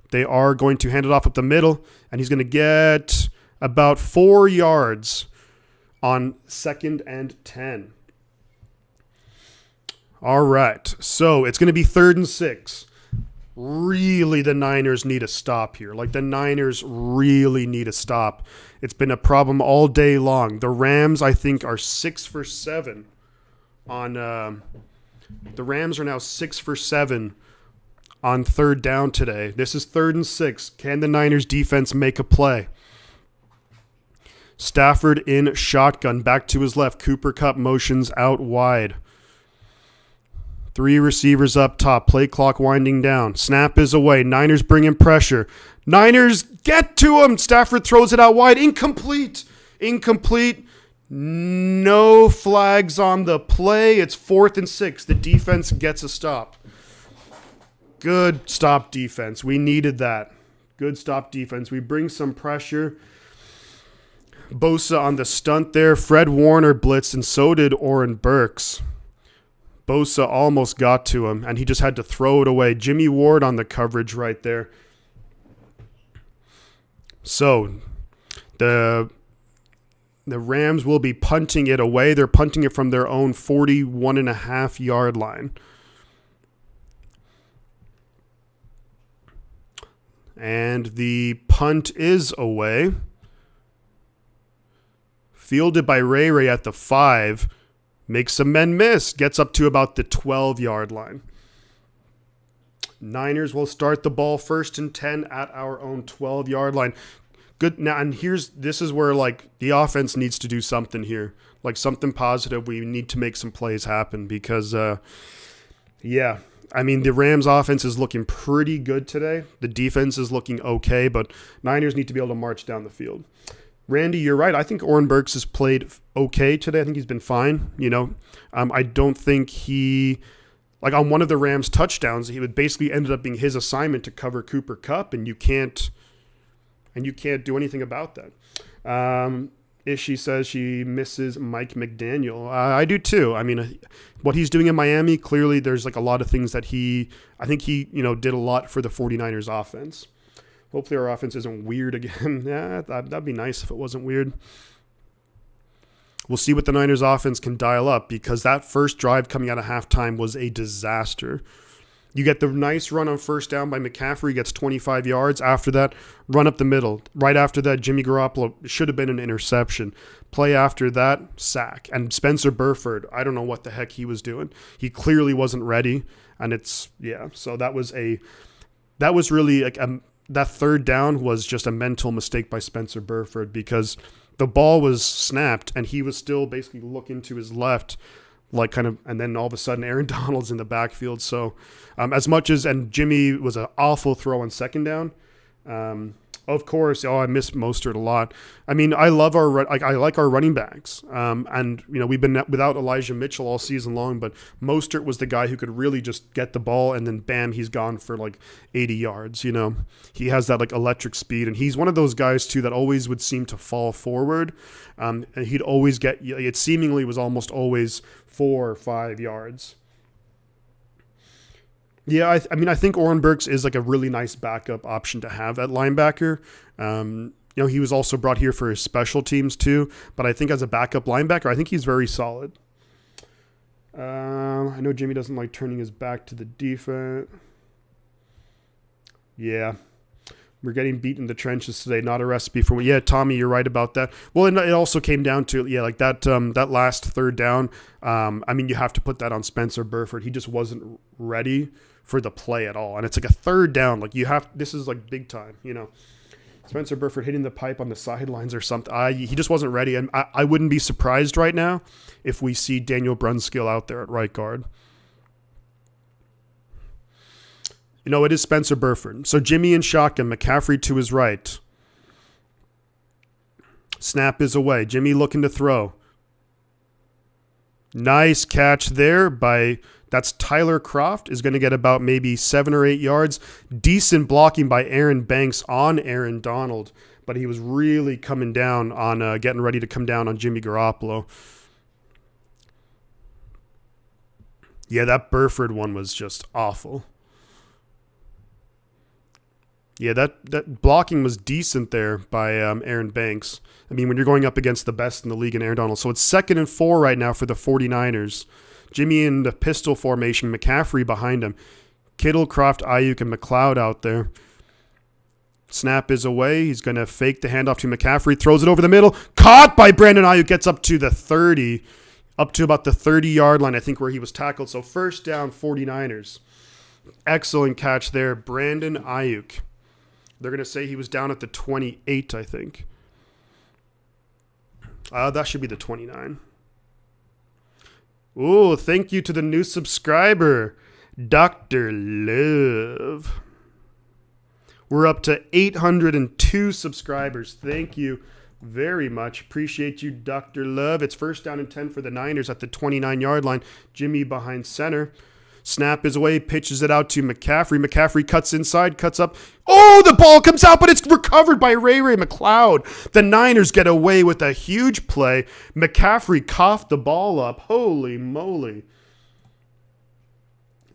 They are going to hand it off up the middle, and he's going to get about 4 yards on 2nd and 10. All right, so it's going to be 3rd and 6. Really, the Niners need a stop here. Like, the Niners really need a stop. It's been a problem all day long. The Rams, I think, are 6 for 7 on the Rams are now 6 for 7 on third down today. This is 3rd and 6. Can the Niners defense make a play? Stafford in shotgun, back to his left. Cooper Kupp motions out wide. 3 receivers up top. Play clock winding down. Snap is away. Niners bring in pressure. Niners get to him. Stafford throws it out wide. Incomplete. No flags on the play. It's 4th and 6. The defense gets a stop. Good stop defense. We needed that. Good stop defense. We bring some pressure. Bosa on the stunt there. Fred Warner blitzed, and so did Oren Burks. Bosa almost got to him, and he just had to throw it away. Jimmy Ward on the coverage right there. So the Rams will be punting it away. They're punting it from their own 41.5-yard line. And the punt is away. Fielded by Ray at the 5. Makes some men miss. Gets up to about the 12-yard line. Niners will start the ball 1st and 10 at our own 12-yard line. Good. Now, and this is where the offense needs to do something here. Something positive. We need to make some plays happen because, the Rams offense is looking pretty good today. The defense is looking okay, but Niners need to be able to march down the field. Randy, you're right. I think Oren Burks has played okay today. I think he's been fine. I don't think he, on one of the Rams touchdowns, he would basically ended up being his assignment to cover Cooper Kupp, and you can't do anything about that. Ishii says she misses Mike McDaniel. I do too. What he's doing in Miami, clearly there's a lot of things that I think he did a lot for the 49ers offense. Hopefully our offense isn't weird again. Yeah, that'd be nice if it wasn't weird. We'll see what the Niners offense can dial up because that first drive coming out of halftime was a disaster. You get the nice run on 1st down by McCaffrey, gets 25 yards. After that, run up the middle. Right after that, Jimmy Garoppolo should have been an interception. Play after that, sack. And Spencer Burford, I don't know what the heck he was doing. He clearly wasn't ready. And so that was really that 3rd down was just a mental mistake by Spencer Burford because the ball was snapped and he was still basically looking to his left, and then all of a sudden Aaron Donald's in the backfield. So and Jimmy was an awful throw on 2nd down. Of course, I miss Mostert a lot. I love I like our running backs. We've been without Elijah Mitchell all season long, but Mostert was the guy who could really just get the ball and then bam, he's gone for 80 yards. He has that electric speed, and he's one of those guys too that always would seem to fall forward. And he'd always it seemingly was almost always 4 or 5 yards. Yeah, I think Oren Burks is a really nice backup option to have at linebacker. He was also brought here for his special teams too, but I think as a backup linebacker, I think he's very solid. I know Jimmy doesn't like turning his back to the defense. Yeah. We're getting beat in the trenches today, not a recipe for... Yeah, Tommy, you're right about that. Well, it also came down to, that last 3rd down. You have to put that on Spencer Burford. He just wasn't ready for the play at all. And it's a 3rd down. This is big time, Spencer Burford hitting the pipe on the sidelines or something. He just wasn't ready. And I wouldn't be surprised right now if we see Daniel Brunskill out there at right guard. It is Spencer Burford. So Jimmy in shotgun, McCaffrey to his right. Snap is away. Jimmy looking to throw. Nice catch there that's Tyler Kroft, is going to get about maybe 7 or 8 yards. Decent blocking by Aaron Banks on Aaron Donald, but he was really coming down on, getting ready to come down on Jimmy Garoppolo. Yeah, that Burford one was just awful. Yeah, that blocking was decent there by Aaron Banks. When you're going up against the best in the league in Aaron Donald. So it's 2nd and 4 right now for the 49ers. Jimmy in the pistol formation, McCaffrey behind him. Kittle, Kroft, Ayuk, and McLeod out there. Snap is away. He's going to fake the handoff to McCaffrey. Throws it over the middle. Caught by Brandon Ayuk. Gets up to the 30. Up to about the 30-yard line, I think, where he was tackled. So 1st down, 49ers. Excellent catch there. Brandon Ayuk. They're going to say he was down at the 28, I think. That should be the 29. Ooh, thank you to the new subscriber, Dr. Love. We're up to 802 subscribers. Thank you very much. Appreciate you, Dr. Love. It's first down and 10 for the Niners at the 29-yard line. Jimmy behind center. Snap is away, pitches it out to McCaffrey. McCaffrey cuts inside, cuts up. Oh, the ball comes out, but it's recovered by Ray McCloud. The Niners get away with a huge play. McCaffrey coughed the ball up. Holy moly.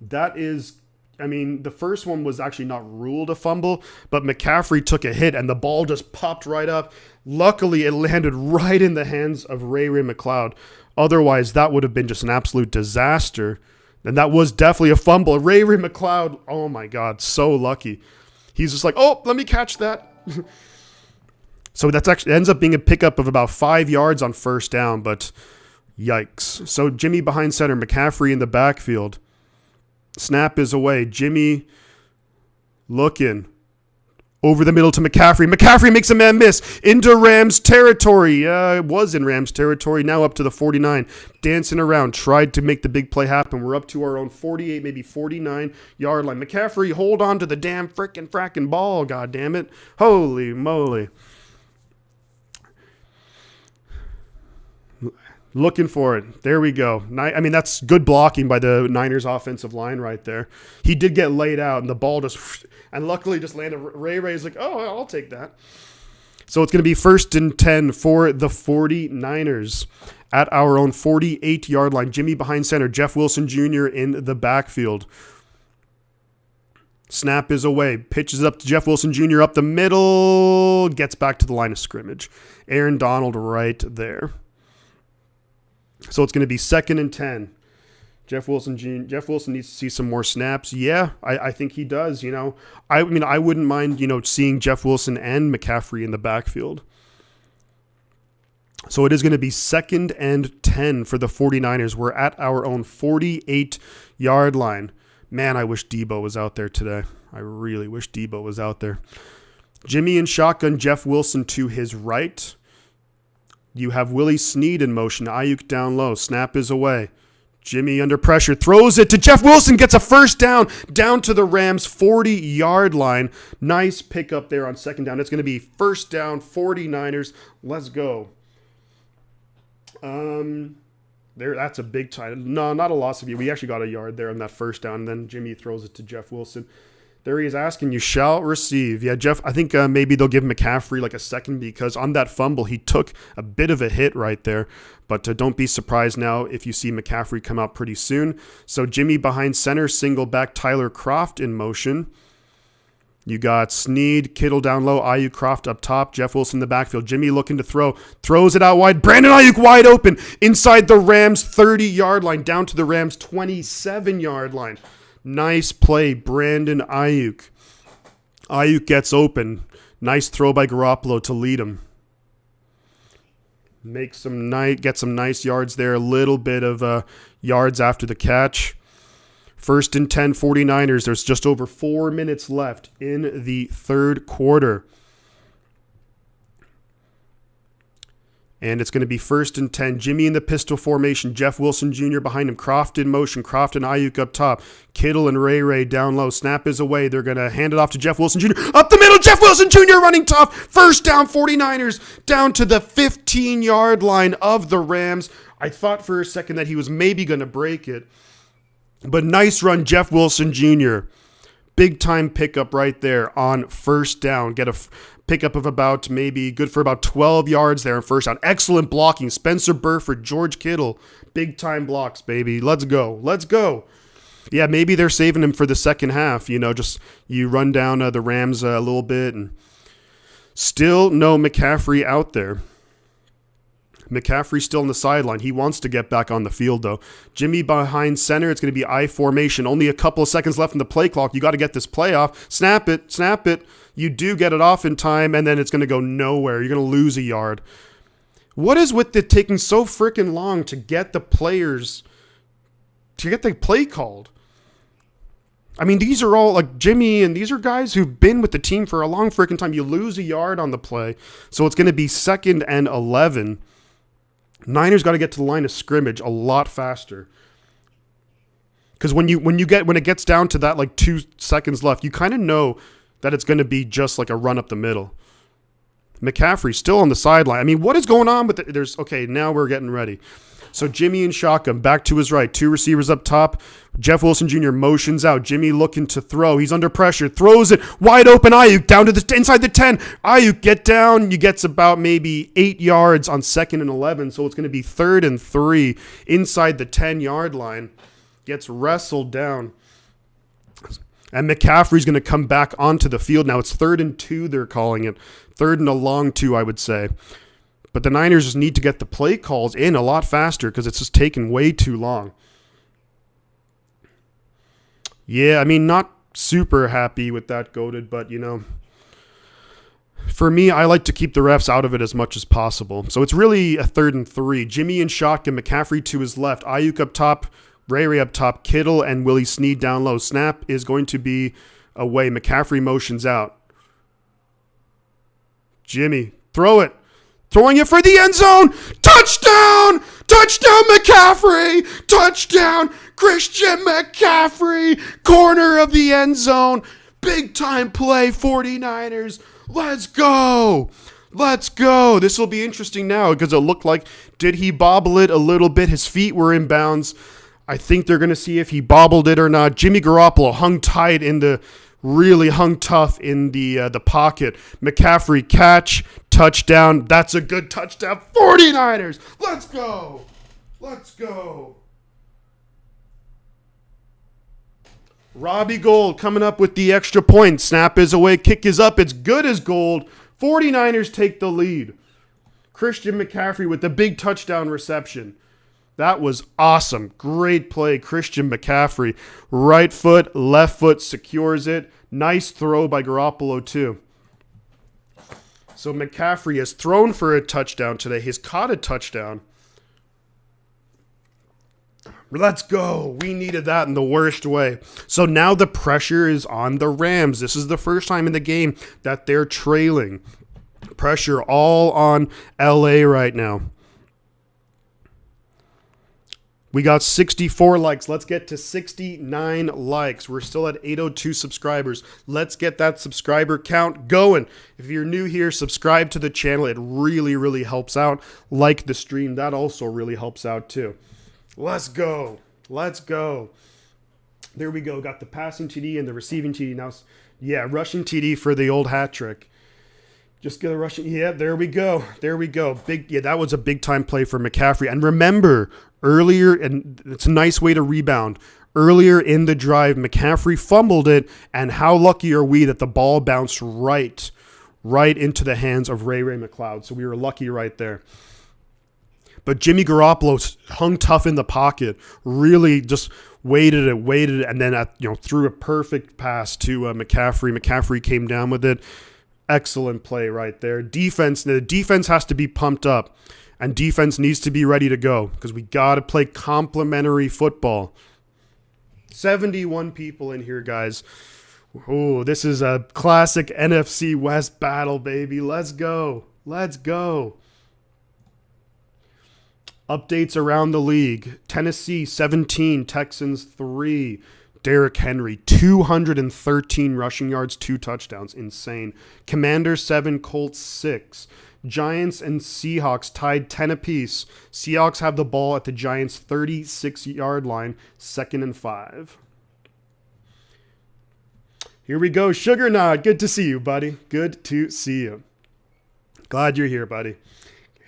That is, I mean, the first one was actually not ruled a fumble, but McCaffrey took a hit and the ball just popped right up. Luckily, it landed right in the hands of Ray McCloud. Otherwise, that would have been just an absolute disaster. And that was definitely a fumble. Ray McCloud, oh my God, so lucky. He's just like, oh, let me catch that. So that's actually ends up being a pickup of about 5 yards on first down, but yikes. So Jimmy behind center, McCaffrey in the backfield. Snap is away. Jimmy looking. Over the middle to McCaffrey. McCaffrey makes a man miss into Rams territory. It was in Rams territory. Now up to the 49. Dancing around. Tried to make the big play happen. We're up to our own 48, maybe 49-yard line. McCaffrey, hold on to the damn fracking ball. God damn it. Holy moly. Looking for it. There we go. I mean, that's good blocking by the Niners offensive line right there. He did get laid out, and the ball just, and luckily just landed. Ray's like, oh, I'll take that. So it's going to be first and 10 for the 49ers at our own 48-yard line. Jimmy behind center. Jeff Wilson Jr. in the backfield. Snap is away. Pitches up to Jeff Wilson Jr. up the middle. Gets back to the line of scrimmage. Aaron Donald right there. So it's going to be second and 10. Jeff Wilson needs to see some more snaps. Yeah, I think he does. You know, I mean, I wouldn't mind, seeing Jeff Wilson and McCaffrey in the backfield. So it is going to be second and 10 for the 49ers. We're at our own 48-yard line. Man, I wish Debo was out there today. I really wish Debo was out there. Jimmy in shotgun, Jeff Wilson to his right. You have Willie Snead in motion. Ayuk down low. Snap is away. Jimmy under pressure. Throws it to Jeff Wilson. Gets a first down to the Rams 40-yard line. Nice pickup there on second down. It's going to be first down, 49ers. Let's go. That's a big time. No, not a loss of you. We actually got a yard there on that first down. And then Jimmy throws it to Jeff Wilson. There he is asking, you shall receive. Yeah, Jeff, I think maybe they'll give McCaffrey like a second because on that fumble, he took a bit of a hit right there. But don't be surprised now if you see McCaffrey come out pretty soon. So Jimmy behind center, single back, Tyler Kroft in motion. You got Snead, Kittle down low, Ayuk, Kroft up top, Jeff Wilson in the backfield. Jimmy looking to throw, throws it out wide. Brandon Ayuk wide open inside the Rams 30-yard line, down to the Rams 27-yard line. Nice play, Brandon Ayuk. Ayuk gets open. Nice throw by Garoppolo to lead him. Get some nice yards there. A little bit of yards after the catch. First and 10, 49ers. There's just over 4 minutes left in the third quarter. And it's going to be first and 10. Jimmy in the pistol formation. Jeff Wilson Jr. behind him. Kroft in motion. Kroft and Ayuk up top. Kittle and Ray down low. Snap is away. They're going to hand it off to Jeff Wilson Jr. Up the middle. Jeff Wilson Jr. running tough. First down, 49ers. Down to the 15-yard line of the Rams. I thought for a second that he was maybe going to break it. But nice run, Jeff Wilson Jr. Big time pickup right there on first down. Get a pickup of about maybe good for about 12 yards there on first down. Excellent blocking. Spencer Burford, George Kittle. Big time blocks, baby. Let's go. Let's go. Yeah, maybe they're saving him for the second half. Just you run down the Rams a little bit. And still no McCaffrey out there. McCaffrey still on the sideline. He wants to get back on the field, though. Jimmy behind center. It's going to be I formation. Only a couple of seconds left in the play clock. You got to get this play off. Snap it. Snap it. You do get it off in time, and then it's going to go nowhere. You're going to lose a yard. What is with it taking so freaking long to get the players, to get the play called? I mean, these are all like Jimmy, and these are guys who've been with the team for a long freaking time. You lose a yard on the play, so it's going to be 2nd and 11. Niners got to get to the line of scrimmage a lot faster. Because when it gets down to that like 2 seconds left, you kind of know that it's going to be just like a run up the middle. McCaffrey still on the sideline. I mean, what is going on with it? Okay, now we're getting ready. So Jimmy and shotgun, back to his right. 2 receivers up top. Jeff Wilson Jr. motions out. Jimmy looking to throw. He's under pressure. Throws it. Wide open Ayuk down to inside the 10. Ayuk get down. He gets about maybe 8 yards on 2nd and 11. So it's going to be 3rd and 3 inside the 10-yard line. Gets wrestled down. And McCaffrey's going to come back onto the field. Now it's 3rd and 2, they're calling it. 3rd and a long 2, I would say. But the Niners just need to get the play calls in a lot faster because it's just taking way too long. Yeah, I mean, not super happy with that, Goated, but, for me, I like to keep the refs out of it as much as possible. So it's really a 3rd and 3. Jimmy and shotgun, McCaffrey to his left, Ayuk up top, Ray up top, Kittle and Willie Snead down low. Snap is going to be away. McCaffrey motions out. Jimmy, throw it. Throwing it for the end zone. Touchdown! Touchdown, McCaffrey! Touchdown, Christian McCaffrey! Corner of the end zone. Big time play, 49ers. Let's go! Let's go. This will be interesting now because it looked like, did he bobble it a little bit? His feet were in bounds. I think they're going to see if he bobbled it or not. Jimmy Garoppolo really hung tough in the pocket. McCaffrey catch, touchdown. That's a good touchdown. 49ers. Let's go. Let's go. Robbie Gould coming up with the extra point. Snap is away. Kick is up. It's good as gold. 49ers take the lead. Christian McCaffrey with the big touchdown reception. That was awesome. Great play, Christian McCaffrey. Right foot, left foot secures it. Nice throw by Garoppolo, too. So McCaffrey has thrown for a touchdown today. He's caught a touchdown. Let's go. We needed that in the worst way. So now the pressure is on the Rams. This is the first time in the game that they're trailing. Pressure all on LA right now. We got 64 likes. Let's get to 69 likes. We're still at 802 subscribers. Let's get that subscriber count going. If you're new here, subscribe to the channel. It really, really helps out. Like the stream. That also really helps out too. Let's go. Let's go. There we go. Got the passing TD and the receiving TD. Now, yeah, rushing TD for the old hat trick. Just get a rushing. Yeah, there we go. There we go. That was a big time play for McCaffrey. And remember, earlier, and it's a nice way to rebound. Earlier in the drive, McCaffrey fumbled it, and how lucky are we that the ball bounced right into the hands of Ray McLeod. So we were lucky right there. But Jimmy Garoppolo hung tough in the pocket, really just waited it, and then threw a perfect pass to McCaffrey. McCaffrey came down with it. Excellent play right there. The defense has to be pumped up, and defense needs to be ready to go because we got to play complementary football. 71 people in here, guys. Oh, this is a classic NFC West battle, baby. Let's go. Let's go. Updates around the league. Tennessee 17, Texans 3. Derrick Henry, 213 rushing yards, 2 touchdowns. Insane. Commanders 7, Colts 6. Giants and Seahawks tied 10 apiece. Seahawks have the ball at the Giants' 36-yard line, 2nd and 5. Here we go. Sugar Nod, good to see you, buddy. Good to see you. Glad you're here, buddy.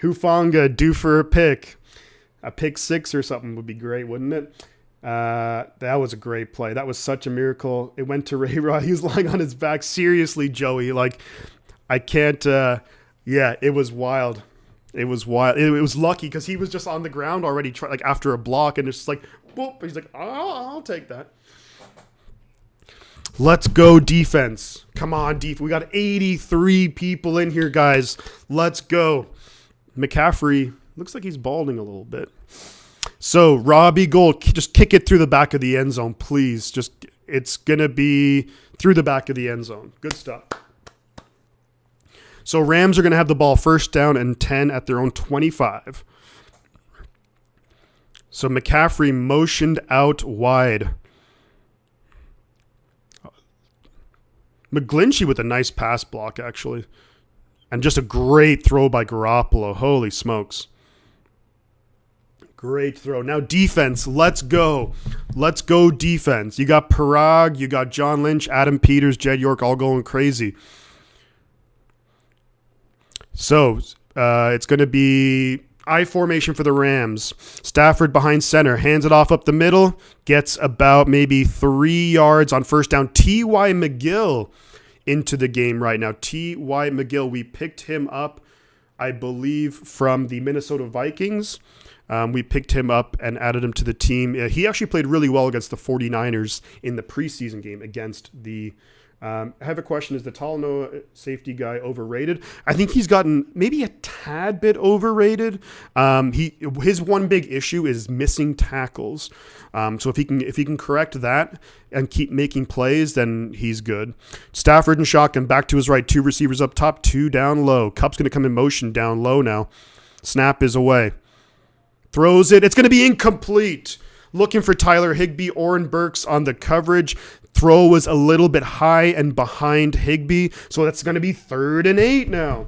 Hufanga due for a pick. A pick 6 or something would be great, wouldn't it? That was a great play. That was such a miracle. It went to Ray Rod. He was lying on his back. Seriously, Joey. I can't. It was wild. It was wild. It was lucky because he was just on the ground already, after a block, and it's just like, whoop. He's like, I'll take that. Let's go defense. Come on, defense. We got 83 people in here, guys. Let's go. McCaffrey looks like he's balding a little bit. So, Robbie Gould, just kick it through the back of the end zone, please. it's going to be through the back of the end zone. Good stuff. So Rams are going to have the ball first down and 10 at their own 25. So McCaffrey motioned out wide. McGlinchey with a nice pass block, actually. And just a great throw by Garoppolo. Holy smokes. Great throw. Now defense, let's go. Let's go defense. You got Parag, you got John Lynch, Adam Peters, Jed York all going crazy. So it's going to be I formation for the Rams. Stafford behind center. Hands it off up the middle. Gets about maybe 3 yards on first down. T.Y. McGill into the game right now. T.Y. McGill, we picked him up, I believe, from the Minnesota Vikings. We picked him up and added him to the team. He actually played really well against the 49ers in the preseason game against the I have a question. Is the Talanoa safety guy overrated? I think he's gotten maybe a tad bit overrated. His one big issue is missing tackles. So if he can correct that and keep making plays, then he's good. Stafford and shotgun back to his right. 2 receivers up top, 2 down low. Kupp's going to come in motion down low now. Snap is away. Throws it. It's going to be incomplete. Looking for Tyler Higbee. Oren Burks on the coverage. Throw was a little bit high and behind Higbee, so that's going to be 3rd and 8 now.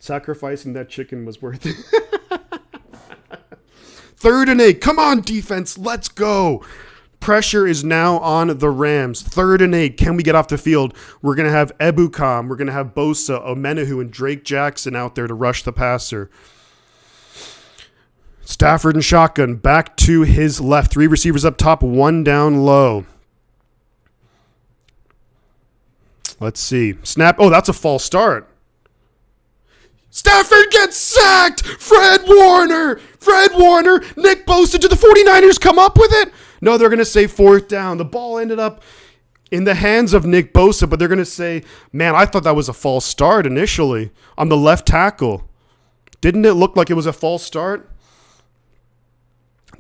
Sacrificing that chicken was worth it. 3rd and 8. Come on, defense. Let's go. Pressure is now on the Rams. 3rd and 8. Can we get off the field? We're going to have Ebukam. We're going to have Bosa, Omenahu, and Drake Jackson out there to rush the passer. Stafford and shotgun back to his left. 3 receivers up top, 1 down low. Let's see. Snap. Oh, that's a false start. Stafford gets sacked. Fred Warner. Nick Bosa. Did the 49ers come up with it? No, they're going to say 4th down. The ball ended up in the hands of Nick Bosa, but they're going to say, man, I thought that was a false start initially on the left tackle. Didn't it look like it was a false start?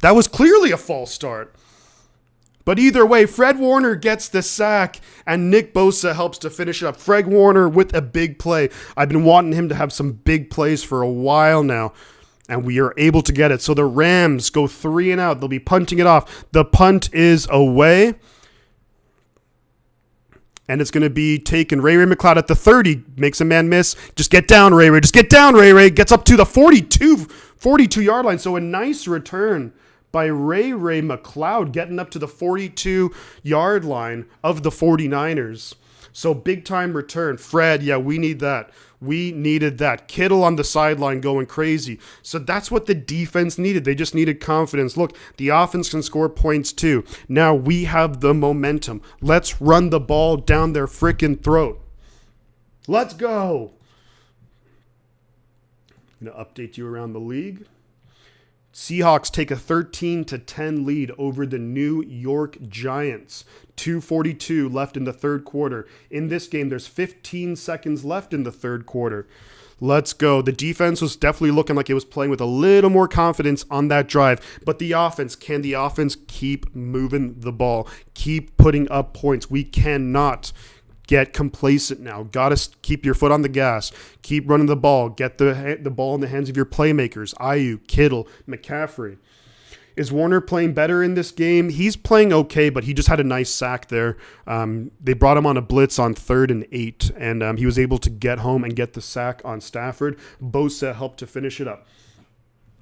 That was clearly a false start. But either way, Fred Warner gets the sack, and Nick Bosa helps to finish it up. Fred Warner with a big play. I've been wanting him to have some big plays for a while now, and we are able to get it. So the Rams go 3 and out. They'll be punting it off. The punt is away, and it's going to be taken. Ray McLeod at the 30. Makes a man miss. Just get down, Ray. Just get down, Ray. Gets up to the 42-yard line. So a nice return by Ray McLeod, getting up to the 42-yard line of the 49ers. So big-time return. Fred, yeah, we need that. We needed that. Kittle on the sideline going crazy. So that's what the defense needed. They just needed confidence. Look, the offense can score points too. Now we have the momentum. Let's run the ball down their freaking throat. Let's go. I'm going to update you around the league. Seahawks take a 13-10 lead over the New York Giants. 2:42 left in the third quarter. In this game, there's 15 seconds left in the third quarter. Let's go. The defense was definitely looking like it was playing with a little more confidence on that drive. But the offense, can the offense keep moving the ball? Keep putting up points. We cannot get complacent now. Got to keep your foot on the gas. Keep running the ball. Get the ball in the hands of your playmakers. Ayuk, Kittle, McCaffrey. Is Warner playing better in this game? He's playing okay, but he just had a nice sack there. They brought him on a blitz on 3rd and 8, and he was able to get home and get the sack on Stafford. Bosa helped to finish it up.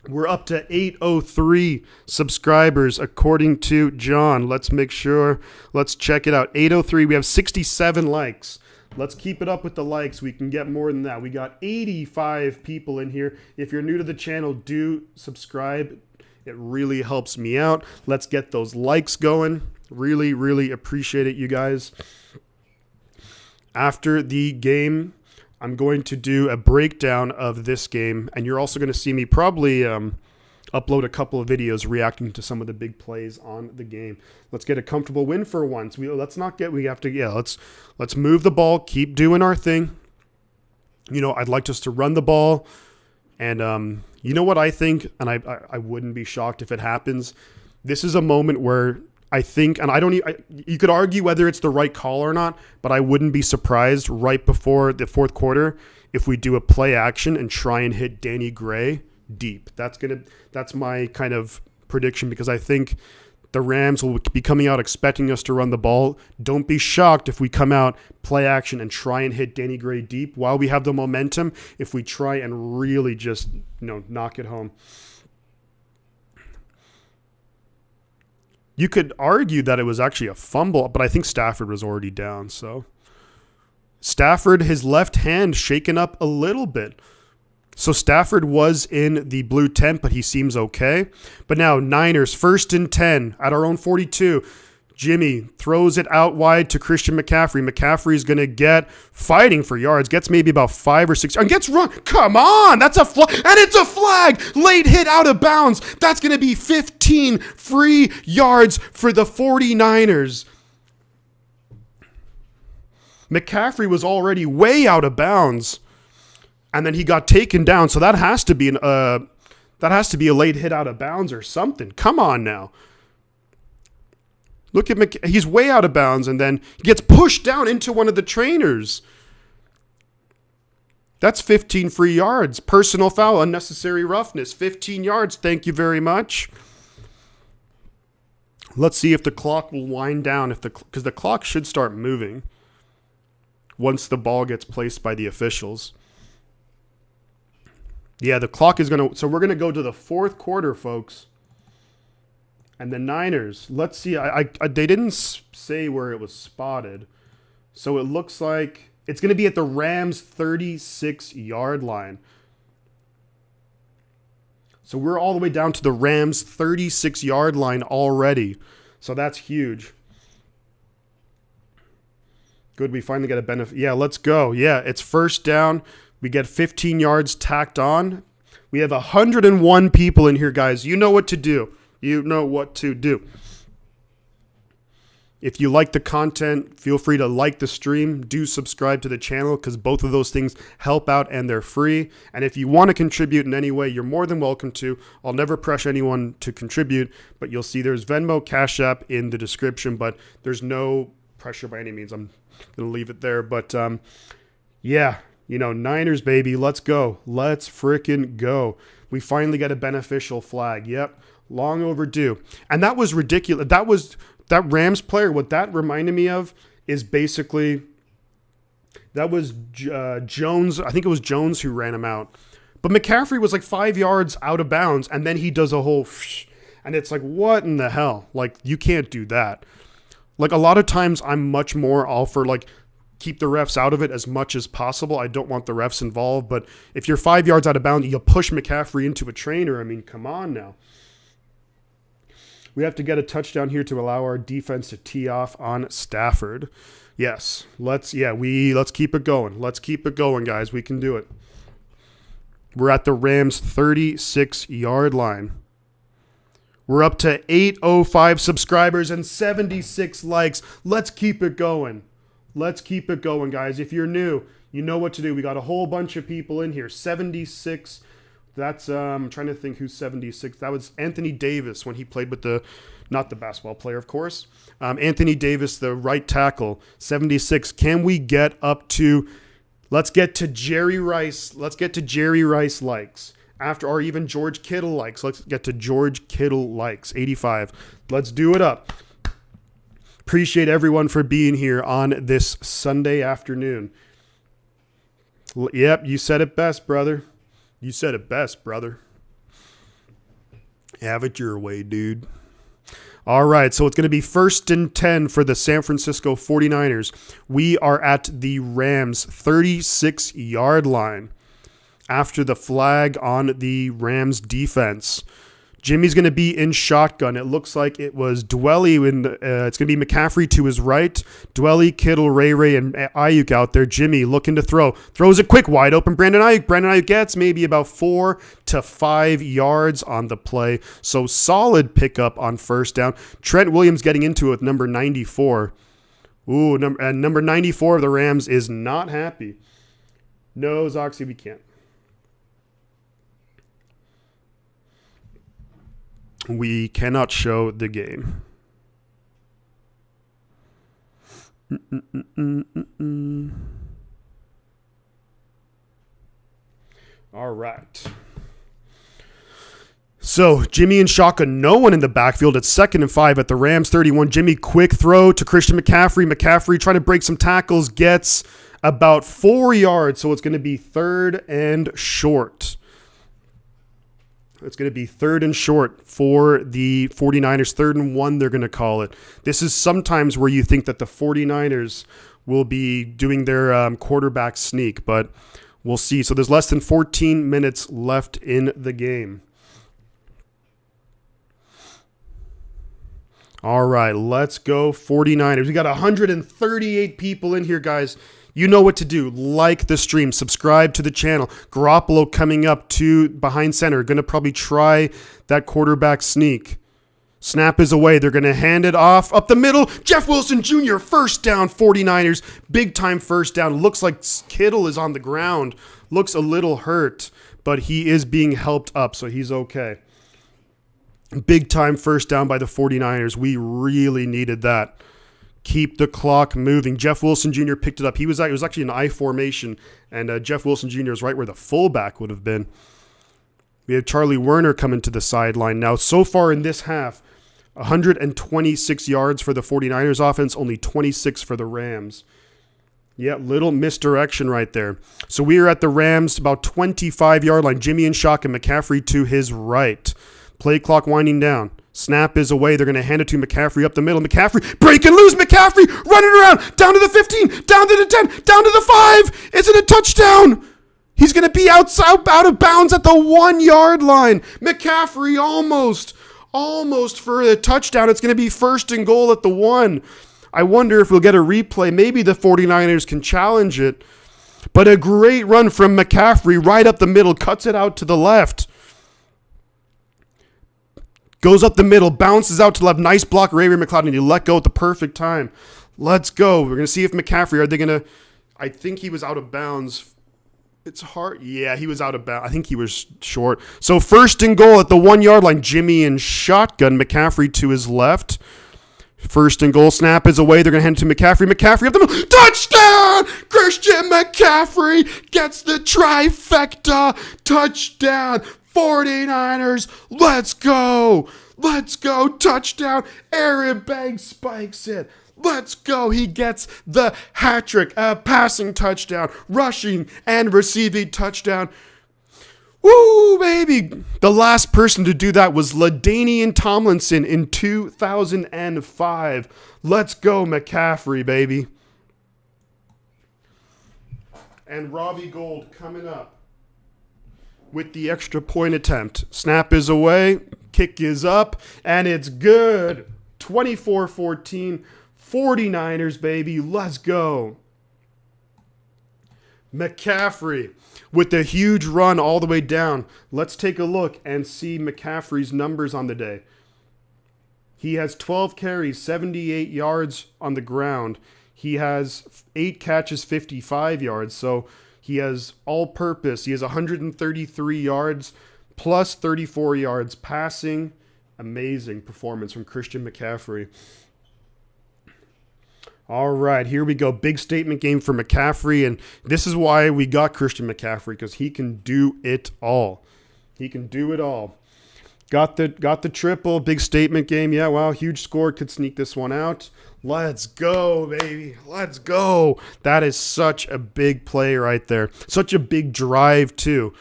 We're up to 803 subscribers, according to John. Let's make sure. Let's check it out. 803. We have 67 likes. Let's keep it up with the likes. We can get more than that. We got 85 people in here. If you're new to the channel, do subscribe. It really helps me out. Let's get those likes going. Really, really appreciate it, you guys. After the game, I'm going to do a breakdown of this game, and you're also going to see me probably upload a couple of videos reacting to some of the big plays on the game. Let's get a comfortable win for once. Let's move the ball, keep doing our thing. You know, I'd like us to run the ball, and you know what I think, and I wouldn't be shocked if it happens. This is a moment where I think, and I don't, you could argue whether it's the right call or not, but I wouldn't be surprised right before the fourth quarter if we do a play action and try and hit Danny Gray deep. That's my kind of prediction, because I think the Rams will be coming out expecting us to run the ball. Don't be shocked if we come out, play action, and try and hit Danny Gray deep while we have the momentum, if we try and really just, knock it home. You could argue that it was actually a fumble, but I think Stafford was already down. So Stafford, his left hand shaken up a little bit. So Stafford was in the blue tent, but he seems okay. But now Niners, 1st and 10 at our own 42. Jimmy throws it out wide to Christian McCaffrey. McCaffrey's going to get fighting for yards. Gets maybe about 5 or 6 and gets run. Come on. That's a flag. And it's a flag. Late hit out of bounds. That's going to be 15 free yards for the 49ers. McCaffrey was already way out of bounds. And then he got taken down. So that has to be a late hit out of bounds or something. Come on now. Look at he's way out of bounds, and then he gets pushed down into one of the trainers. That's 15 free yards. Personal foul, unnecessary roughness. 15 yards, thank you very much. Let's see if the clock will wind down, because the clock should start moving once the ball gets placed by the officials. Yeah, the clock is going to... So we're going to go to the fourth quarter, folks. And the Niners, let's see. They didn't say where it was spotted. So it looks like it's going to be at the Rams' 36-yard line. So we're all the way down to the Rams' 36-yard line already. So that's huge. Good, we finally get a benefit. Yeah, let's go. Yeah, it's first down. We get 15 yards tacked on. We have 101 people in here, guys. You know what to do. You know what to do. If you like the content, feel free to like the stream. Do subscribe to the channel, because both of those things help out and they're free. And if you want to contribute in any way, you're more than welcome to. I'll never pressure anyone to contribute, but you'll see there's Venmo, Cash App in the description, but there's no pressure by any means. I'm going to leave it there. But yeah, Niners, baby, let's go. Let's freaking go. We finally get a beneficial flag. Yep. Long overdue. And that was ridiculous. That Rams player, what that reminded me of is basically, that was Jones. I think it was Jones who ran him out. But McCaffrey was like 5 yards out of bounds, and then he does a whole and it's like, what in the hell? Like, you can't do that. Like, a lot of times I'm much more all for, like, keep the refs out of it as much as possible. I don't want the refs involved. But if you're 5 yards out of bounds, you push McCaffrey into a trainer. I mean, come on now. We have to get a touchdown here to allow our defense to tee off on Stafford. Yes, let's keep it going. Let's keep it going, guys. We can do it. We're at the Rams' 36-yard line. We're up to 805 subscribers and 76 likes. Let's keep it going. Let's keep it going, guys. If you're new, you know what to do. We got a whole bunch of people in here. 76. That's, I'm trying to think who's 76. That was Anthony Davis when he played with not the basketball player, of course. Anthony Davis, the right tackle, 76. Can we get up to, let's get to Jerry Rice. Let's get to Jerry Rice likes. Or even George Kittle likes. Let's get to George Kittle likes, 85. Let's do it up. Appreciate everyone for being here on this Sunday afternoon. Yep, you said it best, brother. You said it best, brother. Have it your way, dude. All right, so it's going to be 1st and 10 for the San Francisco 49ers. We are at the Rams' 36-yard line after the flag on the Rams defense. Jimmy's going to be in shotgun. It looks like it was Dwelly. It's going to be McCaffrey to his right. Dwelly, Kittle, Ray, and Ayuk out there. Jimmy looking to throw. Throws it quick, wide open. Brandon Ayuk. Brandon Ayuk gets maybe about 4 to 5 yards on the play. So solid pickup on first down. Trent Williams getting into it with number 94. Ooh, number 94 of the Rams is not happy. No, Zoxy, we can't. We cannot show the game. All right. So, Jimmy and Shaka, no one in the backfield. It's 2nd and 5 at the Rams 31. Jimmy, quick throw to Christian McCaffrey. McCaffrey trying to break some tackles, gets about 4 yards. So, it's going to be 3rd and short. It's going to be 3rd and short for the 49ers. 3rd and 1, they're going to call it. This is sometimes where you think that the 49ers will be doing their quarterback sneak, but we'll see. So, there's less than 14 minutes left in the game. All right, let's go 49ers. We got 138 people in here, guys. You know what to do. Like the stream. Subscribe to the channel. Garoppolo coming up to behind center. Going to probably try that quarterback sneak. Snap is away. They're going to hand it off up the middle. Jeff Wilson Jr., first down, 49ers. Big time first down. Looks like Kittle is on the ground. Looks a little hurt, but he is being helped up, so he's okay. Big time first down by the 49ers. We really needed that. Keep the clock moving. Jeff Wilson Jr. picked it up. It was actually an I formation, and Jeff Wilson Jr. is right where the fullback would have been. We have Charlie Werner coming to the sideline. Now, so far in this half, 126 yards for the 49ers offense, only 26 for the Rams. Yeah, little misdirection right there. So we are at the Rams, about 25-yard line. Jimmy and Shock and McCaffrey to his right. Play clock winding down. Snap is away. They're going to hand it to McCaffrey up the middle. McCaffrey, break and lose. McCaffrey running around. Down to the 15. Down to the 10. Down to the 5. Is it a touchdown? He's going to be out of bounds at the 1-yard line. McCaffrey almost for a touchdown. It's going to be 1st and goal at the 1. I wonder if we'll get a replay. Maybe the 49ers can challenge it. But a great run from McCaffrey right up the middle. Cuts it out to the left. Goes up the middle, bounces out to the left. Nice block, Ray McLeod, and he let go at the perfect time. Let's go. We're going to see if McCaffrey, are they going to, I think he was out of bounds. It's hard. Yeah, he was out of bounds. I think he was short. So 1st and goal at the 1-yard line. Jimmy in shotgun. McCaffrey to his left. 1st and goal. Snap is away. They're going to hand it to McCaffrey. McCaffrey up the middle. Touchdown! Christian McCaffrey gets the trifecta. Touchdown. 49ers, let's go. Let's go. Touchdown. Aaron Banks spikes it. Let's go. He gets the hat trick. A passing touchdown, rushing and receiving touchdown. Woo, baby. The last person to do that was LaDainian Tomlinson in 2005. Let's go, McCaffrey, baby. And Robbie Gould coming up with the extra point attempt. Snap is away, kick is up, and it's good. 24-14, 49ers, baby. Let's go. McCaffrey with a huge run all the way down. Let's take a look and see McCaffrey's numbers on the day. He has 12 carries, 78 yards on the ground. He has 8 catches, 55 yards. So he has all-purpose. He has 133 yards plus 34 yards passing. Amazing performance from Christian McCaffrey. All right, here we go. Big statement game for McCaffrey, and this is why we got Christian McCaffrey, because he can do it all. He can do it all. Got the triple. Big statement game. Yeah, wow, huge score. Could sneak this one out. Let's go, baby. Let's go. That is such a big play right there. Such a big drive, too,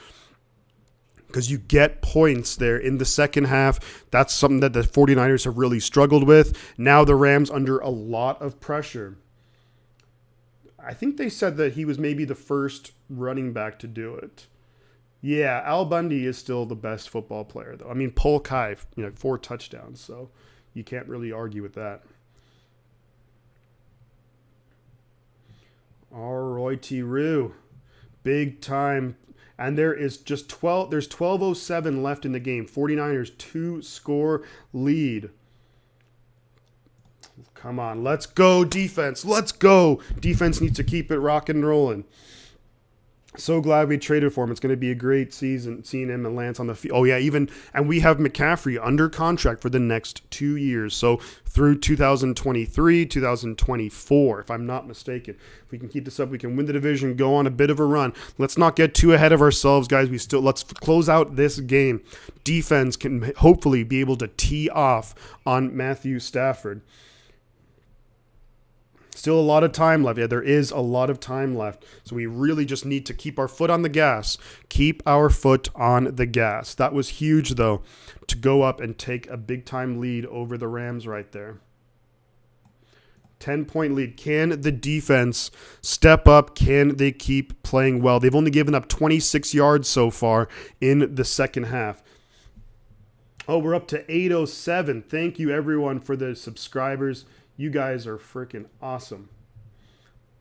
because you get points there in the second half. That's something that the 49ers have really struggled with. Now the Rams under a lot of pressure. I think they said that he was maybe the first running back to do it. Yeah, Al Bundy is still the best football player, though. I mean, Polk High, 4 touchdowns, so you can't really argue with that. Alrighty, Roo. Big time. And there is just 12:07 left in the game. 49ers 2-score lead. Come on, let's go defense. Let's go. Defense needs to keep it rocking and rolling. So glad we traded for him. It's going to be a great season seeing him and Lance on the field. Oh, yeah, and we have McCaffrey under contract for the next 2 years. So through 2023, 2024, if I'm not mistaken. If we can keep this up, we can win the division, go on a bit of a run. Let's not get too ahead of ourselves, guys. Let's close out this game. Defense can hopefully be able to tee off on Matthew Stafford. Still a lot of time left. Yeah, there is a lot of time left. So we really just need to keep our foot on the gas. Keep our foot on the gas. That was huge, though, to go up and take a big-time lead over the Rams right there. 10-point lead. Can the defense step up? Can they keep playing well? They've only given up 26 yards so far in the second half. Oh, we're up to 807. Thank you, everyone, for the subscribers. You guys are freaking awesome.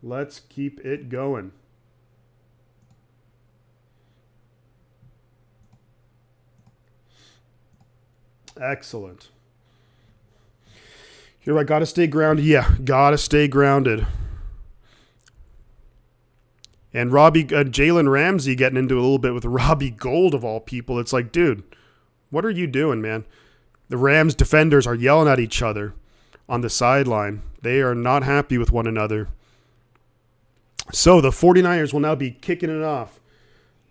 Let's keep it going. Excellent. Here, I got to stay grounded. Yeah, got to stay grounded. And Jalen Ramsey getting into a little bit with Robbie Gould of all people. It's like, dude, what are you doing, man? The Rams defenders are yelling at each other on the sideline. They are not happy with one another. So the 49ers will now be kicking it off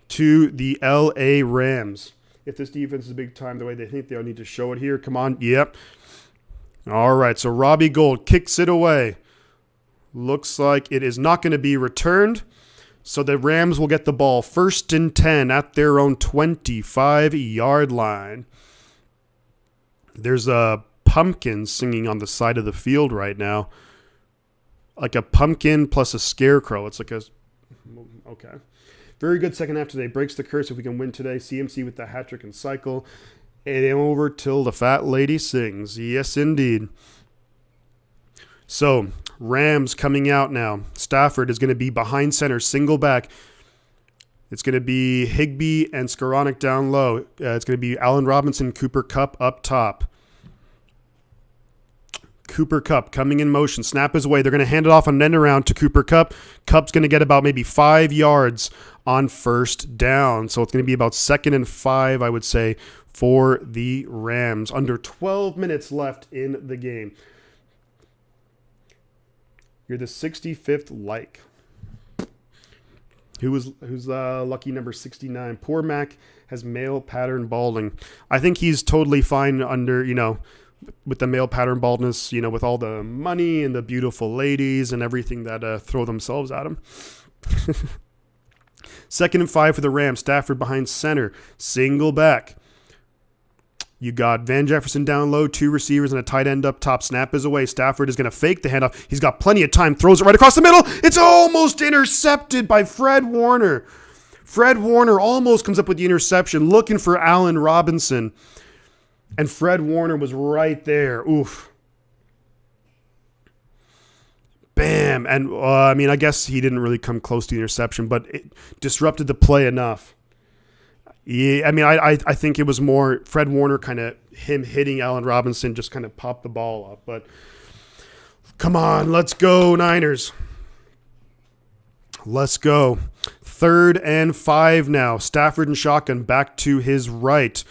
to the LA Rams. If this defense is big time the way they think they'll need to show it here. Come on. Yep. All right. So Robbie Gould kicks it away. Looks like it is not going to be returned. So the Rams will get the ball 1st and 10 at their own 25-yard line. There's a pumpkin singing on the side of the field right now. Like a pumpkin plus a scarecrow. It's like okay. Very good second half today. Breaks the curse if we can win today. CMC with the hat trick and cycle. And over till the fat lady sings. Yes, indeed. So, Rams coming out now. Stafford is going to be behind center, single back. It's going to be Higbee and Skoranek down low. It's going to be Allen Robinson, Cooper Kupp up top. Cooper Kupp coming in motion. Snap is away. They're going to hand it off on an end around to Cooper Kupp. Kupp's going to get about maybe 5 yards on first down. So it's going to be about 2nd and 5, I would say, for the Rams. Under 12 minutes left in the game. You're the 65th like. Who's lucky number 69? Poor Mac has male pattern balding. I think he's totally fine under, with the male pattern baldness, with all the money and the beautiful ladies and everything that throw themselves at him. 2nd and 5 for the Rams. Stafford behind center. Single back. You got Van Jefferson down low, 2 receivers and a tight end up top. Snap is away. Stafford is going to fake the handoff. He's got plenty of time. Throws it right across the middle. It's almost intercepted by Fred Warner. Fred Warner almost comes up with the interception, looking for Allen Robinson. And Fred Warner was right there. Oof. Bam. And, I guess he didn't really come close to the interception, but it disrupted the play enough. Yeah, I think it was more Fred Warner kind of him hitting Allen Robinson just kind of popped the ball up. But come on, let's go, Niners. Let's go. 3rd and 5 now. Stafford and shotgun back to his right.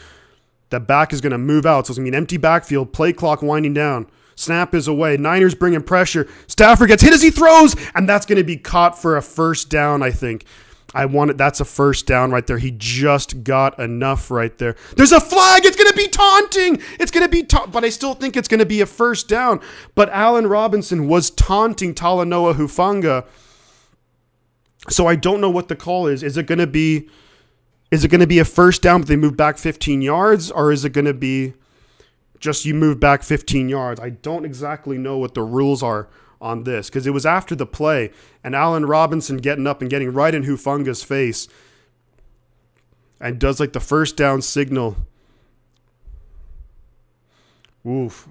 The back is going to move out, so it's going to be an empty backfield. Play clock winding down. Snap is away. Niners bringing pressure. Stafford gets hit as he throws, and that's going to be caught for a first down, I think. That's a first down right there. He just got enough right there. There's a flag. It's going to be taunting. But I still think it's going to be a first down. But Allen Robinson was taunting Talanoa Hufanga. So I don't know what the call is. Is it going to be a first down, but they move back 15 yards? Or is it going to be just you move back 15 yards? I don't exactly know what the rules are on this, because it was after the play and Allen Robinson getting up and getting right in Hufanga's face and does like the first down signal. Oof.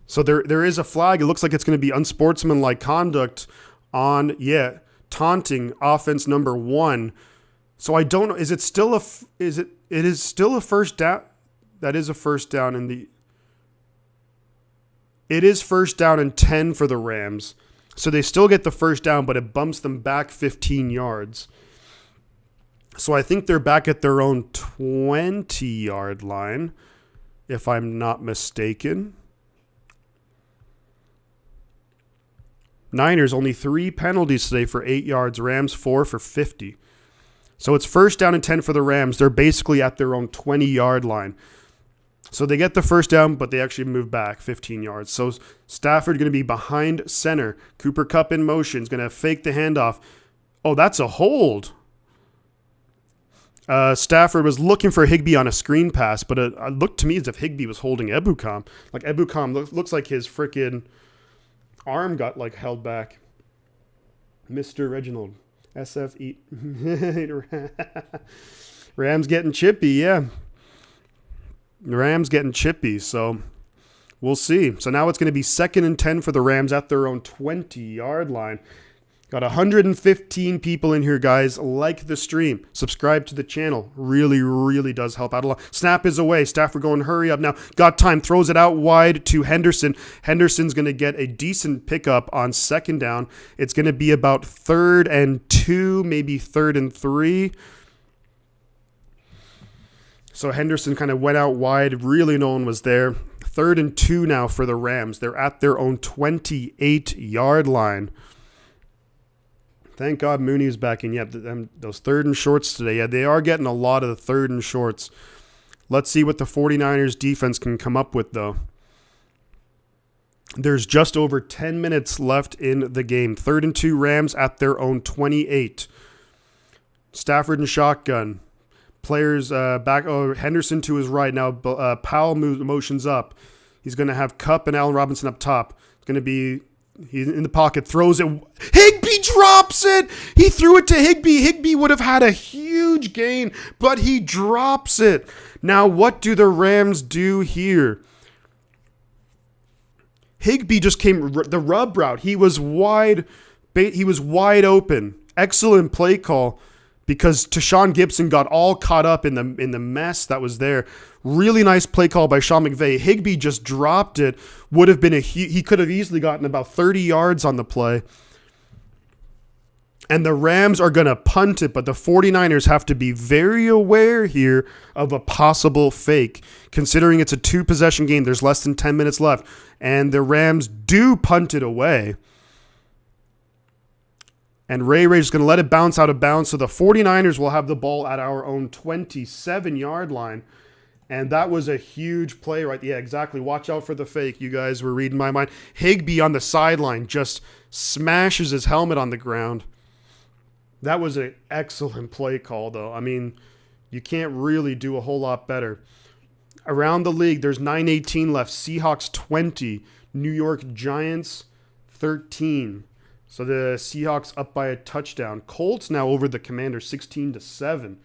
So there is a flag. It looks like it's going to be unsportsmanlike conduct on, taunting offense number 1. So I don't know. Is it still it is still a first down? That is a first down in the... It is first down and 10 for the Rams. So they still get the first down, but it bumps them back 15 yards. So I think they're back at their own 20-yard line, if I'm not mistaken. Niners, only 3 penalties today for 8 yards. Rams, 4 for 50. So it's first down and 10 for the Rams. They're basically at their own 20-yard line. So they get the first down, but they actually move back 15 yards. So Stafford going to be behind center. Cooper Kupp in motion. Is going to fake the handoff. Oh, that's a hold. Stafford was looking for Higbee on a screen pass, but it looked to me as if Higbee was holding Ebukam. Like Ebukam looks like his freaking arm got like held back. Mr. Reginald. SFE. Rams getting chippy, yeah. Rams getting chippy, so we'll see. So now it's going to be 2nd and 10 for the Rams at their own 20-yard line. Got 115 people in here, guys. Like the stream. Subscribe to the channel. Really, really does help out a lot. Snap is away. Stafford going, hurry up now. Got time. Throws it out wide to Henderson. Henderson's going to get a decent pickup on 2nd down. It's going to be about 3rd and 2, maybe 3rd and 3. So Henderson kind of went out wide. Really no one was there. 3rd and 2 now for the Rams. They're at their own 28-yard line. Thank God Mooney's back in. Yeah, those 3rd and shorts today. Yeah, they are getting a lot of the 3rd and shorts. Let's see what the 49ers defense can come up with, though. There's just over 10 minutes left in the game. 3rd and 2 Rams at their own 28. Stafford and shotgun. Players back. Oh, Henderson to his right. Now Powell motions up. He's going to have Kupp and Allen Robinson up top. It's going to be... He's in the pocket, throws it. Higbee drops it. He threw it to Higbee. Higbee would have had a huge gain, but he drops it. Now, what do the Rams do here? Higbee just came the rub route. He was wide open. Excellent play call because Tashawn Gibson got all caught up in the mess that was there. Really nice play call by Sean McVay. Higbee just dropped it. Would have been he could have easily gotten about 30 yards on the play. And the Rams are going to punt it, but the 49ers have to be very aware here of a possible fake. Considering it's a 2-possession game, there's less than 10 minutes left. And the Rams do punt it away. And Ray's going to let it bounce out of bounds, so the 49ers will have the ball at our own 27-yard line. And that was a huge play, right? Yeah, exactly. Watch out for the fake. You guys were reading my mind. Higbee on the sideline just smashes his helmet on the ground. That was an excellent play call, though. I mean, you can't really do a whole lot better. Around the league, there's 9:18 left. Seahawks 20. New York Giants 13. So the Seahawks up by a touchdown. Colts now over the Commanders 16-7.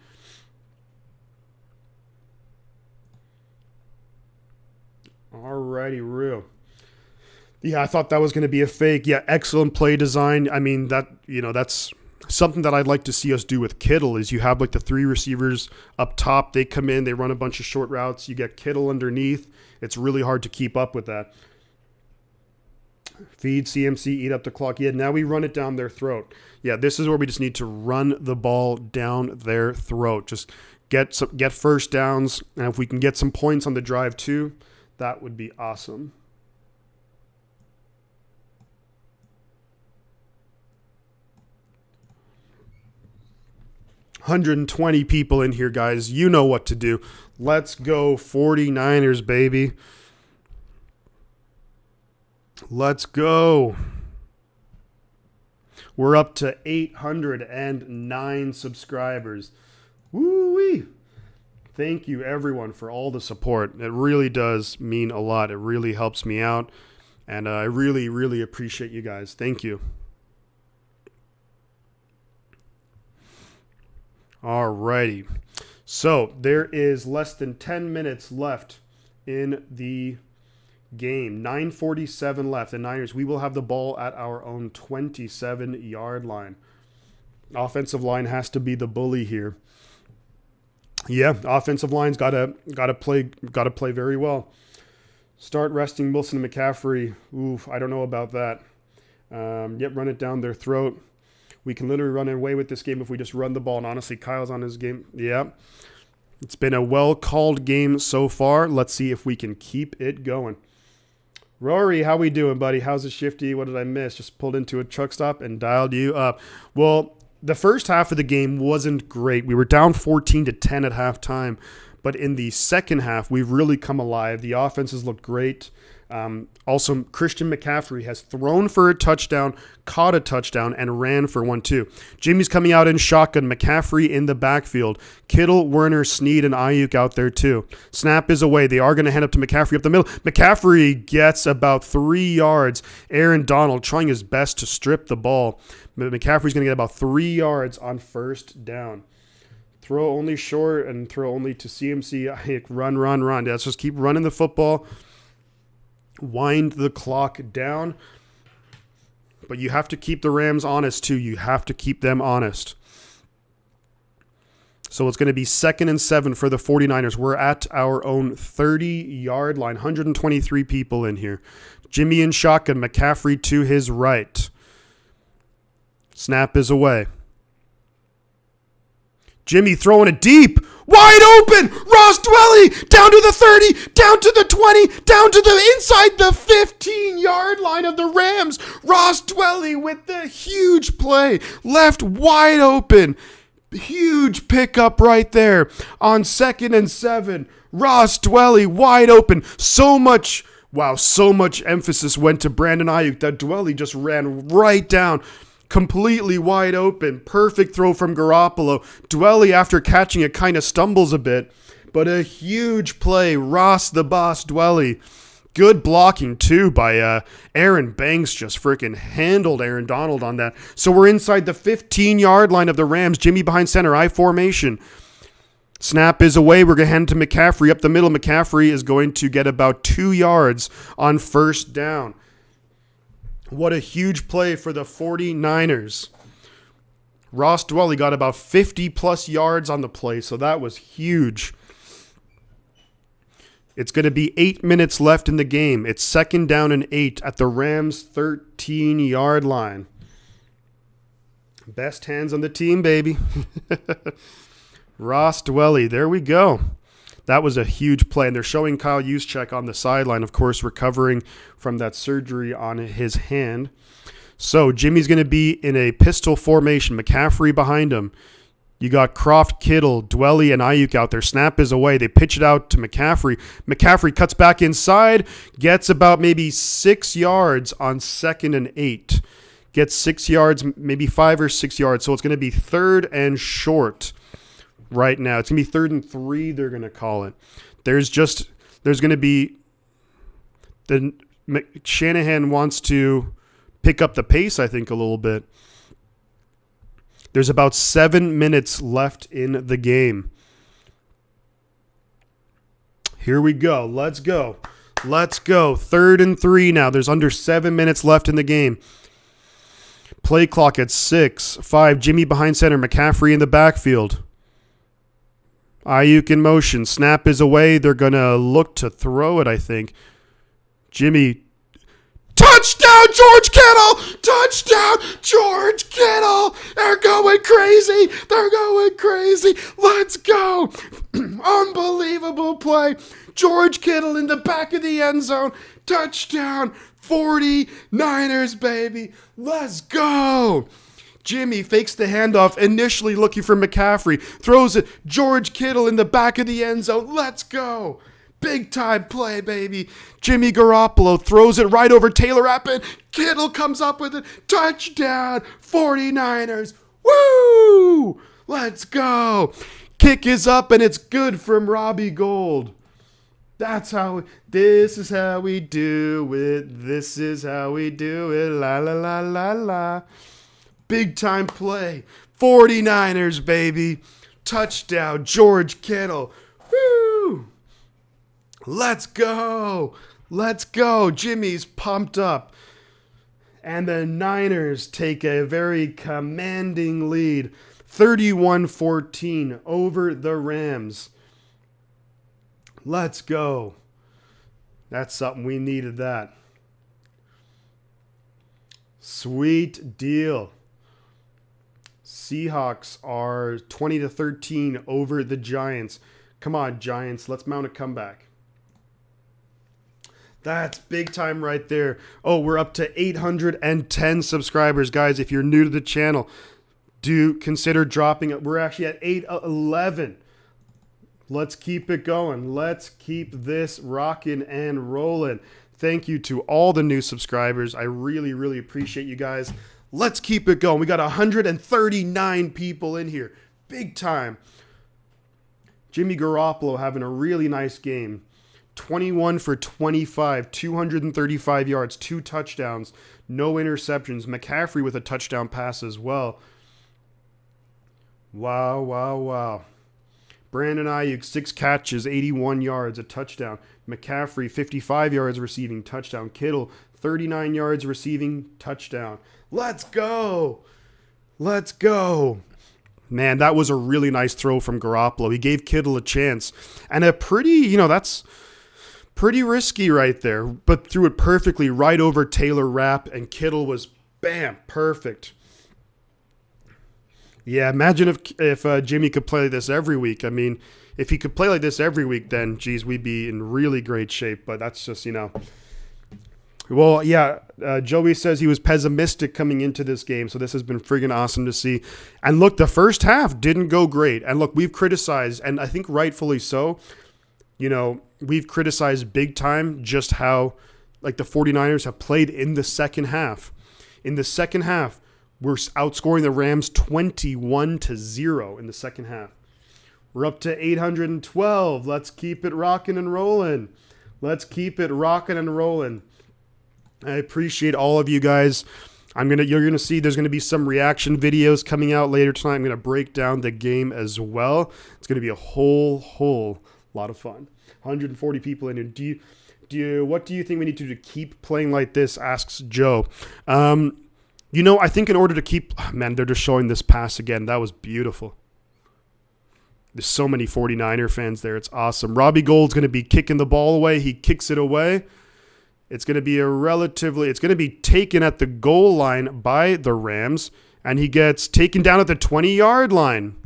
Alrighty, real. Yeah, I thought that was going to be a fake. Yeah, excellent play design. I mean, that's something that I'd like to see us do with Kittle is you have like the 3 receivers up top. They come in, they run a bunch of short routes. You get Kittle underneath. It's really hard to keep up with that. Feed CMC, eat up the clock. Yeah, now we run it down their throat. Yeah, this is where we just need to run the ball down their throat. Just get first downs. And if we can get some points on the drive too, that would be awesome. $120 people in here, guys. You know what to do. Let's go 49ers, baby. Let's go. We're up to 809 subscribers. Woo-wee. Thank you, everyone, for all the support. It really does mean a lot. It really helps me out. And I really, really appreciate you guys. Thank you. Alrighty. So there is less than 10 minutes left in the game. 9:47 left. The Niners, we will have the ball at our own 27-yard line. Offensive line has to be the bully here. Yeah, offensive line's gotta play very well. Start resting Wilson and McCaffrey. Oof, I don't know about that. Yep, run it down their throat. We can literally run away with this game if we just run the ball. And honestly, Kyle's on his game. Yeah. It's been a well-called game so far. Let's see if we can keep it going. Rory, how we doing, buddy? How's it shifty? What did I miss? Just pulled into a truck stop and dialed you up. Well, the first half of the game wasn't great. We were down 14-10 at halftime. But in the second half, we've really come alive. The offenses looked great. Also, Christian McCaffrey has thrown for a touchdown, caught a touchdown, and ran for one too. Jimmy's coming out in shotgun. McCaffrey in the backfield. Kittle, Werner, Snead, and Ayuk out there too. Snap is away. They are going to hand up to McCaffrey up the middle. McCaffrey gets about 3 yards. Aaron Donald trying his best to strip the ball. McCaffrey's going to get about 3 yards on first down. Throw only short and throw only to CMC. Run, run, run. Let's just keep running the football. Wind the clock down. But you have to keep the Rams honest, too. You have to keep them honest. So it's going to be 2nd and 7 for the 49ers. We're at our own 30-yard line. 123 people in here. Jimmy in shotgun. McCaffrey to his right. Snap is away. Jimmy throwing it deep. Wide open. Ross Dwelly down to the 30, down to the 20, down to the inside the 15-yard line of the Rams. Ross Dwelly with the huge play. Left wide open. Huge pickup right there on 2nd and 7. Ross Dwelly wide open. So much emphasis went to Brandon Ayuk that Dwelly just ran right down. Completely wide open. Perfect throw from Garoppolo. Dwelly, after catching it, kind of stumbles a bit. But a huge play. Ross the Boss Dwelly. Good blocking, too, by Aaron Banks. Just freaking handled Aaron Donald on that. So we're inside the 15-yard line of the Rams. Jimmy behind center. I formation. Snap is away. We're going to hand it to McCaffrey up the middle. McCaffrey is going to get about 2 yards on first down. What a huge play for the 49ers. Ross Dwelly got about 50-plus yards on the play, so that was huge. It's going to be 8 minutes left in the game. It's 2nd down and 8 at the Rams' 13-yard line. Best hands on the team, baby. Ross Dwelly, there we go. That was a huge play, and they're showing Kyle Juszczyk on the sideline, of course, recovering from that surgery on his hand. So Jimmy's going to be in a pistol formation. McCaffrey behind him. You got Croft, Kittle, Dwelly, and Ayuk out there. Snap is away. They pitch it out to McCaffrey. McCaffrey cuts back inside, gets about maybe 6 yards on 2nd and 8. Gets 6 yards, maybe 5 or 6 yards. So it's going to be 3rd and short. Right now, it's gonna be 3rd and 3. They're gonna call it. There's gonna be Shanahan wants to pick up the pace, I think, a little bit. There's about 7 minutes left in the game. Here we go. Let's go. 3rd and 3 now. There's under 7 minutes left in the game. Play clock at 6, 5. Jimmy behind center. McCaffrey in the backfield. Ayuk in motion. Snap is away. They're going to look to throw it, I think. Jimmy. Touchdown, George Kittle! Touchdown, George Kittle! They're going crazy! Let's go! Unbelievable play. George Kittle in the back of the end zone. Touchdown, 49ers, baby. Let's go! Jimmy fakes the handoff, initially looking for McCaffrey. Throws it. George Kittle in the back of the end zone. Let's go. Big time play, baby. Jimmy Garoppolo throws it right over Taylor Rapp. Kittle comes up with it. Touchdown, 49ers. Woo! Let's go. Kick is up, and it's good from Robbie Gould. This is how we do it. La, la, la, la, la. Big time play. 49ers, baby. Touchdown, George Kittle. Woo! Let's go. Jimmy's pumped up. And the Niners take a very commanding lead. 31-14 over the Rams. Let's go. That's something we needed that. Sweet deal. Seahawks are 20-13 over the Giants. Come on, Giants. Let's mount a comeback. That's big time right there. Oh, we're up to 810 subscribers. Guys, if you're new to the channel, do consider dropping it. We're actually at 811. Let's keep it going. Let's keep this rocking and rolling. Thank you to all the new subscribers. I really, really appreciate you guys. Let's keep it going. We got 139 people in here. Big time. Jimmy Garoppolo having a really nice game. 21 for 25, 235 yards, 2 touchdowns, no interceptions. McCaffrey with a touchdown pass as well. Wow, wow, wow. Brandon Ayuk, 6 catches, 81 yards, a touchdown. McCaffrey, 55 yards receiving, touchdown. Kittle, 39 yards receiving, touchdown. Let's go. Let's go. Man, that was a really nice throw from Garoppolo. He gave Kittle a chance. And a pretty, that's pretty risky right there, but threw it perfectly right over Taylor Rapp, and Kittle was, bam, perfect. Yeah, imagine if Jimmy could play this every week. I mean, if he could play like this every week, then, geez, we'd be in really great shape. But that's just, Well, yeah, Joey says he was pessimistic coming into this game, so this has been friggin' awesome to see. And look, the first half didn't go great. And look, we've criticized, and I think rightfully so, we've criticized big time just how, the 49ers have played in the second half. In the second half, we're outscoring the Rams 21-0 in the second half. We're up to 812. Let's keep it rocking and rolling. Let's keep it rocking and rolling. I appreciate all of you guys. You're gonna see there's gonna be some reaction videos coming out later tonight. I'm gonna break down the game as well. It's gonna be a whole lot of fun. 140 people in here. What do you think we need to do to keep playing like this? Asks Joe. I think in order to keep, they're just showing this pass again. That was beautiful. There's so many 49er fans there. It's awesome. Robbie Gould's going to be kicking the ball away. He kicks it away. It's going to be it's going to be taken at the goal line by the Rams, and he gets taken down at the 20-yard line.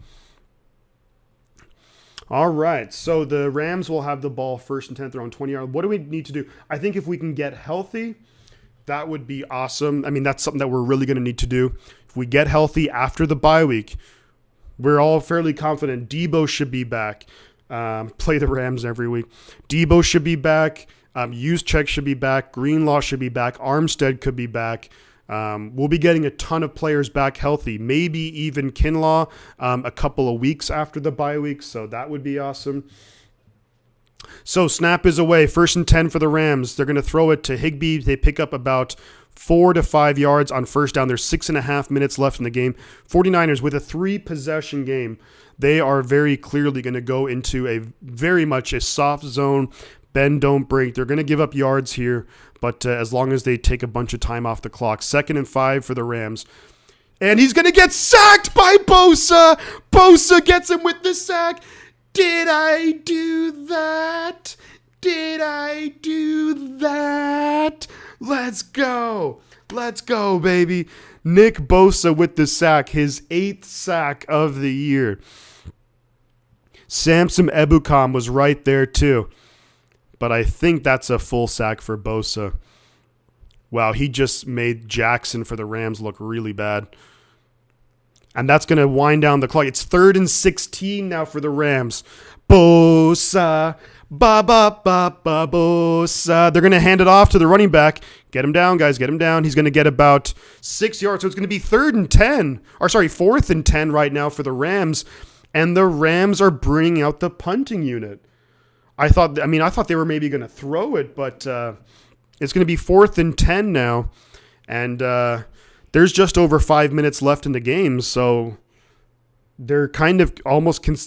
All right, so the Rams will have the ball first and 10th, their own 20-yard. What do we need to do? I think if we can get healthy, that would be awesome. I mean, that's something that we're really going to need to do. If we get healthy after the bye week, we're all fairly confident Debo should be back. Play the Rams every week. Debo should be back. Juszczyk should be back. Greenlaw should be back. Armstead could be back. We'll be getting a ton of players back healthy, maybe even Kinlaw a couple of weeks after the bye week, so that would be awesome. So snap is away, 1st and 10 for the Rams. They're going to throw it to Higbee. They pick up about 4 to 5 yards on first down. There's 6.5 minutes left in the game. 49ers with a 3-possession game. They are very clearly going to go into very much a soft zone, bend, don't break. They're going to give up yards here, but as long as they take a bunch of time off the clock. 2nd and 5 for the Rams. And he's going to get sacked by Bosa. Bosa gets him with the sack. Did I do that? Did I do that? Let's go. Let's go, baby. Nick Bosa with the sack, his 8th sack of the year. Samson Ebukam was right there too. But I think that's a full sack for Bosa. Wow, he just made Jackson for the Rams look really bad. And that's going to wind down the clock. It's 3rd and 16 now for the Rams. Bosa, Bosa. They're going to hand it off to the running back. Get him down, guys. Get him down. He's going to get about 6 yards. So it's going to be 4th and 10 right now for the Rams. And the Rams are bringing out the punting unit. I thought they were maybe going to throw it, but it's going to be 4th and 10 now. And there's just over 5 minutes left in the game, so they're kind of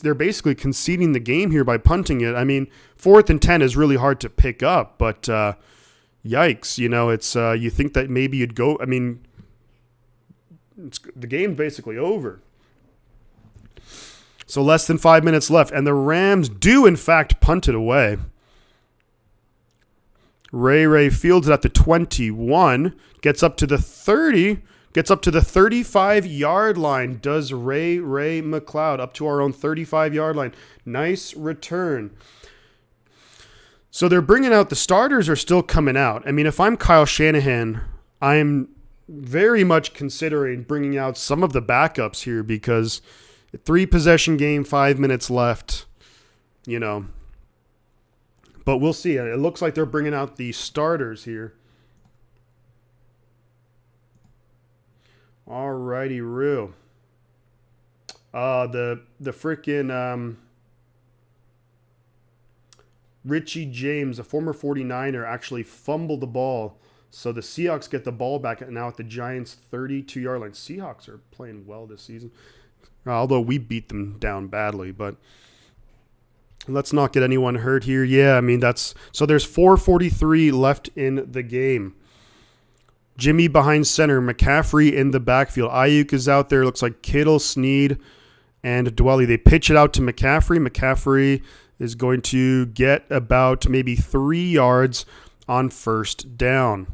they're basically conceding the game here by punting it. I mean, 4th and 10 is really hard to pick up, but yikes, it's you think that maybe you'd go. I mean, the game's basically over. So less than 5 minutes left, and the Rams do in fact punt it away. Ray fields it at the 21, gets up to the 30, gets up to the 35-yard line. Does Ray McLeod up to our own 35-yard line. Nice return. So they're bringing out, the starters are still coming out. I mean, if I'm Kyle Shanahan, I'm very much considering bringing out some of the backups here because 3-possession game, 5 minutes left, you know. But we'll see. It looks like they're bringing out the starters here. Alrighty, Roo. The freaking Richie James, a former 49er, actually fumbled the ball. So the Seahawks get the ball back now at the Giants' 32-yard line. Seahawks are playing well this season, although we beat them down badly. But let's not get anyone hurt here. Yeah, I mean, so there's 4:43 left in the game. Jimmy behind center, McCaffrey in the backfield. Ayuk is out there. Looks like Kittle, Snead, and Dwelly. They pitch it out to McCaffrey. McCaffrey is going to get about maybe 3 yards on first down.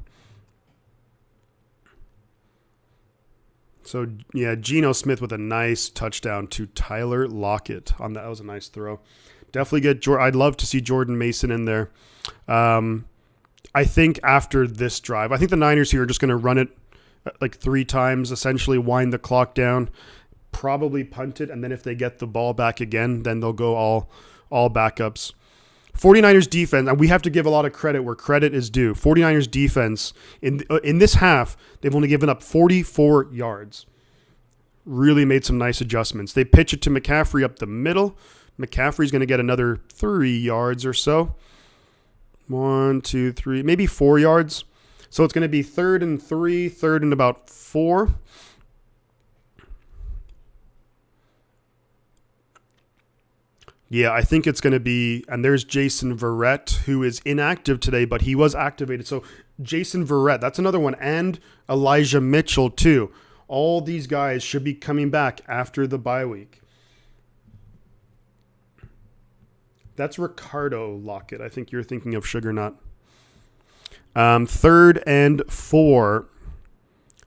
So, yeah, Geno Smith with a nice touchdown to Tyler Lockett. That was a nice throw. Definitely get Jordan. I'd love to see Jordan Mason in there. I think after this drive, I think the Niners here are just going to run it like 3 times, essentially wind the clock down, probably punt it, and then if they get the ball back again, then they'll go all backups. 49ers defense, and we have to give a lot of credit where credit is due. 49ers defense, in this half, they've only given up 44 yards. Really made some nice adjustments. They pitch it to McCaffrey up the middle. McCaffrey's going to get another 3 yards or so. 1, 2, 3, maybe 4 yards. So it's going to be 3rd and 3, 3rd and about 4. Yeah, I think it's going to be, and there's Jason Verrett, who is inactive today, but he was activated. So Jason Verrett, that's another one, and Elijah Mitchell too. All these guys should be coming back after the bye week. That's Ricardo Lockett. I think you're thinking of Sugar Nut. 3rd and 4.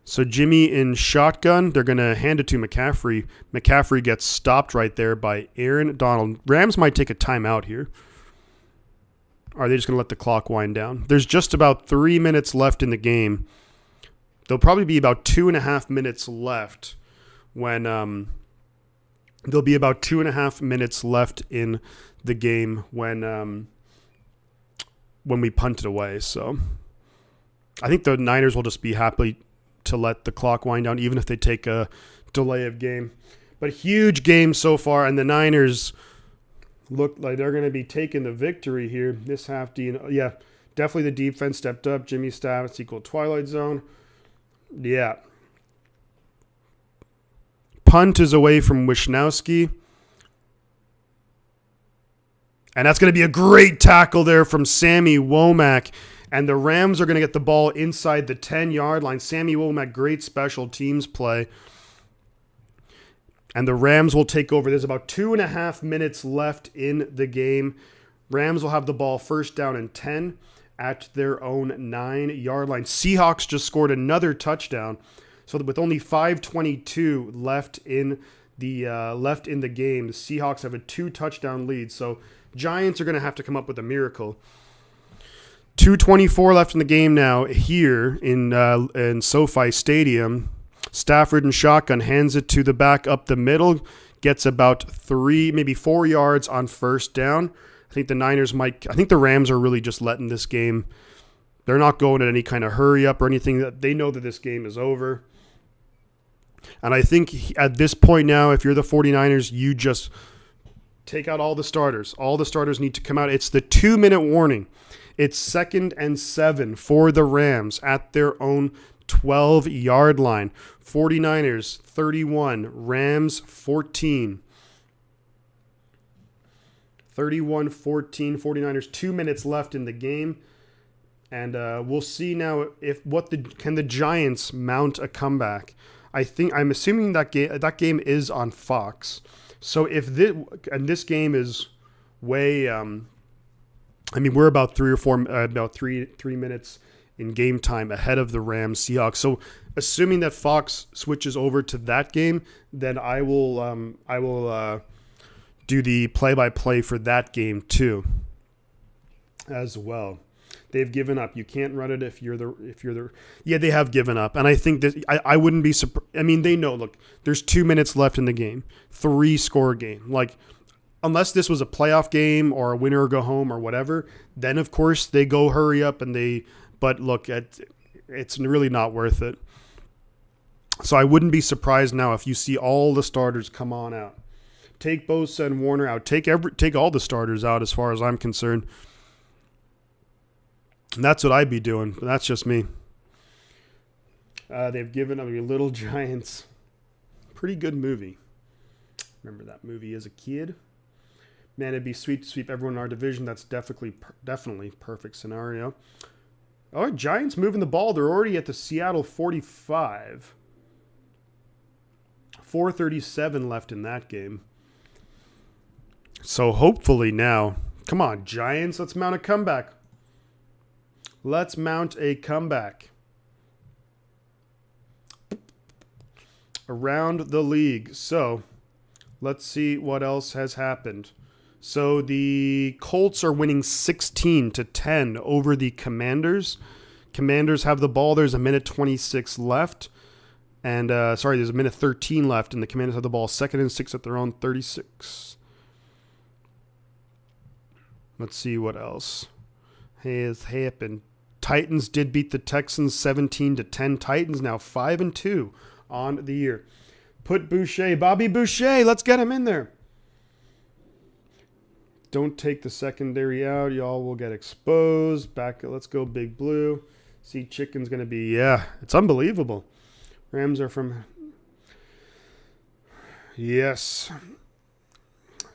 So Jimmy in shotgun. They're going to hand it to McCaffrey. McCaffrey gets stopped right there by Aaron Donald. Rams might take a timeout here. Or are they just going to let the clock wind down? There's just about 3 minutes left in the game. There'll probably be about 2.5 minutes left when there'll be about 2.5 minutes left in the game when we punt it away. So I think the Niners will just be happy to let the clock wind down, even if they take a delay of game. But huge game so far, and the Niners look like they're going to be taking the victory here this half. Yeah, definitely the defense stepped up. Jimmy stats equal Twilight Zone. Yeah. Punt is away from Wisnowski. And that's going to be a great tackle there from Sammy Womack. And the Rams are going to get the ball inside the 10-yard line. Sammy Womack, great special teams play. And the Rams will take over. There's about 2.5 minutes left in the game. Rams will have the ball first down and 10 at their own 9-yard line. Seahawks just scored another touchdown. So with only 5:22 left in the game, the Seahawks have a 2-touchdown lead. So Giants are going to have to come up with a miracle. 2:24 left in the game now here in SoFi Stadium. Stafford in shotgun hands it to the back up the middle, gets about 3, maybe 4 yards on first down. I think the Rams are really just letting this game. They're not going at any kind of hurry up or anything. They know that this game is over. And I think at this point now, if you're the 49ers, you just take out all the starters. All the starters need to come out. It's the 2-minute warning. It's 2nd and 7 for the Rams at their own 12-yard line. 49ers 31, Rams 14. 31-14, 49ers, 2 minutes left in the game. And we'll see now can the Giants mount a comeback. I'm assuming that game is on Fox. So if this game is way I mean, we're about about three minutes in game time ahead of the Rams Seahawks. So assuming that Fox switches over to that game, then I will do the play-by-play for that game too as well. They've given up. You can't run it if you're the yeah, they have given up. And I think that I wouldn't be surprised. I mean, they know, look, there's 2 minutes left in the game. 3-score game. Like, unless this was a playoff game or a winner or go home or whatever, then of course they go hurry up but look, it's really not worth it. So I wouldn't be surprised now if you see all the starters come on out. Take Bosa and Warner out. Take all the starters out as far as I'm concerned. And that's what I'd be doing, but that's just me. They've given up Little Giants. Pretty good movie. Remember that movie as a kid? Man, it'd be sweet to sweep everyone in our division. That's definitely perfect scenario. All right, Giants moving the ball. They're already at the Seattle 45. 4:37 left in that game. So hopefully now, come on, Giants, let's mount a comeback. Let's mount a comeback. Around the league. So let's see what else has happened. So the Colts are winning 16-10 over the Commanders. Commanders have the ball. There's a minute 26 left. And, there's a minute 13 left, and the Commanders have the ball 2nd and 6 at their own 36. Let's see what else has happened. Titans did beat the Texans 17-10. Titans now 5-2 on the year. Put Bobby Boucher, let's get him in there. Don't take the secondary out. Y'all will get exposed. Let's go Big Blue. See, Chicken's going to be, it's unbelievable. Rams are from, yes.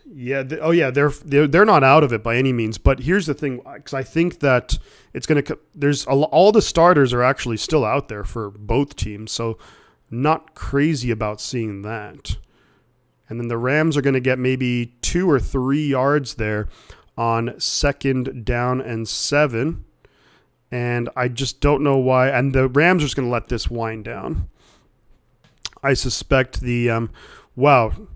Yeah, they're not out of it by any means. But here's the thing, because I think that it's going to, all the starters are actually still out there for both teams. So not crazy about seeing that. And then the Rams are going to get maybe 2 or 3 yards there on 2nd down and 7. And I just don't know why. And the Rams are just going to let this wind down. I suspect Jimmy Garoppolo,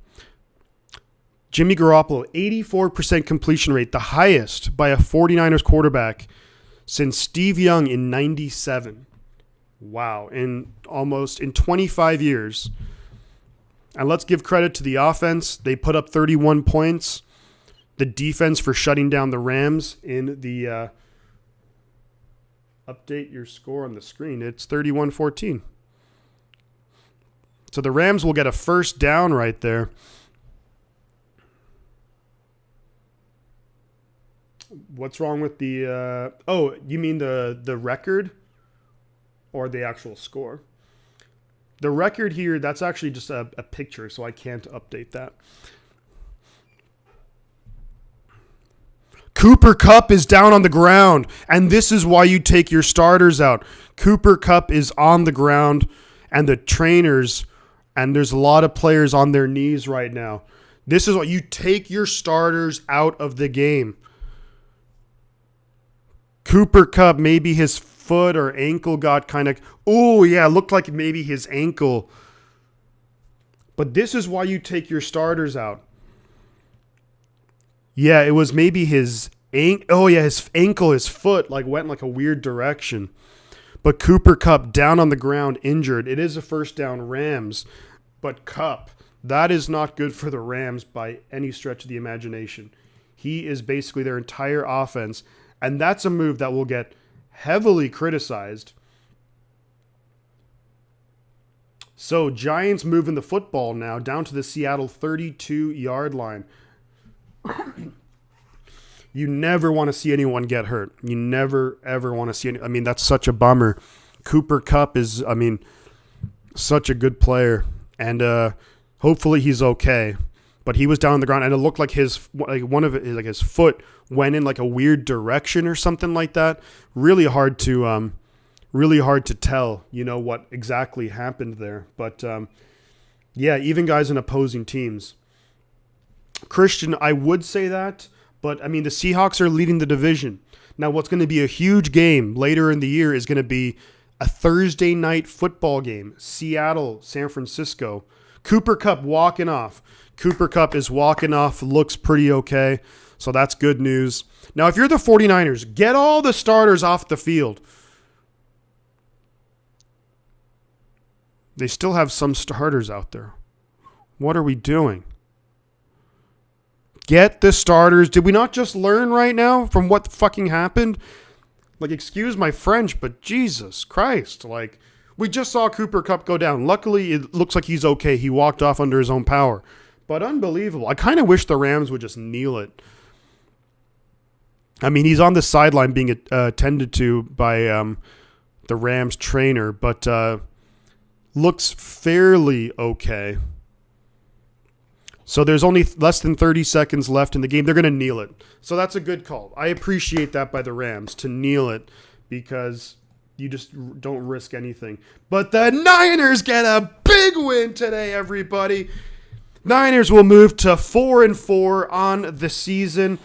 84% completion rate, the highest by a 49ers quarterback since Steve Young in 97. Wow. In 25 years. And let's give credit to the offense. They put up 31 points. The defense for shutting down the Rams in the update your score on the screen. It's 31-14. So the Rams will get a first down right there. What's wrong with the you mean the record or the actual score? The record here, that's actually just a picture, so I can't update that. Cooper Kupp is down on the ground, and this is why you take your starters out. Cooper Kupp is on the ground, and the trainers, and there's a lot of players on their knees right now. This is why you take your starters out of the game. Cooper Kupp, maybe his foot or ankle got kind of, looked like maybe his ankle. But this is why you take your starters out. Yeah, it was maybe his ankle, his foot went like a weird direction. But Cooper Kupp down on the ground, injured. It is a first down, Rams. But Kupp, that is not good for the Rams by any stretch of the imagination. He is basically their entire offense. And that's a move that will get heavily criticized. So Giants moving the football now down to the Seattle 32-yard line. You never want to see anyone get hurt. You never, ever want to see that's such a bummer. Cooper Kupp is, such a good player. And hopefully he's okay. But he was down on the ground, and it looked like his foot went in like a weird direction or something like that. Really hard to tell, what exactly happened there. But even guys in opposing teams. Christian, I would say that, But, I mean, the Seahawks are leading the division. Now, what's going to be a huge game later in the year is going to be a Thursday night football game. Seattle, San Francisco. Cooper Kupp walking off. Cooper Kupp is walking off. Looks pretty okay. So that's good news. Now, if you're the 49ers, get all the starters off the field. They still have some starters out there. What are we doing? Get the starters. Did we not just learn right now from what fucking happened? Like, excuse my French, but Jesus Christ. Like, we just saw Cooper Kupp go down. Luckily, it looks like he's okay. He walked off under his own power. But unbelievable. I kind of wish the Rams would just kneel it. I mean, he's on the sideline being attended to by the Rams trainer, but looks fairly okay. So there's only less than 30 seconds left in the game. They're going to kneel it. So that's a good call. I appreciate that by the Rams to kneel it because you just don't risk anything. But the Niners get a big win today, everybody. Niners will move to 4-4 on the season.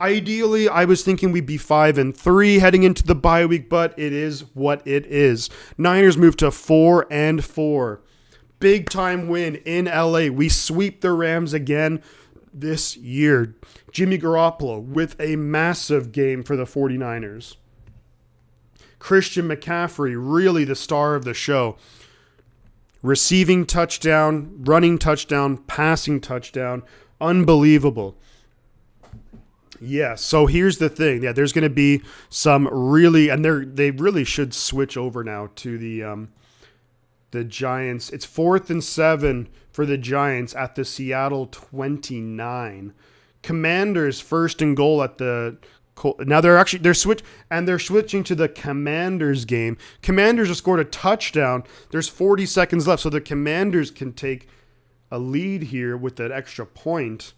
Ideally, I was thinking we'd be 5-3 heading into the bye week, but it is what it is. Niners move to 4-4. Big time win in LA. We sweep the Rams again this year. Jimmy Garoppolo with a massive game for the 49ers. Christian McCaffrey, really the star of the show. Receiving touchdown, running touchdown, passing touchdown. Unbelievable. Yeah, so here's the thing. Yeah, there's going to be some really, and they really should switch over now to the Giants. It's 4th and 7 for the Giants at the Seattle 29. Commanders 1st and goal at the now they're switching to the Commanders game. Commanders have scored a touchdown. There's 40 seconds left, so the Commanders can take a lead here with that extra point.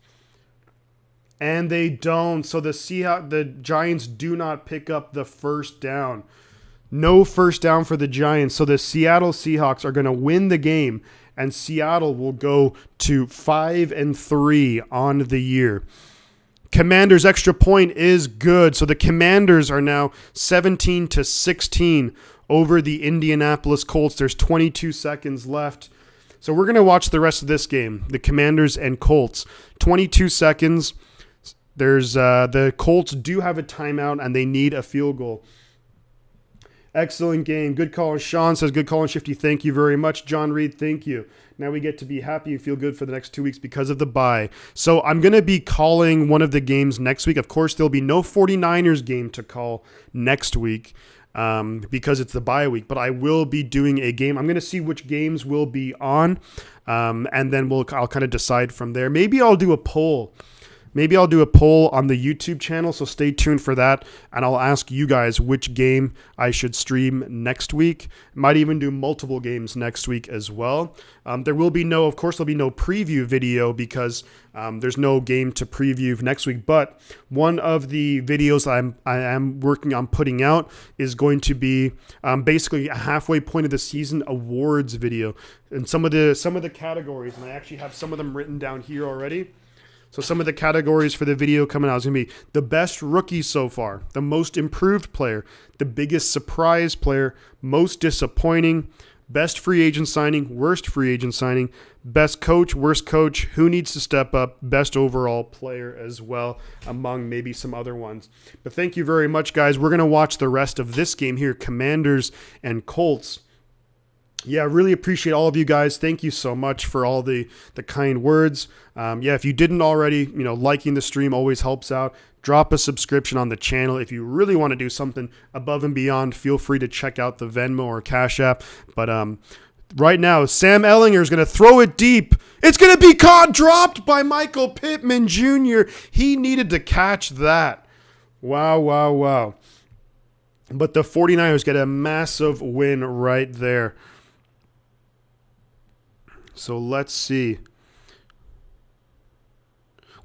And they don't. So the Giants do not pick up the first down. No first down for the Giants. So the Seattle Seahawks are going to win the game, and Seattle will go to 5-3 on the year. Commanders' extra point is good. So the Commanders are now 17-16 over the Indianapolis Colts. There's 22 seconds left. So we're going to watch the rest of this game, the Commanders and Colts. 22 seconds. There's the Colts do have a timeout, and they need a field goal. Excellent game. Good call. Sean says, good call on Shifty. Thank you very much. John Reed, thank you. Now we get to be happy and feel good for the next 2 weeks because of the bye. So I'm going to be calling one of the games next week. Of course, there'll be no 49ers game to call next week because it's the bye week. But I will be doing a game. I'm going to see which games will be on, and then I'll kind of decide from there. Maybe I'll do a poll. Maybe I'll do a poll on the YouTube channel, so stay tuned for that, and I'll ask you guys which game I should stream next week. Might even do multiple games next week as well. There'll be no preview video because there's no game to preview next week, but one of the videos I am working on putting out is going to be basically a halfway point of the season awards video, and some of the categories, and I actually have some of them written down here already. So some of the categories for the video coming out is going to be the best rookie so far, the most improved player, the biggest surprise player, most disappointing, best free agent signing, worst free agent signing, best coach, worst coach, who needs to step up, best overall player as well, among maybe some other ones. But thank you very much, guys. We're going to watch the rest of this game here, Commanders and Colts. Yeah, I really appreciate all of you guys. Thank you so much for all the kind words. If you didn't already, liking the stream always helps out. Drop a subscription on the channel. If you really want to do something above and beyond, feel free to check out the Venmo or Cash App. But right now, Sam Ehlinger is going to throw it deep. It's going to be caught, dropped by Michael Pittman Jr. He needed to catch that. Wow. But the 49ers get a massive win right there. So let's see.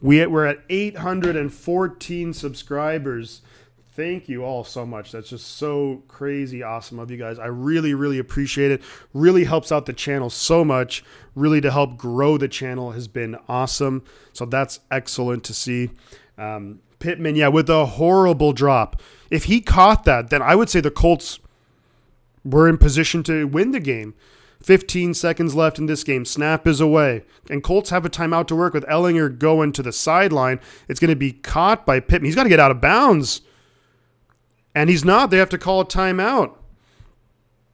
We're at 814 subscribers. Thank you all so much. That's just so crazy awesome of you guys. I really, really appreciate it. Really helps out the channel so much. Really to help grow the channel has been awesome. So that's excellent to see. Pittman, yeah, with a horrible drop. If he caught that, then I would say the Colts were in position to win the game. 15 seconds left in this game. Snap is away. And Colts have a timeout to work with. Ellinger going to the sideline. It's going to be caught by Pittman. He's got to get out of bounds. And he's not. They have to call a timeout.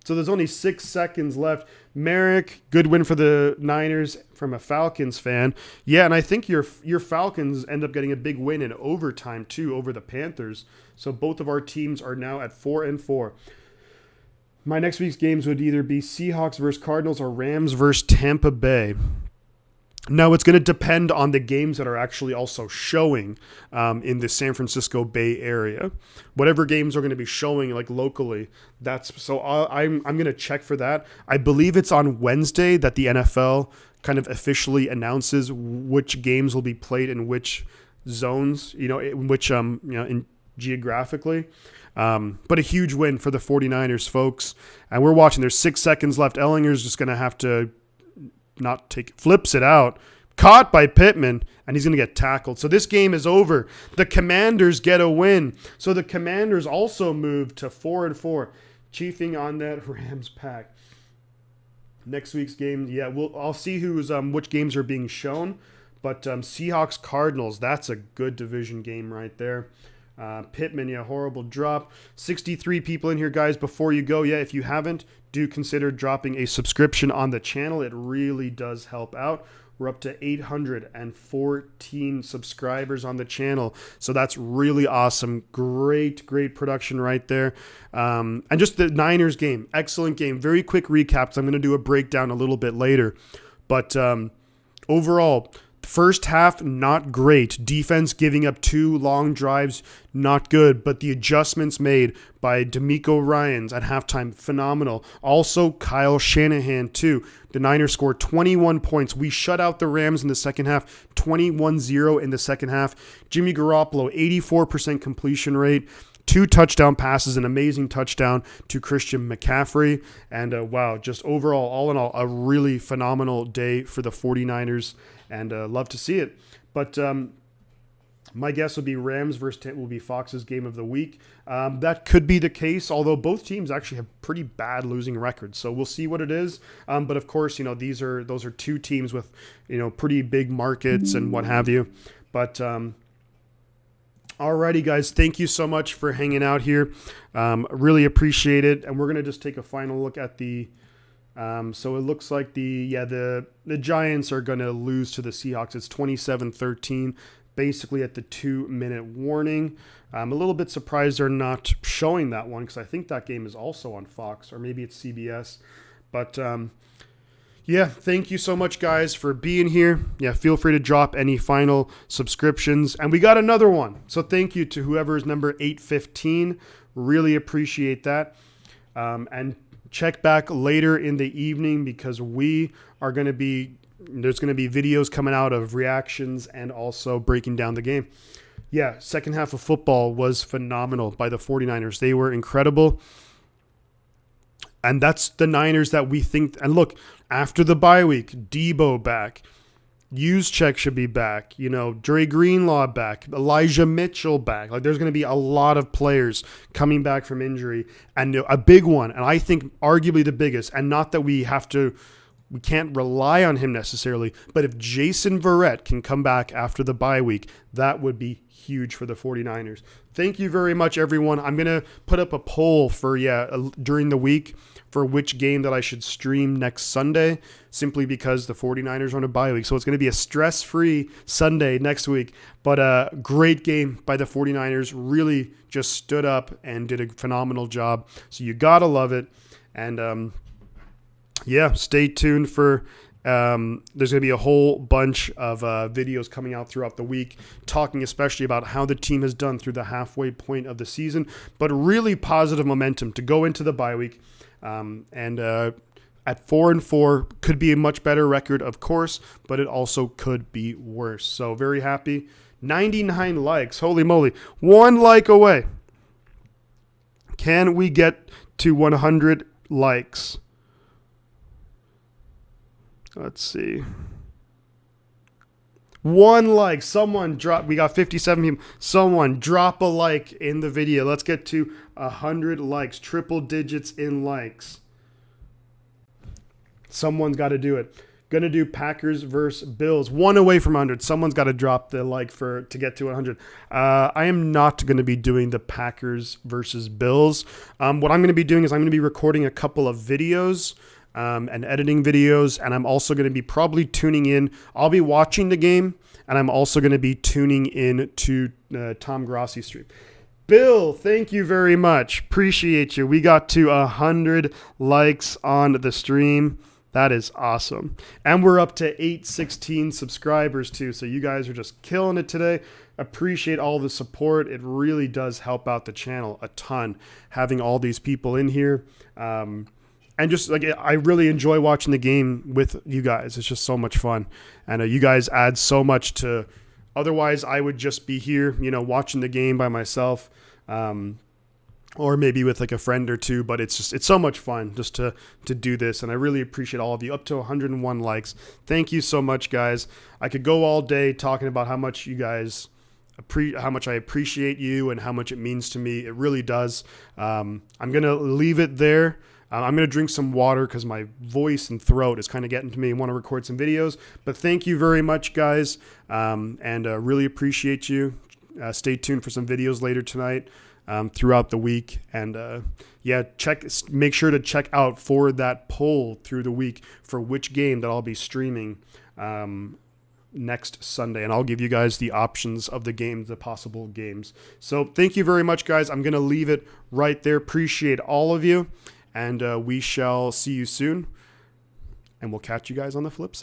So there's only 6 seconds left. Merrick, good win for the Niners from a Falcons fan. Yeah, and I think your Falcons end up getting a big win in overtime, too, over the Panthers. So both of our teams are now at 4-4. My next week's games would either be Seahawks versus Cardinals or Rams versus Tampa Bay. Now, it's going to depend on the games that are actually also showing in the San Francisco Bay Area. Whatever games are going to be showing like locally, I'm going to check for that. I believe it's on Wednesday that the NFL kind of officially announces which games will be played in which zones, in which geographically. But a huge win for the 49ers, folks. And we're watching. There's 6 seconds left. Ellinger's just going to have to flips it out, caught by Pittman, and he's going to get tackled. So this game is over. The Commanders get a win. So the Commanders also moved to 4-4, chiefing on that Rams pack. Next week's game, yeah, I'll see which games are being shown. But Seahawks Cardinals, that's a good division game right there. Pittman, yeah, horrible drop. 63 people in here, guys. Before you go, yeah, if you haven't, do consider dropping a subscription on the channel. It really does help out. We're up to 814 subscribers on the channel. So that's really awesome. Great production right there. And just the Niners game. Excellent game. Very quick recap because I'm going to do a breakdown a little bit later. But overall, first half, not great. Defense giving up 2 long drives, not good. But the adjustments made by D'Amico Ryans at halftime, phenomenal. Also, Kyle Shanahan, too. The Niners scored 21 points. We shut out the Rams in the second half, 21-0 in the second half. Jimmy Garoppolo, 84% completion rate. 2 touchdown passes, an amazing touchdown to Christian McCaffrey. And wow, just overall, all in all, a really phenomenal day for the 49ers. And love to see it. But my guess would be Rams versus will be Fox's game of the week. That could be the case, although both teams actually have pretty bad losing records. So we'll see what it is. But of course, those are 2 teams with pretty big markets and what have you. But alrighty, guys, thank you so much for hanging out here. Really appreciate it. And we're gonna just take a final look at the. So it looks like the Giants are going to lose to the Seahawks. It's 27-13, basically at the 2-minute warning. I'm a little bit surprised they're not showing that one because I think that game is also on Fox or maybe it's CBS. But yeah, thank you so much, guys, for being here. Yeah, feel free to drop any final subscriptions. And we got another one. So thank you to whoever is number 815. Really appreciate that. And check back later in the evening because there's going to be videos coming out of reactions and also breaking down the game. Yeah, second half of football was phenomenal by the 49ers. They were incredible. And that's the Niners that we think. And look, after the bye week, Debo back. Juszczyk should be back. Dre Greenlaw back. Elijah Mitchell back. Like, there's going to be a lot of players coming back from injury. And a big one, and I think arguably the biggest, and not that we can't rely on him necessarily, but if Jason Verrett can come back after the bye week, that would be huge for the 49ers. Thank you very much, everyone. I'm going to put up a poll for, during the week for which game that I should stream next Sunday, simply because the 49ers are on a bye week. So it's going to be a stress-free Sunday next week. But a great game by the 49ers. Really just stood up and did a phenomenal job. So you got to love it. And stay tuned for there's going to be a whole bunch of videos coming out throughout the week, talking especially about how the team has done through the halfway point of the season, but really positive momentum to go into the bye week. At 4-4 could be a much better record, of course, but it also could be worse. So very happy. 99 likes. Holy moly. 1 like away. Can we get to 100 likes? Let's see. 1 like. Someone drop. We got 57 people. Someone drop a like in the video. Let's get to 100 likes. Triple digits in likes. Someone's got to do it. Gonna do Packers versus Bills. 1 away from 100. Someone's got to drop the like to get to 100. I am not going to be doing the Packers versus Bills. What I'm going to be doing is I'm going to be recording a couple of videos and editing videos, and I'm also going to be probably tuning in. I'll be watching the game, and I'm also going to be tuning in to Tom Grossi's stream. Bill, thank you very much. Appreciate you. We got to 100 likes on the stream. That is awesome. And we're up to 816 subscribers too. So you guys are just killing it today. Appreciate all the support. It really does help out the channel a ton, having all these people in here. And just like, I really enjoy watching the game with you guys. It's just so much fun. And you guys add so much to, otherwise I would just be here, watching the game by myself. Or maybe with like a friend or two, but it's so much fun just to do this. And I really appreciate all of you. Up to 101 likes. Thank you so much, guys. I could go all day talking about how much you guys how much I appreciate you and how much it means to me. It really does. I'm going to leave it there. I'm going to drink some water because my voice and throat is kind of getting to me. I want to record some videos, but thank you very much, guys. And really appreciate you. Stay tuned for some videos later tonight. Throughout the week, and make sure to check out for that poll through the week for which game that I'll be streaming next Sunday, and I'll give you guys the options of the possible games. So thank you very much, guys. I'm gonna leave it right there. Appreciate all of you, and we shall see you soon, and we'll catch you guys on the flip side.